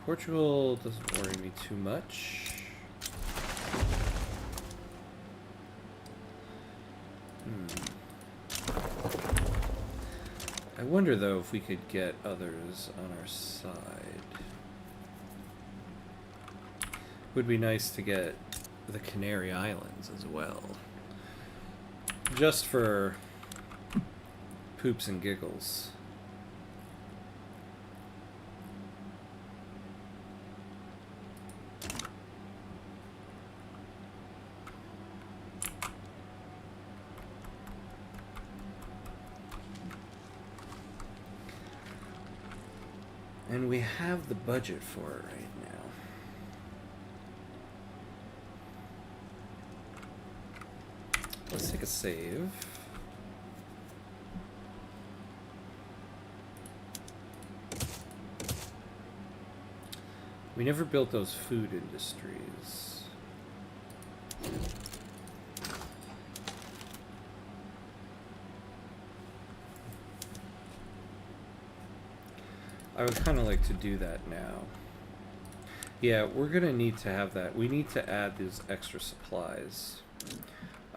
Portugal doesn't worry me too much. I wonder, though, if we could get others on our side. Would be nice to get the Canary Islands as well. Just for poops and giggles. And we have the budget for it right now. Let's take a save. We never built those food industries. I would kind of like to do that now. Yeah, we're going to need to have that. We need to add these extra supplies.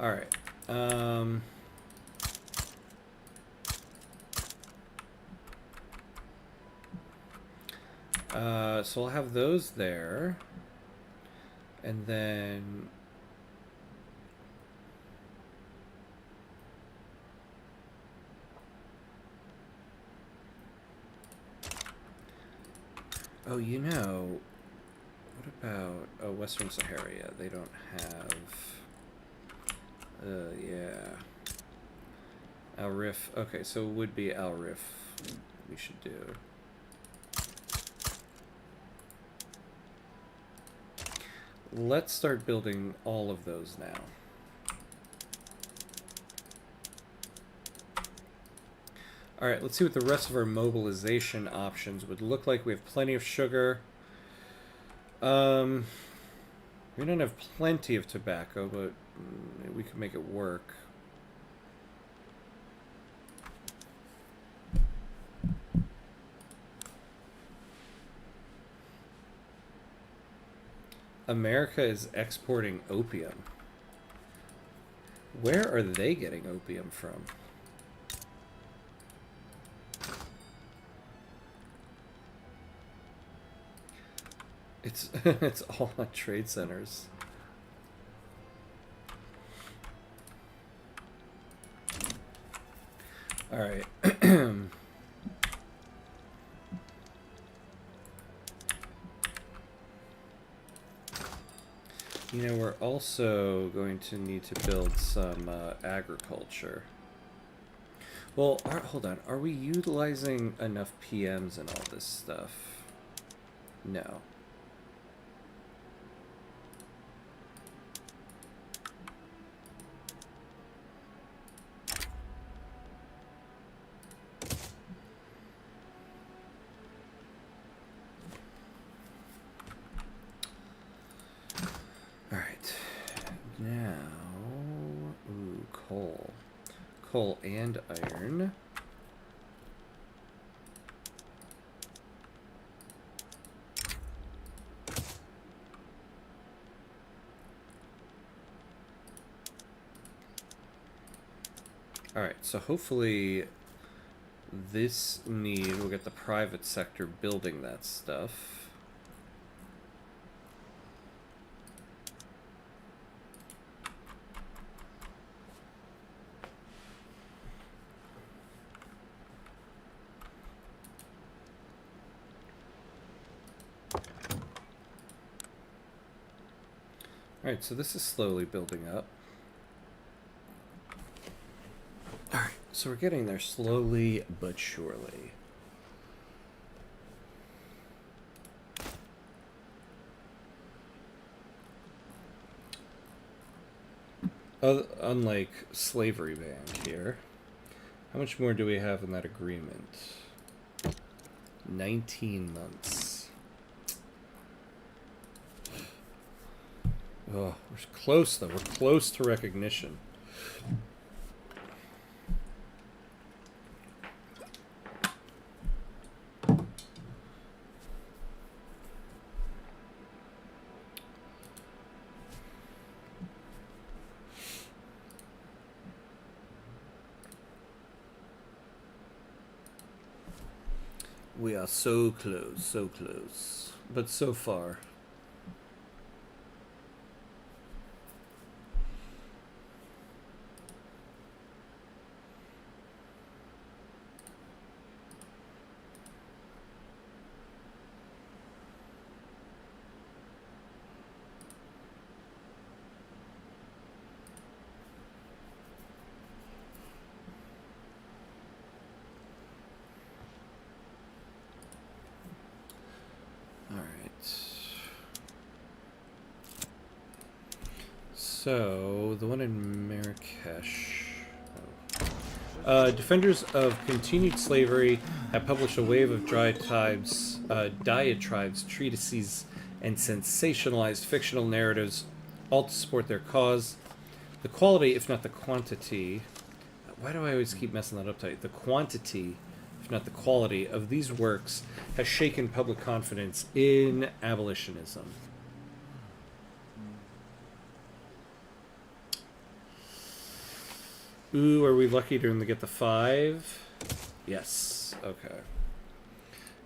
Alright. So I'll have those there. And then... Oh, you know, what about Western Sahara? They don't have... yeah. Al Rif. Okay, so it would be Al Rif we should do. Let's start building all of those now. Alright, let's see what the rest of our mobilization options would look like. We have plenty of sugar. We don't have plenty of tobacco, but we can make it work. America is exporting opium. Where are they getting opium from? It's it's all at trade centers. All right. You know, we're also going to need to build some agriculture. Well, hold on. Are we utilizing enough PMs and all this stuff? No. Coal and iron. Alright, so hopefully this need will get the private sector building that stuff. Alright, so this is slowly building up. Alright, so we're getting there slowly but surely. Unlike slavery ban here. How much more do we have in that agreement? 19 months. Oh, we're close, though. We're close to recognition. We are so close, but so far. So, the one in Marrakesh. Defenders of continued slavery have published a wave of diatribes, treatises, and sensationalized fictional narratives, all to support their cause. The quality, if not the quantity... Why do I always keep messing that up tight? The quantity, if not the quality, of these works has shaken public confidence in abolitionism. Ooh, are we lucky to get the 5? Yes. Okay.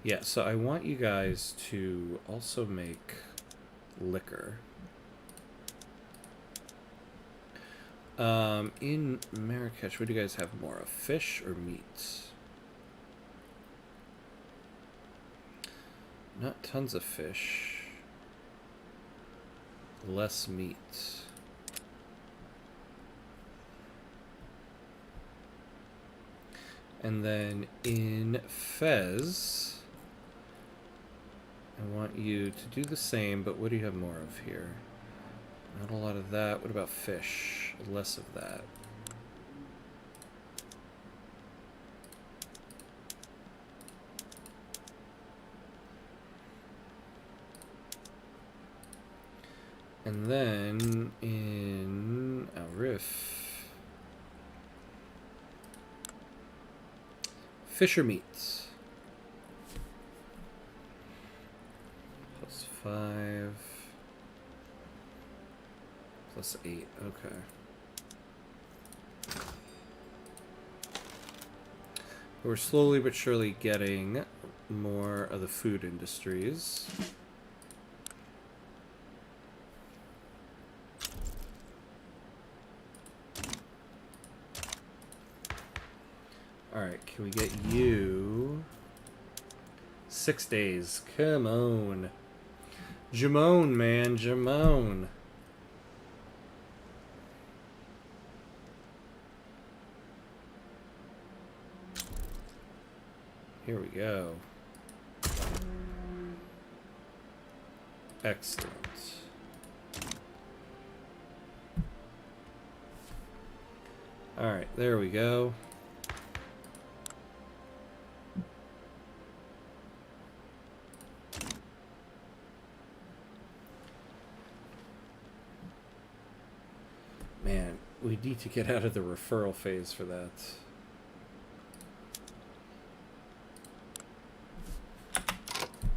Yeah, so I want you guys to also make liquor. In Marrakesh, what do you guys have more of? Fish or meat? Not tons of fish. Less meat. And then in Fez, I want you to do the same, but what do you have more of here? Not a lot of that. What about fish? Less of that. And then in Al-Rif, fisher meats. +5. +8. Okay. We're slowly but surely getting more of the food industries. Alright, can we get you 6 days? Come on. Jamone, man. Jamone. Here we go. Excellent. Alright, there we go. Man, we need to get out of the referral phase for that.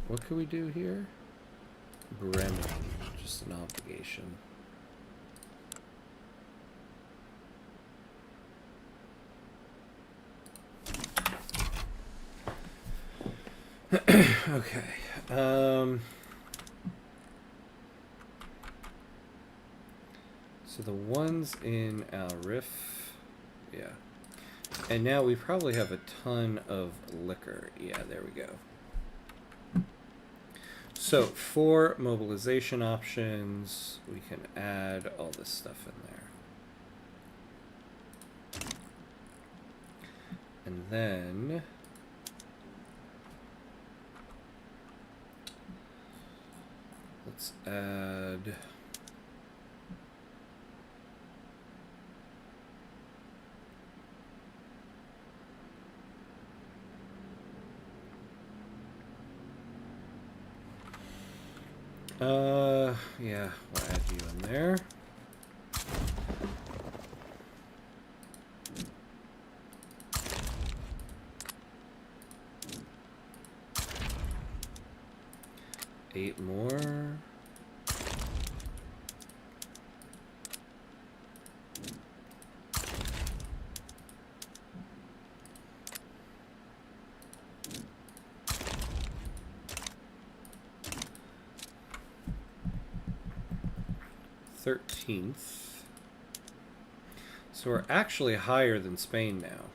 What can we do here? Bremen, just an obligation. Okay. So the ones in Al-Rif, yeah. And now we probably have a ton of liquor. Yeah, there we go. So for mobilization options, we can add all this stuff in there. And then let's add yeah, we'll add you in there. Eight more. '13th. So we're actually higher than Spain now.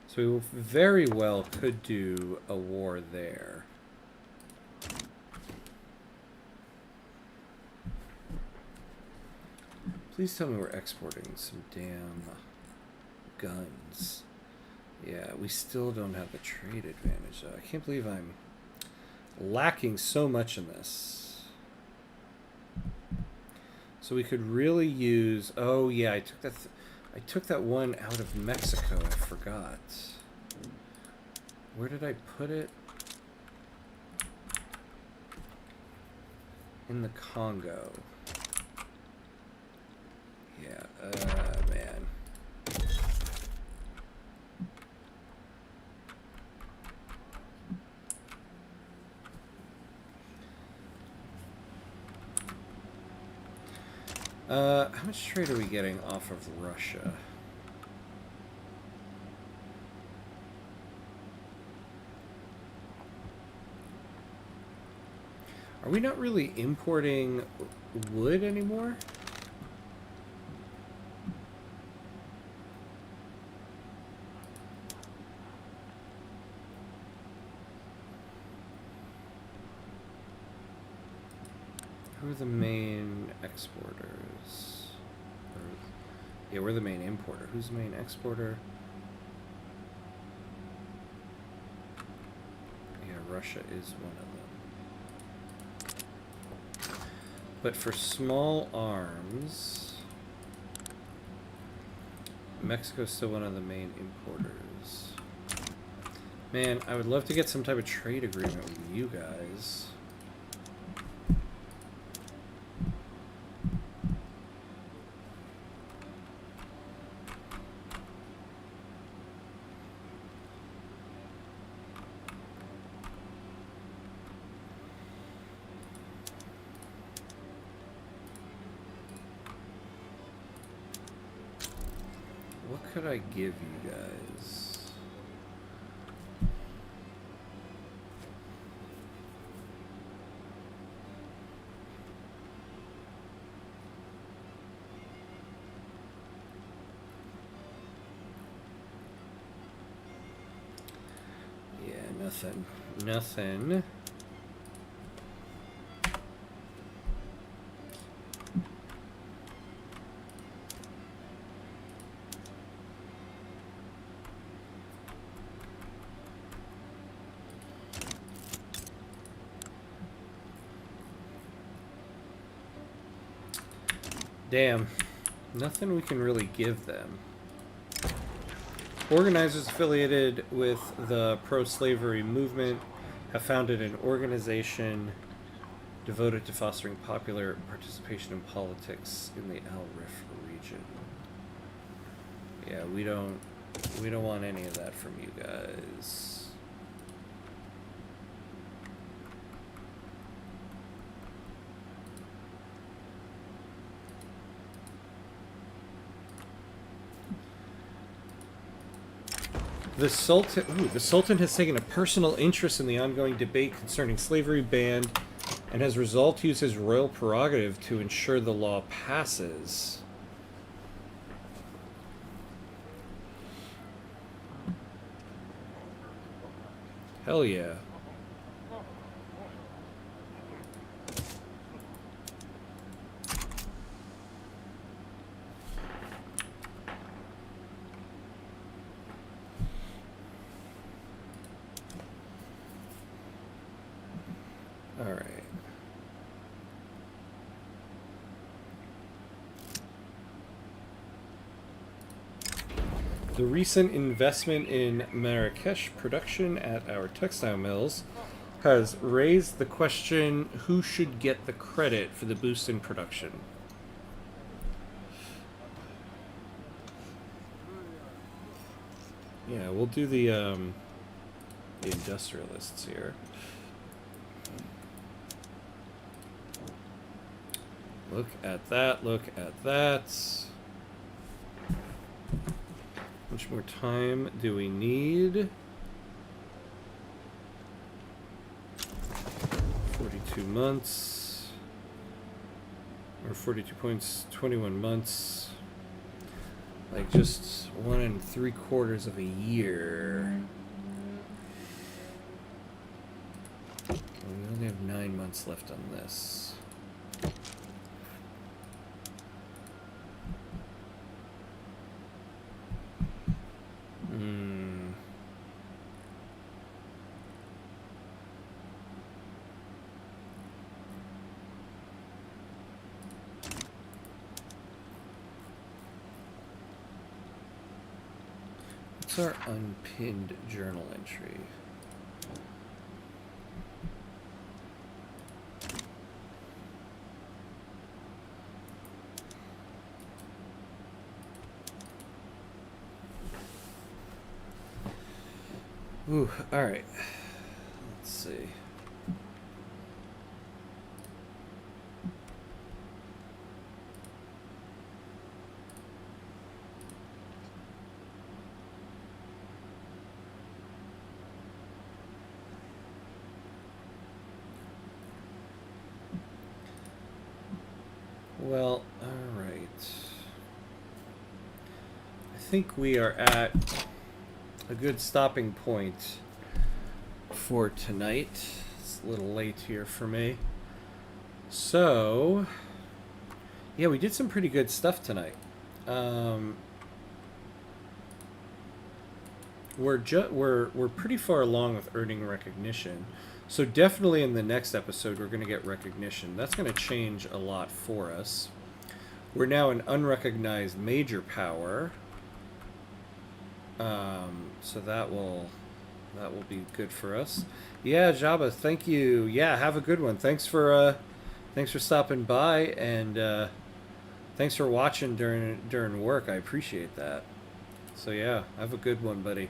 So we very well could do a war there. Please tell me we're exporting some damn guns. Yeah, we still don't have the trade advantage though. I can't believe I'm lacking so much in this. So we could really use, oh yeah, I took that one out of Mexico. I forgot. Where did I put it? In the Congo. Yeah, man. How much trade are we getting off of Russia? Are we not really importing wood anymore? Who are the main exporters? Yeah, we're the main importer. Who's the main exporter? Yeah, Russia is one of them. But for small arms, Mexico's still one of the main importers. Man, I would love to get some type of trade agreement with you guys. What could I give you guys? Yeah, nothing. Nothing. Damn. Nothing we can really give them. Organizers affiliated with the pro-slavery movement have founded an organization devoted to fostering popular participation in politics in the Al Rif region. Yeah, we don't want any of that from you guys. The Sultan has taken a personal interest in the ongoing debate concerning slavery ban and has resolved to use his royal prerogative to ensure the law passes. Hell yeah. Alright. The recent investment in Marrakesh production at our textile mills has raised the question who should get the credit for the boost in production. Yeah, we'll do the industrialists here. Look at that, look at that. How much more time do we need? 42 months. Or 42 points, 21 months. Like just 1 3/4 of a year. We only have 9 months left on this. What's our unpinned journal entry? Ooh, alright. Let's see. Well, alright. I think we are at a good stopping point for tonight. It's a little late here for me. So, yeah, we did some pretty good stuff tonight. um, we're pretty far along with earning recognition. So definitely in the next episode we're going to get recognition. That's going to change a lot for us. We're now an unrecognized major power. So that will be good for us. Yeah, Jabba, thank you. Yeah, have a good one. Thanks for stopping by, and thanks for watching during work. I appreciate that. So yeah, have a good one, buddy.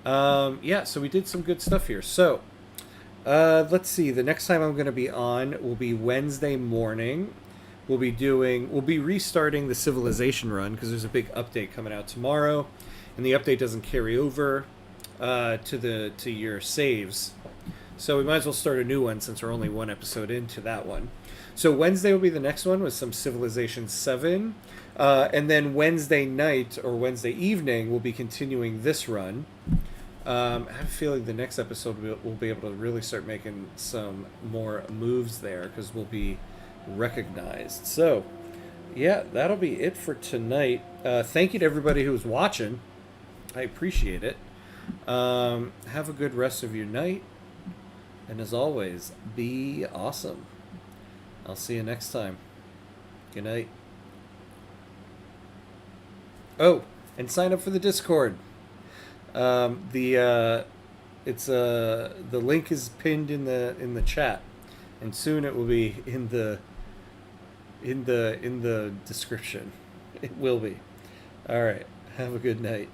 Yeah, so we did some good stuff here. So let's see. The next time I'm going to be on will be Wednesday morning. We'll be restarting the civilization run because there's a big update coming out tomorrow, and the update doesn't carry over to your saves. So we might as well start a new one since we're only one episode into that one. So Wednesday will be the next one with some Civilization 7. And then Wednesday night or Wednesday evening we'll be continuing this run. I have a feeling the next episode we'll be able to really start making some more moves there because we'll be recognized. So, yeah, that'll be it for tonight. Thank you to everybody who's watching. I appreciate it. Have a good rest of your night. And as always, be awesome. I'll see you next time. Good night. Oh, and sign up for the Discord. The link is pinned in the chat, and soon it will be in the description. It will be. All right. Have a good night.